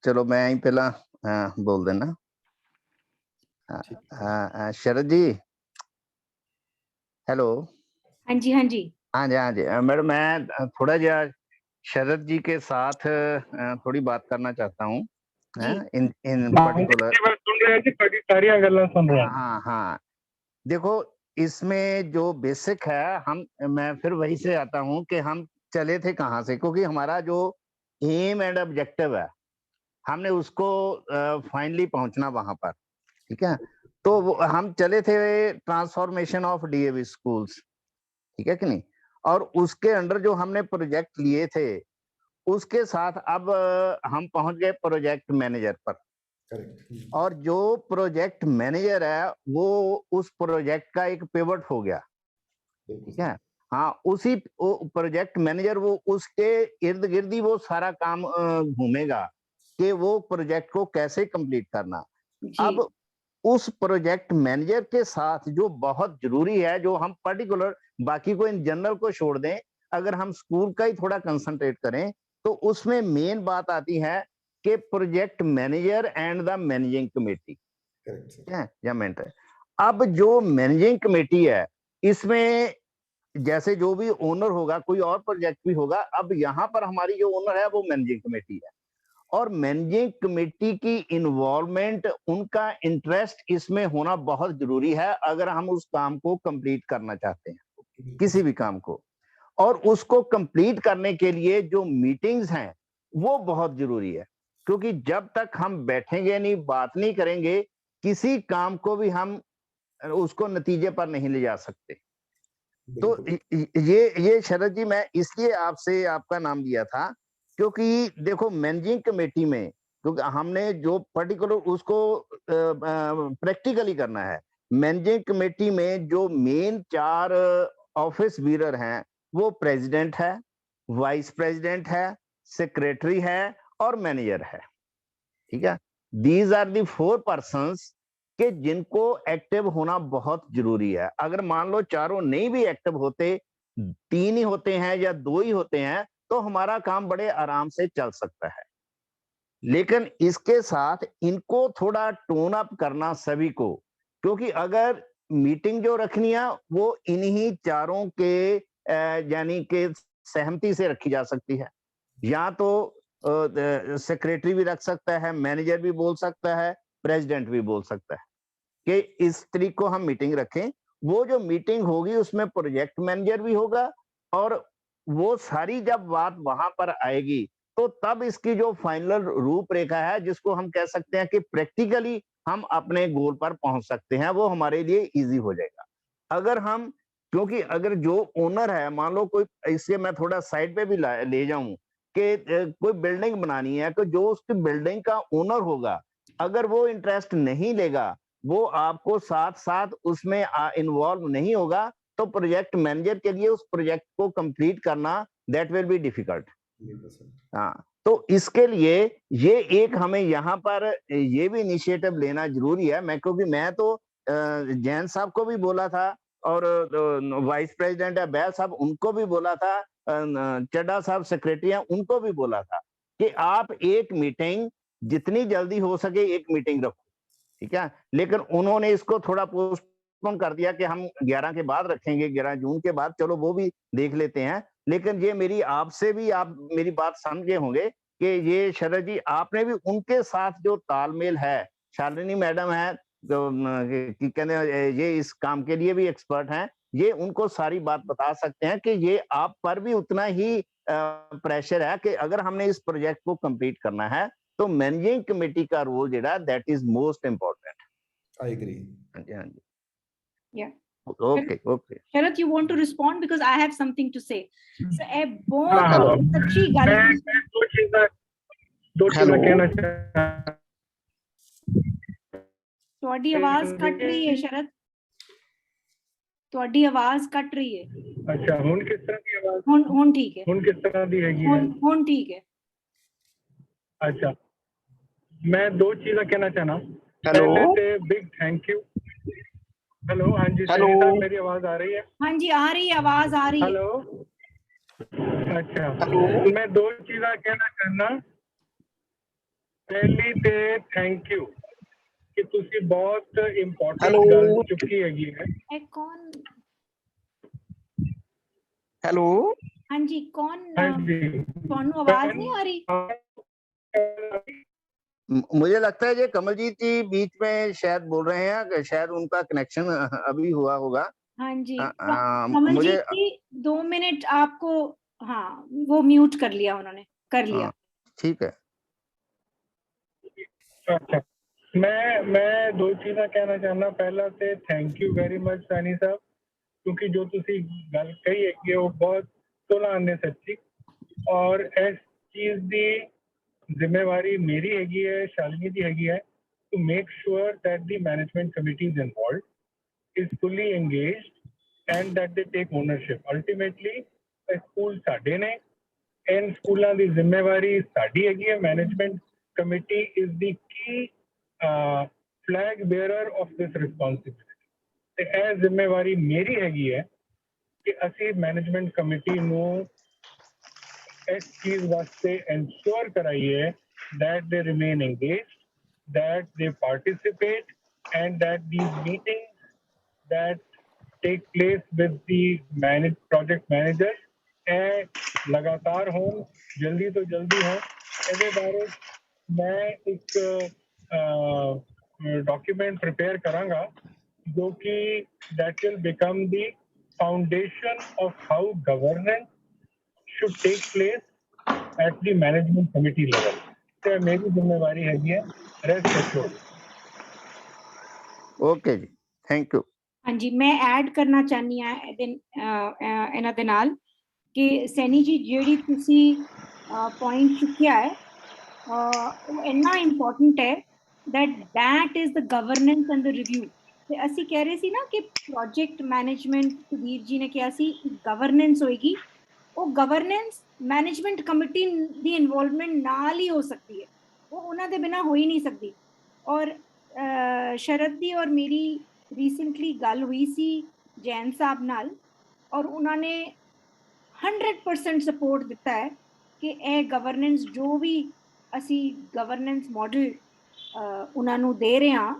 चलो मैं ही पहला बोल देना। शरद जी हेलो। हाँ जी हाँ जी हाँ जी हाँ जी मैडम, मैं थोड़ा जिहा शरद जी के साथ थोड़ी बात करना चाहता हूँ इन पर्टिकुलर। हाँ हाँ देखो, इसमें जो बेसिक है मैं फिर वही से आता हूँ कि हम चले थे कहाँ से, क्योंकि हमारा जो एम एंड ऑब्जेक्टिव है हमने उसको फाइनली पहुंचना वहां पर, ठीक है। तो हम चले थे ट्रांसफॉर्मेशन ऑफ डीएवी स्कूल्स, ठीक है कि नहीं, और उसके अंडर जो हमने प्रोजेक्ट लिए थे उसके साथ अब हम पहुंच गए प्रोजेक्ट मैनेजर पर। और जो प्रोजेक्ट मैनेजर है वो उस प्रोजेक्ट का एक पिवट हो गया, ठीक है। हाँ, उसी प्रोजेक्ट मैनेजर वो उसके इर्द गिर्द ही वो सारा काम घूमेगा कि वो प्रोजेक्ट को कैसे कंप्लीट करना। अब उस प्रोजेक्ट मैनेजर के साथ जो बहुत जरूरी है, जो हम पर्टिकुलर बाकी को इन जनरल को छोड़ दें, अगर हम स्कूल का ही थोड़ा कंसंट्रेट करें तो उसमें मेन बात आती है कि project manager and the managing committee है या मेंटर। अब जो मैनेजिंग कमेटी है इसमें जैसे जो भी ओनर होगा, कोई और प्रोजेक्ट भी होगा, अब यहाँ पर हमारी जो ओनर है वो मैनेजिंग कमेटी है, और मैनेजिंग कमेटी की इन्वॉल्वमेंट, उनका इंटरेस्ट इसमें होना बहुत जरूरी है अगर हम उस काम को कंप्लीट करना चाहते हैं, किसी भी काम को। और उसको कंप्लीट करने के लिए जो मीटिंग्स हैं वो बहुत जरूरी है, क्योंकि जब तक हम बैठेंगे नहीं, बात नहीं करेंगे, किसी काम को भी हम उसको नतीजे पर नहीं ले जा सकते। तो ये शरद जी, मैं इसलिए आपसे आपका नाम लिया था क्योंकि देखो मैनेजिंग कमेटी में, क्योंकि हमने जो पर्टिकुलर उसको प्रैक्टिकली करना है। मैनेजिंग कमेटी में जो मेन 4 ऑफिस बीरर हैं वो प्रेसिडेंट है, वाइस प्रेसिडेंट है, सेक्रेटरी है और मैनेजर है, ठीक है। दीज आर दी 4 पर्सन्स कि जिनको एक्टिव होना बहुत जरूरी है। अगर मान लो चारों नहीं भी एक्टिव होते, 3 ही होते हैं या 2 ही होते हैं, तो हमारा काम बड़े आराम से चल सकता है। लेकिन इसके साथ इनको थोड़ा टोन अप करना सभी को, क्योंकि अगर मीटिंग जो रखनी है वो इन्हीं चारों के यानी कि सहमति से रखी जा सकती है। या तो सेक्रेटरी भी रख सकता है, मैनेजर भी बोल सकता है, प्रेसिडेंट भी बोल सकता है कि इस तरीके को हम मीटिंग रखें। वो जो मीटिंग होगी उसमें प्रोजेक्ट मैनेजर भी होगा, और वो सारी जब बात वहां पर आएगी तो तब इसकी जो फाइनल रूपरेखा है, जिसको हम कह सकते हैं कि प्रैक्टिकली हम अपने गोल पर पहुंच सकते हैं, वो हमारे लिए इजी हो जाएगा। अगर हम, क्योंकि अगर जो ओनर है, मान लो कोई, इससे मैं थोड़ा साइड पे भी ले जाऊं कि कोई बिल्डिंग बनानी है, तो जो उसकी बिल्डिंग का ओनर होगा, अगर वो इंटरेस्ट नहीं लेगा, वो आपको साथ साथ उसमें इन्वॉल्व नहीं होगा, तो प्रोजेक्ट मैनेजर के लिए उस प्रोजेक्ट को कंप्लीट करना दैट विल बी डिफिकल्ट। हाँ, तो इसके लिए ये एक हमें यहाँ पर ये भी इनिशिएटिव लेना जरूरी है। मैं, क्योंकि मैं तो जैन साहब को भी बोला था, और वाइस प्रेसिडेंट है बैल साहब, उनको भी बोला था, चड्डा साहब सेक्रेटरी हैं, उनको भी बोला था कि आप एक मीटिंग जितनी जल्दी हो सके एक मीटिंग रखो, ठीक है। लेकिन उन्होंने इसको थोड़ा पोस्टपोन कर दिया कि हम 11 के बाद रखेंगे, 11 जून के बाद, चलो वो भी देख लेते हैं। लेकिन ये मेरी आपसे भी, आप मेरी बात समझे होंगे कि ये शरद जी, आपने भी उनके साथ जो तालमेल है, शालिनी मैडम है जो कहते हैं ये इस काम के लिए भी एक्सपर्ट हैं, ये उनको सारी बात बता सकते हैं कि ये आप पर भी उतना ही प्रेशर है कि अगर हमने इस प्रोजेक्ट को कंप्लीट करना है तो मैनेजिंग कमेटी का रोल जेड़ा that is most important. I agree. हाँ जी, हाँ जी। Yeah. Okay, okay. Sharath, you want to respond because I have something to say. So a बहुत अच्छी गल दो चीज़ें कहना चाहता ਤੁਹਾਡੀ ਆਵਾਜ਼ ਕੱਟ ਰਹੀ ਹੈ ਸ਼ਰਤ, ਤੁਹਾਡੀ ਆਵਾਜ਼ ਕੱਟ ਰਹੀ ਹੈ। अच्छा, ਹੁਣ ਕਿਸ ਤਰ੍ਹਾਂ ਦੀ ਆਵਾਜ਼? ਹੁਣ ਠੀਕ ਹੈ। ਹੁਣ ਕਿਸ ਤਰ੍ਹਾਂ ਦੀ ਹੈਗੀ ਹੈ? ਹੁਣ ਠੀਕ ਹੈ। अच्छा, मैं 2 चीज़ें कहना चाहना। पहले ते बिग थैंक यू हेलो, हाँ जी हेलो। सैनी साहब, मेरी आवाज आ रही है? हाँ जी आ रही है, आवाज आ रही है। हेलो, अच्छा। हेलो। मैं दो चीज़ां कहना चाहना। पहली ते थैंक यू कि ਤੁਸੀਂ ਬਹੁਤ ਇੰਪੋਰਟੈਂਟ हेलो। ਗੱਲ ਚੁੱਕੀ ਹੈਗੀ है। ए, कौन? हेलो। हाँ जी कौन? हाँ जी, ਤੁਹਾਨੂੰ आवाज नहीं आ रही? मुझे लगता है ये कमलजीत जी बीच में शायद बोल रहे हैं कि शायद उनका कनेक्शन अभी हुआ होगा। हाँ जी मुझे कमलजीत जी 2 मिनट आपको, हाँ वो म्यूट कर लिया उन्होंने, कर लिया। ठीक है। अच्छा, मैं दो चीज़ां कहना चाहना। पहला ते thank you very much Saini साहब, क्योंकि जो ਤੁਸੀਂ ਗੱਲ ਕਹੀ ਹੈਗੀ ਹੈ ਉਹ ਬਹੁਤ ਤੁਲਾਂ ਨੇ ਸੱਚੀ, ਔਰ ਇਸ ਚੀਜ਼ ਦੀ ਜ਼ਿੰਮੇਵਾਰੀ ਮੇਰੀ ਹੈਗੀ ਹੈ, ਸ਼ਾਲਿਨੀ ਦੀ ਹੈਗੀ ਹੈ, to make sure that the management committee is involved, is fully engaged, and that they take ownership. Ultimately, school ਸਾਡੇ ਨੇ, इन ਸਕੂਲਾਂ ਦੀ ਜ਼ਿੰਮੇਵਾਰੀ ਸਾਡੀ ਹੈਗੀ ਹੈ। Management committee is the key flag bearer of this responsibility, ਤੇ ਇਹ ਜ਼ਿੰਮੇਵਾਰੀ ਮੇਰੀ ਹੈਗੀ ਹੈ ਕਿ ਅਸੀਂ ਮੈਨੇਜਮੈਂਟ ਕਮੇਟੀ ਨੂੰ ਇਸ ਚੀਜ਼ ਵਾਸਤੇ ਇੰਸ਼ੋਰ ਕਰਾਈਏ that they remain engaged, that they participate, and that these meetings that take place with the project managers लगातार हो, जल्दी तो जल्दी हो। ਇਹਦੇ ਬਾਰੇ मैं एक डॉक्यूमेंट प्रिपेयर करांगा जो कि that will become the foundation of how governance should take place at the management committee level. तो मेरी जिम्मेवारी हैगी है, रेस्ट एश्योर्ड। ओके जी, थैंक यू। हाँ जी मैं ऐड करना चाहनी हाँ ਇਹਨਾਂ ਦੇ ਨਾਲ ਕਿ ਸੈਨੀ ਜੀ ਜਿਹੜੀ ਤੁਸੀਂ ਪੁਆਇੰਟ ਚੁੱਕਿਆ ਹੈ ਉਹ ਇੰਨਾ ਇੰਪੋਰਟੈਂਟ ਹੈ that is the governance and the review। ਤੇ ਅਸੀਂ ਕਹਿ ਰਹੇ ਸੀ ਨਾ ਕਿ ਪ੍ਰੋਜੈਕਟ ਮੈਨੇਜਮੈਂਟ ਸੁਧੀਰ ਜੀ ਨੇ ਕਿਹਾ ਸੀ ਗਵਰਨੈਂਸ ਹੋਏਗੀ, ਉਹ ਗਵਰਨੈਂਸ ਮੈਨੇਜਮੈਂਟ ਕਮੇਟੀ ਦੀ ਇਨਵੋਲਵਮੈਂਟ ਨਾਲ ਹੀ ਹੋ ਸਕਦੀ ਹੈ, ਉਹ ਉਹਨਾਂ ਦੇ ਬਿਨਾ ਹੋ ਹੀ ਨਹੀਂ ਸਕਦੀ। ਔਰ ਸ਼ਰਦ ਦੀ ਔਰ ਮੇਰੀ ਰੀਸੈਂਟਲੀ ਗੱਲ ਹੋਈ ਸੀ ਜੈਨ ਸਾਹਿਬ ਨਾਲ, ਔਰ ਉਹਨਾਂ ਨੇ 100% ਸਪੋਰਟ ਦਿੱਤਾ ਹੈ ਕਿ ਇਹ ਗਵਰਨੈਂਸ ਜੋ ਵੀ ਅਸੀਂ ਗਵਰਨੈਂਸ ਮਾਡਲ ਉਹਨਾਂ ਨੂੰ ਦੇ ਰਹੇ ਹਾਂ,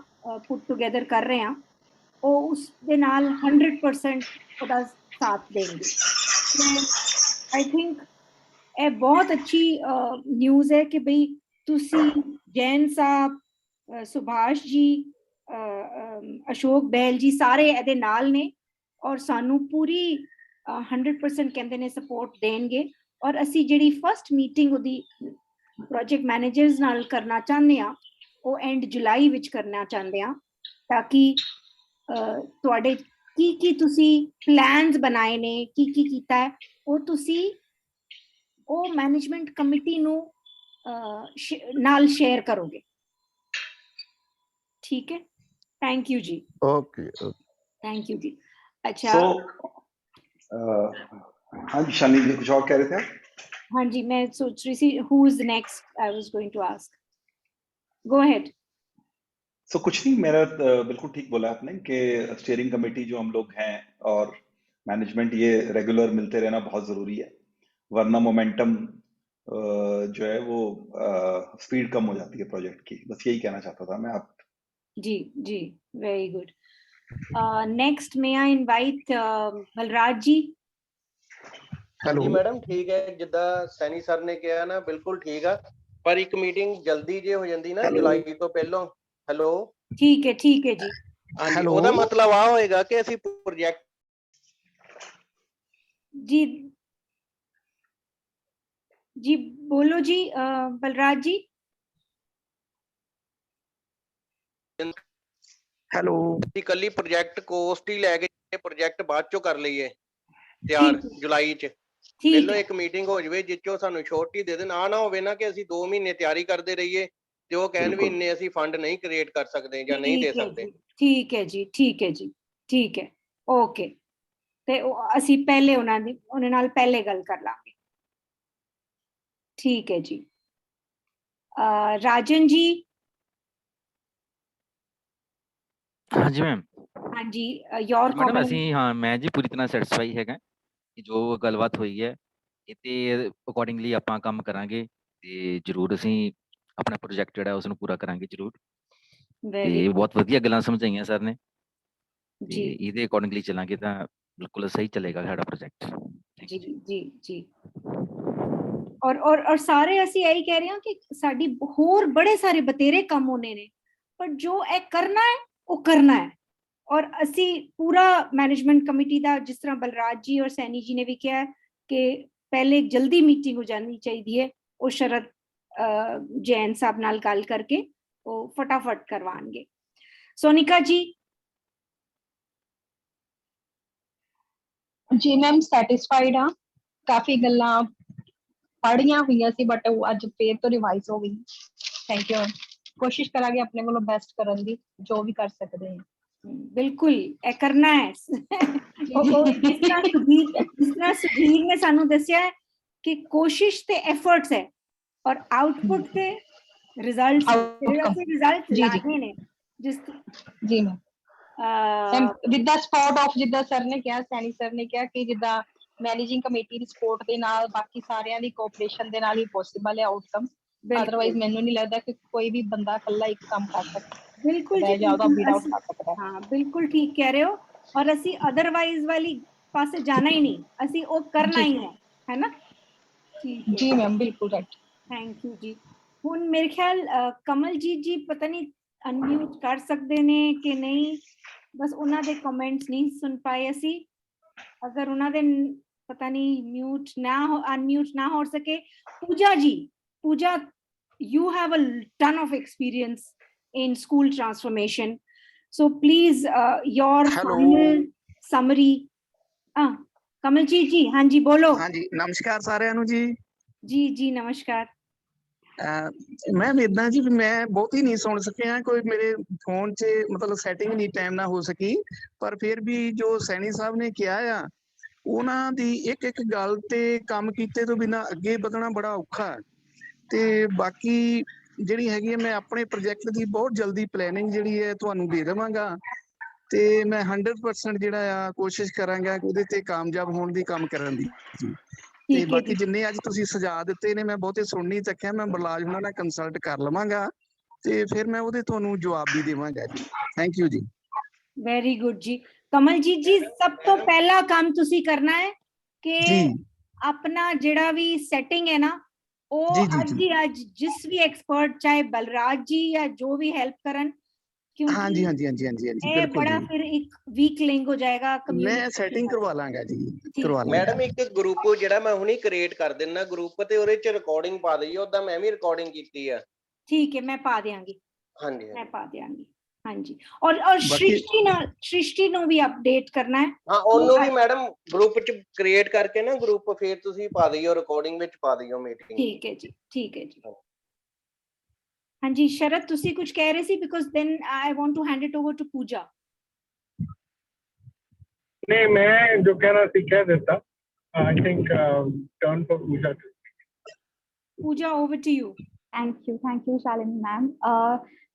ਪੁੱਟ ਟੂਗੇਦਰ ਕਰ ਰਹੇ ਹਾਂ, ਉਹ ਉਸ ਦੇ ਨਾਲ 100% ਉਹਦਾ ਸਾਥ ਦੇਣਗੇ। ਆਈ ਥਿੰਕ ਇਹ ਬਹੁਤ ਅੱਛੀ ਨਿਊਜ਼ ਹੈ ਕਿ ਬਈ ਤੁਸੀਂ ਜੈਨ ਸਾਹਿਬ, ਸੁਭਾਸ਼ ਜੀ, ਅਸ਼ੋਕ ਬਹਿਲ ਜੀ ਸਾਰੇ ਇਹਦੇ ਨਾਲ ਨੇ ਔਰ ਸਾਨੂੰ ਪੂਰੀ 100% ਕਹਿੰਦੇ ਨੇ ਸਪੋਰਟ ਦੇਣਗੇ। ਔਰ ਅਸੀਂ ਜਿਹੜੀ ਫਸਟ ਮੀਟਿੰਗ ਉਹਦੀ ਪ੍ਰੋਜੈਕਟ ਮੈਨੇਜਰਸ ਨਾਲ ਕਰਨਾ ਚਾਹੁੰਦੇ ਹਾਂ ਉਹ ਐਂਡ ਜੁਲਾਈ ਵਿੱਚ ਕਰਨਾ ਚਾਹੁੰਦੇ ਹਾਂ, ਤਾਂ ਕਿ ਤੁਹਾਡੇ ਕੀ ਤੁਸੀਂ ਪਲਾਨਸ ਬਣਾਏ ਨੇ, ਕੀ ਕੀਤਾ ਹੈ, ਉਹ ਤੁਸੀਂ ਉਹ ਮੈਨੇਜਮੈਂਟ ਕਮੇਟੀ ਨੂੰ ਨਾਲ ਸ਼ੇਅਰ ਕਰੋਗੇ। ठीक है, थैंक यू जी। ओके थैंक यू जी। अच्छा हाँ जी शालिनी जी कुछ और कह रहे थे आप? हाँ जी मैं सोच रही थी who is next, I was going to ask, go ahead. So कुछ नहीं, मेरा बिल्कुल ठीक बोला आपने कि स्टीयरिंग कमेटी जो हम लोग हैं और मैनेजमेंट ये रेगुलर मिलते रहना बहुत ज़रूरी है, वरना मोमेंटम जो है वो स्पीड कम हो जाती है प्रोजेक्ट की। बस यही कहना चाहता था मैं। आप जी जी very good. Next may I invite Balraj ji. ਹਾਂਜੀ ਮੈਡਮ ਠੀਕ ਹੈ, ਜਿੱਦਾਂ ਸੈਣੀ ਸਰ ਨੇ ਕਿਹਾ ਨਾ ਬਿਲਕੁਲ ਠੀਕ ਆ, ਪਰ ਇੱਕ ਮੀਟਿੰਗ ਜਲਦੀ ਜੇ ਹੋ ਜਾਂਦੀ ਨਾ ਜੁਲਾਈ ਤੋਂ ਪਹਿਲਾਂ। ਹੈਲੋ ਠੀਕ ਹੈ ਜੀ। ਹਾਂਜੀ ਉਹਦਾ ਮਤਲਬ ਆ ਹੋਏਗਾ ਕਿ ਅਸੀਂ ਪ੍ਰੋਜੈਕਟ जी बोलो जी बलराज जी। हेलो ਇਕੱਲੀ ਪ੍ਰੋਜੈਕਟ ਕੋਸਟ ਹੀ ਲੈ ਕੇ ਪ੍ਰੋਜੈਕਟ ਬਾਅਦ ਚੋਂ ਕਰ ਲਈਏ ਤਿਆਰ ਜੁਲਾਈ ਚ, ਪਹਿਲਾਂ ਇੱਕ ਮੀਟਿੰਗ ਹੋ ਜਾਵੇ ਜਿੱਚੋਂ ਸਾਨੂੰ ਛੋਟੀ ਦੇ ਦੇਣ। ਆ ਨਾ ਹੋਵੇ ਨਾ ਕਿ ਅਸੀਂ 2 ਮਹੀਨੇ ਤਿਆਰੀ ਕਰਦੇ ਰਹੀਏ ਤੇ ਉਹ ਕਹਿਣ ਵੀ ਇੰਨੇ ਅਸੀਂ ਫੰਡ ਨਹੀਂ ਕ੍ਰੀਏਟ ਕਰ ਸਕਦੇ ਜਾਂ ਨਹੀਂ ਦੇ ਸਕਦੇ। ਠੀਕ ਹੈ ਜੀ ਠੀਕ ਹੈ ਓਕੇ। ਤੇ ਅਸੀਂ ਪਹਿਲੇ ਉਹਨਾਂ ਨਾਲ ਪਹਿਲੇ ਗੱਲ ਕਰ ਲਾਂਗੇ। ठीक है जी। राजन जी। हाँ जी मैम। हाँ जी, योर ਮੈਡਮ कमेंट। ਅਸੀਂ ਹਾਂ ਮੈਂ ਜੀ ਪੂਰੀ ਤਰ੍ਹਾਂ ਸੈਟੀਸਫਾਈ ਹੈਗਾ ਕਿ ਜੋ ਗੱਲਬਾਤ ਹੋਈ ਹੈ ਇਹ ਤੇ ਅਕੋਰਡਿੰਗਲੀ ਆਪਾਂ ਕੰਮ ਕਰਾਂਗੇ ਤੇ ਜ਼ਰੂਰ ਅਸੀਂ ਆਪਣਾ ਪ੍ਰੋਜੈਕਟ ਜਿਹੜਾ ਉਸ ਨੂੰ ਪੂਰਾ ਕਰਾਂਗੇ ਜ਼ਰੂਰ। वेरी ਤੇ ਬਹੁਤ ਵਧੀਆ ਗੱਲਾਂ ਸਮਝਾਈਆਂ ਸਰ ਨੇ ਤੇ जी ਇਹਦੇ ਅਕੋਰਡਿੰਗਲੀ ਚੱਲਾਂਗੇ ਤਾਂ ਬਿਲਕੁਲ ਸਹੀ ਚੱਲੇਗਾ ਸਾਡਾ ਪ੍ਰੋਜੈਕਟ। जी जी जी। और ਸਾਰੇ ਅਸੀਂ ਇਹੀ ਕਹਿ ਰਹੇ ਹਾਂ ਕਿ ਸਾਡੀ ਹੋਰ ਬੜੇ ਸਾਰੇ ਬਤੇਰੇ ਕੰਮ ਹੋਣੇ ਨੇ, ਪਰ ਜੋ ਇਹ ਕਰਨਾ ਹੈ ਉਹ ਕਰਨਾ ਹੈ। ਔਰ ਅਸੀਂ ਪੂਰਾ ਮੈਨੇਜਮੈਂਟ ਕਮੇਟੀ ਦਾ, ਜਿਸ ਤਰ੍ਹਾਂ ਬਲਰਾਜ ਜੀ ਔਰ ਸੈਣੀ ਜੀ ਨੇ ਵੀ ਕਿਹਾ ਕਿ ਪਹਿਲੇ ਜਲਦੀ ਮੀਟਿੰਗ ਹੋ ਜਾਣੀ ਚਾਹੀਦੀ ਹੈ, ਉਹ ਸ਼ਰਤ ਜੈਨ ਸਾਹਿਬ ਨਾਲ ਗੱਲ ਕਰਕੇ ਉਹ ਫਟਾਫਟ ਕਰਵਾਉਣਗੇ। ਸੋਨਿਕਾ ਜੀ। ਜੀ ਮੈਮ ਸੈਟੀਸਫਾਈਡ ਹਾਂ, ਕਾਫੀ ਗੱਲਾਂ ਪੜ੍ਹੀਆਂ ਹੋਈਆਂ ਸੀ ਬਟ ਉਹ ਅੱਜ ਫੇਰ ਤੋਂ ਰਿਵਾਈਜ਼ ਹੋ ਗਈ। Thank you. ਕੋਸ਼ਿਸ਼ ਕਰਾਂਗੇ ਆਪਣੇ ਵੱਲੋਂ ਬੈਸਟ ਕਰਨ ਦੀ, ਜੋ ਵੀ ਕਰ ਸਕਦੇ ਹਾਂ। ਬਿਲਕੁਲ ਇਹ ਕਰਨਾ ਹੈ। ਜਿਸ ਤਰ੍ਹਾਂ ਸੁਧੀਰ ਨੇ ਸਾਨੂੰ ਦੱਸਿਆ ਹੈ ਕਿ ਕੋਸ਼ਿਸ਼ ਤੇ ਐਫਰਟਸ ਹੈ ਔਰ ਆਊਟਪੁੱਟ ਤੇ ਰਿਜ਼ਲਟ ਲਾਣੇ ਨੇ। ਜਿਸ ਜੀ ma'am with the support of, ਜਿੱਦਾਂ ਸਰ ਨੇ ਕਿਹਾ, ਸੈਣੀ ਸਰ ਨੇ ਕਿਹਾ ਕਿ ਜਿੱਦਾਂ ਮੈਨੇਜਿੰਗ ਕਮੇਟੀ ਦੀ ਸਪੋਰਟ ਦੇ ਨਾਲ, ਬਾਕੀ ਸਾਰਿਆਂ ਦੀ ਕੋਆਪਰੇਸ਼ਨ ਦੇ ਨਾਲ ਹੀ ਪੋਸੀਬਲ ਹੈ ਆਊਟਕਮ। ਅਦਰਵਾਈਜ਼ ਮੈਨੂੰ ਨਹੀਂ ਲੱਗਦਾ ਕਿ ਕੋਈ ਵੀ ਬੰਦਾ ਇਕੱਲਾ ਇੱਕ ਕੰਮ ਕਰ ਸਕਦਾ। ਬਿਲਕੁਲ ਜੀ, ਹਾਂ ਬਿਲਕੁਲ ਠੀਕ ਕਹਿ ਰਹੇ ਹੋ। ਔਰ ਅਸੀਂ ਅਦਰਵਾਈਜ਼ ਵਾਲੀ ਪਾਸੇ ਜਾਣਾ ਹੀ ਨਹੀਂ, ਅਸੀਂ ਉਹ ਕਰਨਾ ਹੀ ਹੈ ਨਾ। ਠੀਕ ਹੈ ਜੀ ਮੈਮ, ਬਿਲਕੁਲ ਰਾਈਟ। ਥੈਂਕ ਯੂ ਜੀ। ਹੁਣ ਮੇਰੇ ਖਿਆਲ ਕਮਲਜੀਤ ਜੀ ਪਤਾ ਨਹੀਂ ਅਨਮਿਊਟ ਕਰ ਸਕਦੇ ਨੇ ਕਿ ਨਹੀਂ, ਬਸ ਉਹਨਾਂ ਦੇ ਕਮੈਂਟਸ ਨਹੀਂ ਸੁਣ ਪਾਏ ਅਸੀਂ। ਅਗਰ ਉਹਨਾਂ ਦੇ ਪਤਾ ਨਹੀਂ ਮਿਊਟ ਨਾ ਹੋ, ਅਨਮਿਊਟ ਨਾ ਹੋ ਸਕੇ, ਪੂਜਾ ਜੀ, ਪੂਜਾ, you have a ton of experience in school transformation, so please your final summary। Kamaljeet जी, हाँ जी बोलो। हाँ जी, नमस्कार साਰਿਆਂ ਨੂੰ जी। जी जी नमस्कार। मैम इदा जी मैं बहुत ही नहीं सुन सकिया, कोई मेरे फोन च मतलब सैटिंग नहीं टाइम ना हो सकी, पर फिर भी जो सैनी साहब ने किया आ ਉਹਨਾਂ ਦੀ ਇੱਕ ਇੱਕ ਗੱਲ ਤੇ ਕੰਮ ਕੀਤੇ ਤੋਂ ਬਿਨਾਂ ਅੱਗੇ ਵਧਣਾ ਬੜਾ ਔਖਾ ਹੈ। ਤੇ ਬਾਕੀ ਜਿਹੜੀ ਹੈਗੀ ਹੈ, ਮੈਂ ਆਪਣੇ ਪ੍ਰੋਜੈਕਟ ਦੀ ਬਹੁਤ ਜਲਦੀ ਪਲੈਨਿੰਗ ਜਿਹੜੀ ਹੈ ਤੁਹਾਨੂੰ ਦੇ ਦੇਵਾਂਗਾ ਤੇ ਮੈਂ 100% ਜਿਹੜਾ ਆ ਕੋਸ਼ਿਸ਼ ਕਰਾਂਗਾ ਕਿ ਉਹਦੇ ਤੇ ਕਾਮਯਾਬ ਹੋਣ ਦੀ ਕੰਮ ਕਰਨ ਦੀ ਜੀ। ਤੇ ਬਾਕੀ ਜਿੰਨੇ ਅੱਜ ਤੁਸੀਂ ਸੁਝਾਅ ਦਿੱਤੇ ਨੇ ਮੈਂ ਬਹੁਤੇ ਸੁਣ ਨਹੀਂ ਚੱਕਿਆ, ਮੈਂ ਬਰਲਾਜ ਉਹਨਾਂ ਨਾਲ ਕੰਸਲਟ ਕਰ ਲਵਾਂਗਾ ਤੇ ਫਿਰ ਮੈਂ ਉਹਦੇ ਤੁਹਾਨੂੰ ਜਵਾਬ ਵੀ ਦੇਵਾਂਗਾ ਜੀ। ਥੈਂਕ ਯੂ ਜੀ। ਵੈਰੀ ਗੁੱਡ ਜੀ। ਕਮਲਜੀਤ ਜੀ, ਸਭ ਤੋਂ ਪਹਿਲਾ ਕੰਮ ਤੁਸੀਂ ਕਰਨਾ ਹੈ ਕਿ ਆਪਣਾ ਜਿਹੜਾ ਵੀ ਸੈਟਿੰਗ ਹੈ ਨਾ, ਉਹ ਅੱਜ ਹੀ ਅੱਜ ਜਿਸ ਵੀ ਐਕਸਪਰਟ, ਚਾਹੇ ਬਲਰਾਜ ਜੀ ਜਾਂ ਜੋ ਵੀ ਹੈਲਪ ਕਰਨ, क्योंकि हाँ जी हाँ जी हाँ जी हाँ जी हाँ जी बिल्कुल बड़ा फिर एक वीक लिंक हो जाएगा। मैं सेटिंग करवा लांगा जी, करवा लांगा। मैडम एक ग्रुप ਜਿਹੜਾ ਮੈਂ ਹੁਣੀ ਕ੍ਰੀਏਟ ਕਰ ਦਿੰਦਾ ਗਰੁੱਪ ਤੇ ਉਹਦੇ ਚ ਰਿਕਾਰਡਿੰਗ ਪਾ ਦਈਏ, ਉਹਦਾ ਮੈਂ ਵੀ ਰਿਕਾਰਡਿੰਗ ਕੀਤੀ ਆ। ठीक है, मैं पा देंगी। हाँ जी मैं पा देंगी। हाँ जी। और सृष्टि ਨੂੰ ਵੀ ਅਪਡੇਟ ਕਰਨਾ ਹੈ। ਹਾਂ, ਉਹਨੂੰ ਵੀ ਮੈਡਮ ਗਰੁੱਪ ਚ ਕ੍ਰੀਏਟ ਕਰਕੇ ਨਾ ਗਰੁੱਪ ਫਿਰ ਤੁਸੀਂ ਪਾ ਦਿਓ, ਰਿਕਾਰਡਿੰਗ ਵਿੱਚ ਪਾ ਦਿਓ ਮੀਟਿੰਗ। ਠੀਕ ਹੈ ਜੀ, ਠੀਕ ਹੈ ਜੀ। हाँ जी शरद, तुसी कुछ कह रहे सी, because then I want to hand it over to Pooja। नहीं, मैं जो कहना सी कह देता। I think turn for Pooja। Pooja, over to you। Thank you Shalini ma'am.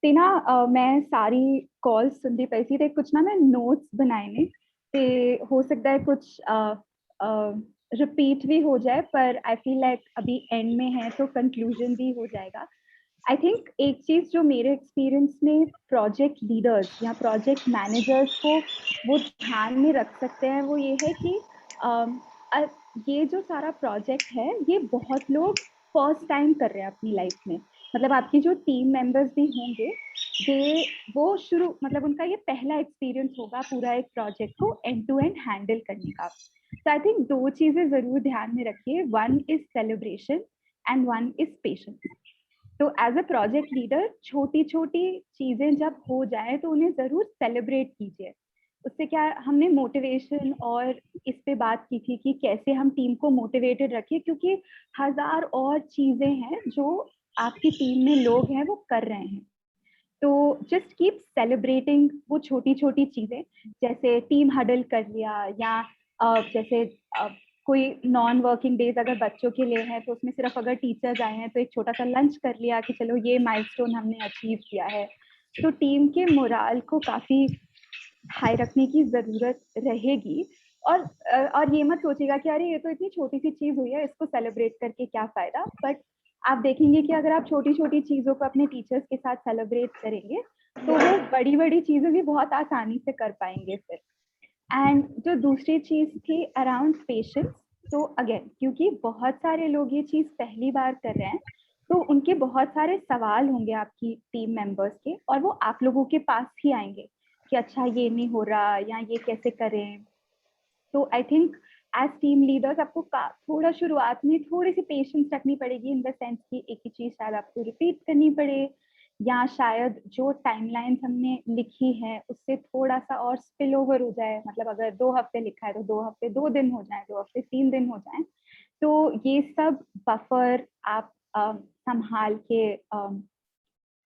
ते ना मैं सारी कॉल्स सुनती पई सी ते कुछ ना मैं नोट्स बनाए ने, ते हो सकता है कुछ रिपीट भी हो जाए, पर आई फील लाइक अभी एंड में है तो कंक्लूजन भी हो जाएगा। आई थिंक एक चीज जो मेरे एक्सपीरियंस में प्रोजेक्ट लीडर्स या प्रोजेक्ट मैनेजर्स को वो ध्यान में रख सकते हैं, वो ये है कि ये जो सारा प्रोजेक्ट है ये बहुत लोग फर्स्ट टाइम कर रहे हैं अपनी लाइफ में। मतलब आपकी जो टीम मेंबर्स भी होंगे वो शुरू, मतलब उनका ये पहला एक्सपीरियंस होगा पूरा एक प्रोजेक्ट को एंड टू एंड हैंडल करने का। तो आई थिंक दो चीजें जरूर ध्यान में रखिए, one is celebration and one is patience. तो एज अ प्रोजेक्ट लीडर छोटी छोटी चीजें जब हो जाए तो उन्हें जरूर सेलिब्रेट कीजिए। उससे क्या, हमने मोटिवेशन और इस पे बात की थी कि कैसे हम टीम को मोटिवेटेड रखें, क्योंकि 1000 और चीजें हैं जो आपकी टीम में लोग हैं वो कर रहे हैं। तो जस्ट कीप सेलिब्रेटिंग वो छोटी छोटी चीजें, जैसे टीम हडल कर लिया, या जैसे कोई नॉन वर्किंग डेज अगर बच्चों के लिए है तो उसमें सिर्फ अगर टीचर्स आए हैं तो एक छोटा सा लंच कर लिया कि चलो ये माइलस्टोन हमने अचीव किया है। तो टीम के मोराल को काफी हाई रखने की जरूरत रहेगी। और ये मत सोचिएगा कि अरे ये तो इतनी छोटी सी चीज हुई है, इसको सेलिब्रेट करके क्या फायदा। बट आप देखेंगे कि अगर आप छोटी छोटी चीजों को अपने टीचर्स के साथ सेलिब्रेट करेंगे तो वो बड़ी बड़ी चीजें भी बहुत आसानी से कर पाएंगे फिर। एंड जो दूसरी चीज थी अराउंड पेशेंस, तो अगेन क्योंकि बहुत सारे लोग ये चीज पहली बार कर रहे हैं तो उनके बहुत सारे सवाल होंगे आपकी टीम मेंबर्स के, और वो आप लोगों के पास ही आएंगे कि अच्छा ये नहीं हो रहा या ये कैसे करें। तो I think as team leaders आपको थोड़ा शुरुआत में थोड़ी सी पेशेंस रखनी पड़ेगी, इन द सेंस कि एक ही चीज शायद आपको रिपीट करनी पड़े, या शायद जो टाइमलाइंस हमने लिखी है उससे थोड़ा सा और स्पिल ओवर हो जाए। मतलब अगर 2 हफ्ते लिखा है तो 2 हफ्ते 2 दिन हो जाए, 2 हफ्ते 3 दिन हो जाए। तो ये सब बफर आप संभाल के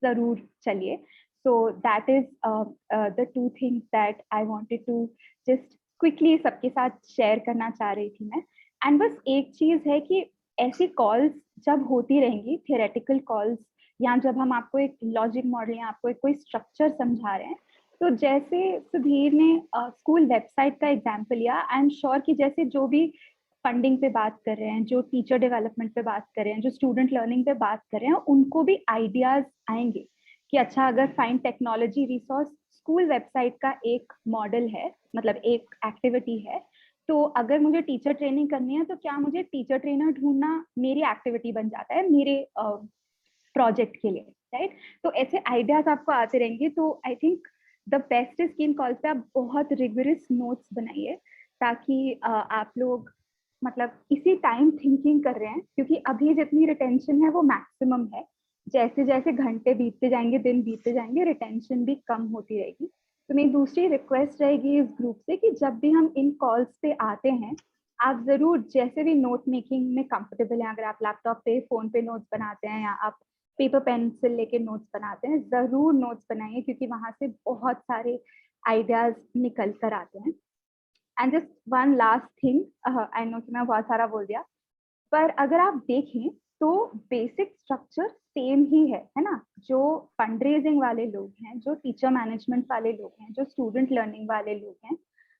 जरूर चलिए। So that is the 2 things that I wanted to just quickly सबके साथ शेयर करना चाह रही थी मैं। एंड बस एक चीज है कि ऐसी कॉल्स जब होती रहेंगी, थियोरेटिकल कॉल्स, या जब हम आपको एक लॉजिक मॉडल या आपको एक कोई स्ट्रक्चर समझा रहे हैं, तो जैसे सुधीर ने स्कूल वेबसाइट का एग्जाम्पल लिया, आई एम श्योर कि जैसे जो भी फंडिंग पे बात कर रहे हैं, जो टीचर डेवलपमेंट पे बात कर रहे हैं, जो स्टूडेंट लर्निंग पे बात कर रहे हैं, उनको भी आइडियाज आएंगे कि अच्छा अगर find technology resource school website का एक मॉडल है, मतलब एक एक्टिविटी है, तो अगर मुझे टीचर ट्रेनिंग करनी है तो क्या मुझे टीचर ट्रेनर ढूंढना मेरी एक्टिविटी बन जाता है मेरे प्रोजेक्ट के लिए, राइट। तो ऐसे आइडियाज आपको आते रहेंगे। तो I think the best is कि इन कॉल्स पे आप बहुत रिगरस नोट्स बनाइए, ताकि आप लोग मतलब इसी टाइम थिंकिंग कर रहे हैं, क्योंकि अभी जितनी रिटेंशन है वो मैक्सिमम है। जैसे जैसे घंटे बीतते जाएंगे, दिन बीतते जाएंगे, रिटेंशन भी कम होती रहेगी। तो मेरी दूसरी रिक्वेस्ट रहेगी इस ग्रुप से कि जब भी हम इन कॉल्स पे आते हैं, आप जरूर जैसे भी नोट मेकिंग में कंफर्टेबल हैं, अगर आप लैपटॉप पे फोन पे नोट्स बनाते हैं या आप पेपर पेंसिल लेके नोट्स बनाते हैं, जरूर नोट्स बनाइए, क्योंकि वहां से बहुत सारे आइडियाज निकल कर आते हैं। And just one last thing, I know कि मैं बहुत सारा बोल दिया, पर अगर आप देखें तो बेसिक स्ट्रक्चर सेम ही है ना। जो फंड रेजिंग वाले लोग हैं, जो टीचर मैनेजमेंट वाले लोग हैं, जो स्टूडेंट लर्निंग वाले लोग हैं,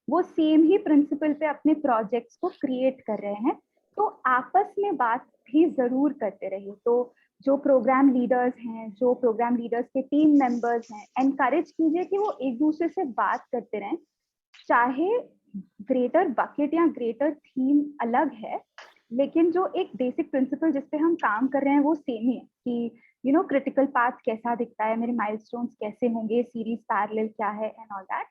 वो सेम ही प्रिंसिपल पे अपने प्रोजेक्ट्स को क्रिएट कर रहे हैं। तो आपस में बात भी जरूर करते रहिए। तो जो प्रोग्राम लीडर्स हैं, जो प्रोग्राम लीडर्स के टीम मेंबर्स हैं, एनकरेज कीजिए कि वो एक दूसरे से बात करते रहें। चाहे ग्रेटर बकेट या ग्रेटर थीम अलग है, लेकिन जो एक बेसिक प्रिंसिपल जिस पे हम काम कर रहे हैं वो सेम ही है कि यू नो क्रिटिकल पाथ कैसा दिखता है, मेरे माइलस्टोन्स कैसे होंगे, सीरीज पैरेलल क्या है एंड ऑल दैट।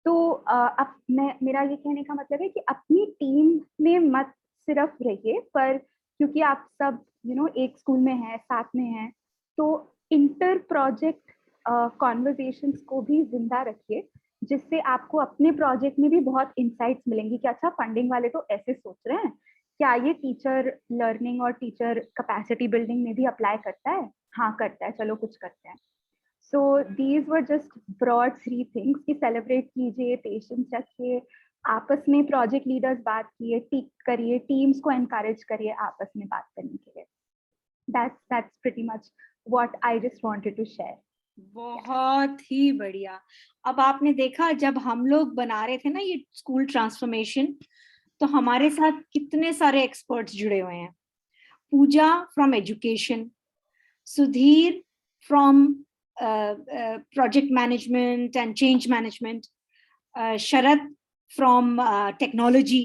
तो अब मेरा ये कहने का मतलब है कि अपनी टीम में मत सिर्फ रहिए, पर क्योंकि आप सब एक स्कूल में हैं, साथ में हैं, तो इंटर प्रोजेक्ट कॉन्वर्जेशंस को भी जिंदा रखिए, जिससे आपको अपने प्रोजेक्ट में भी बहुत इंसाइट्स मिलेंगी कि अच्छा फंडिंग वाले तो ऐसे सोच रहे हैं, क्या ये टीचर लर्निंग और टीचर कैपेसिटी बिल्डिंग में भी अप्लाई करता है? हाँ करता है, चलो कुछ करते हैं। So these were just broad 3 things कि सेलिब्रेट कीजिए, पेशेंस रखिए, आपस में प्रोजेक्ट लीडर्स बात करिए, टीम्स को एनकरेज करिए आपस में बात करने के लिए। That's pretty much what I just wanted to share. बहुत ही बढ़िया। अब आपने देखा जब हम लोग बना रहे थे ना ये स्कूल ट्रांसफॉर्मेशन, तो हमारे साथ कितने सारे एक्सपर्ट्स जुड़े हुए हैं। Pooja from education, Sudhir from project management and change management, Sharad from technology.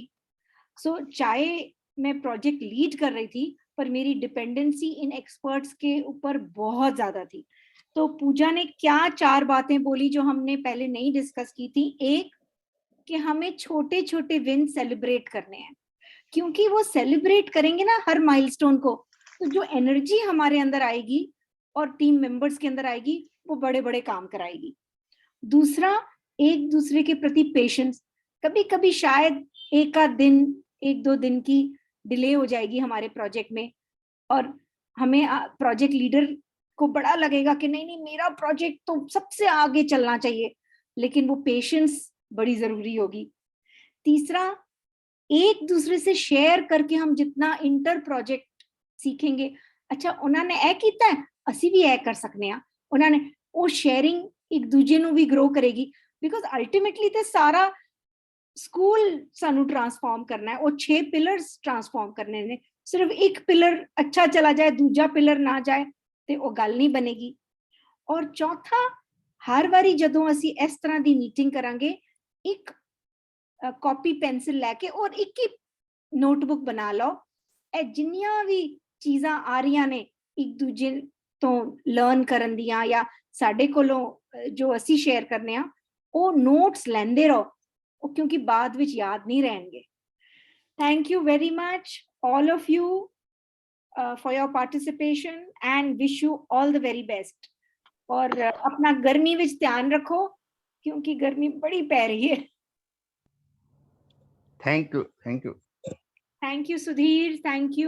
So चाहे मैं प्रोजेक्ट लीड कर रही थी, पर मेरी डिपेंडेंसी इन एक्सपर्ट्स के ऊपर बहुत ज्यादा थी। तो पूजा ने क्या 4 बातें बोली जो हमने पहले नहीं डिस्कस की थी। एक, कि हमें छोटे छोटे विन सेलिब्रेट करने हैं, क्योंकि वो सेलिब्रेट करेंगे ना हर माइलस्टोन को, तो जो एनर्जी हमारे अंदर आएगी और टीम मेंबर्स के अंदर आएगी, वो बड़े बड़े काम कराएगी। दूसरा, एक दूसरे के प्रति पेशेंस। कभी कभी शायद 1-2 दिन की डिले हो जाएगी हमारे प्रोजेक्ट में, और हमें प्रोजेक्ट लीडर को बड़ा लगेगा कि नहीं मेरा प्रोजेक्ट तो सबसे आगे चलना चाहिए, लेकिन वो पेशेंस बड़ी जरूरी होगी। तीसरा, एक दूसरे से शेयर करके हम जितना इंटर प्रोजेक्ट सीखेंगे, अच्छा उन्होंने ए कीता है, असी भी ए कर सकते हैं, उन्होंने वो शेयरिंग एक दूजे ਨੂੰ भी ग्रो करेगी। बिकॉज अल्टीमेटली तो सारा स्कूल सानू ट्रांसफॉर्म करना है, और 6 पिलर्स ट्रांसफॉर्म करने ने। सिर्फ एक पिलर अच्छा चला जाए, दूजा पिलर ना जाए ते वो गल नहीं बनेगी। और चौथा, हर वारी जदों असी इस तरह दी मीटिंग करांगे, एक कॉपी पेंसिल लैके और एक ही नोटबुक बना लो, ए जिन्नियां भी चीज़ां आ रही ने एक दूजे तो लर्न करन दियां या साडे कोलों जो असी शेयर करने आ, वो नोट्स लेंदे रहो, क्योंकि बाद विच याद नहीं रहेंगे। Thank you very much all of you for your participation and wish you all the very best। और अपना गर्मी विच ध्यान रखो, क्योंकि गर्मी बड़ी पै रही है। Thank you thank you Sudhir, thank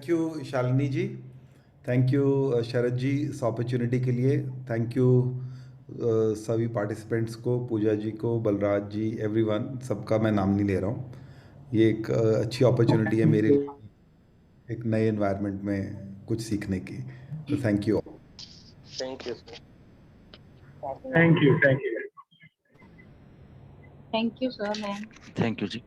you Shalini ji, thank you Sharad ji इस अपॉर्चुनिटी के लिए। थैंक यू सभी पार्टिसिपेंट्स को, पूजा जी को, बलराज जी, एवरीवन, सबका मैं नाम नहीं ले रहा हूँ। ये एक अच्छी अपॉर्चुनिटी है मेरे लिए, एक नए एनवायरनमेंट में कुछ सीखने की। तो thank you. Thank you. Thank you thank you sir ma'am. Thank you ji.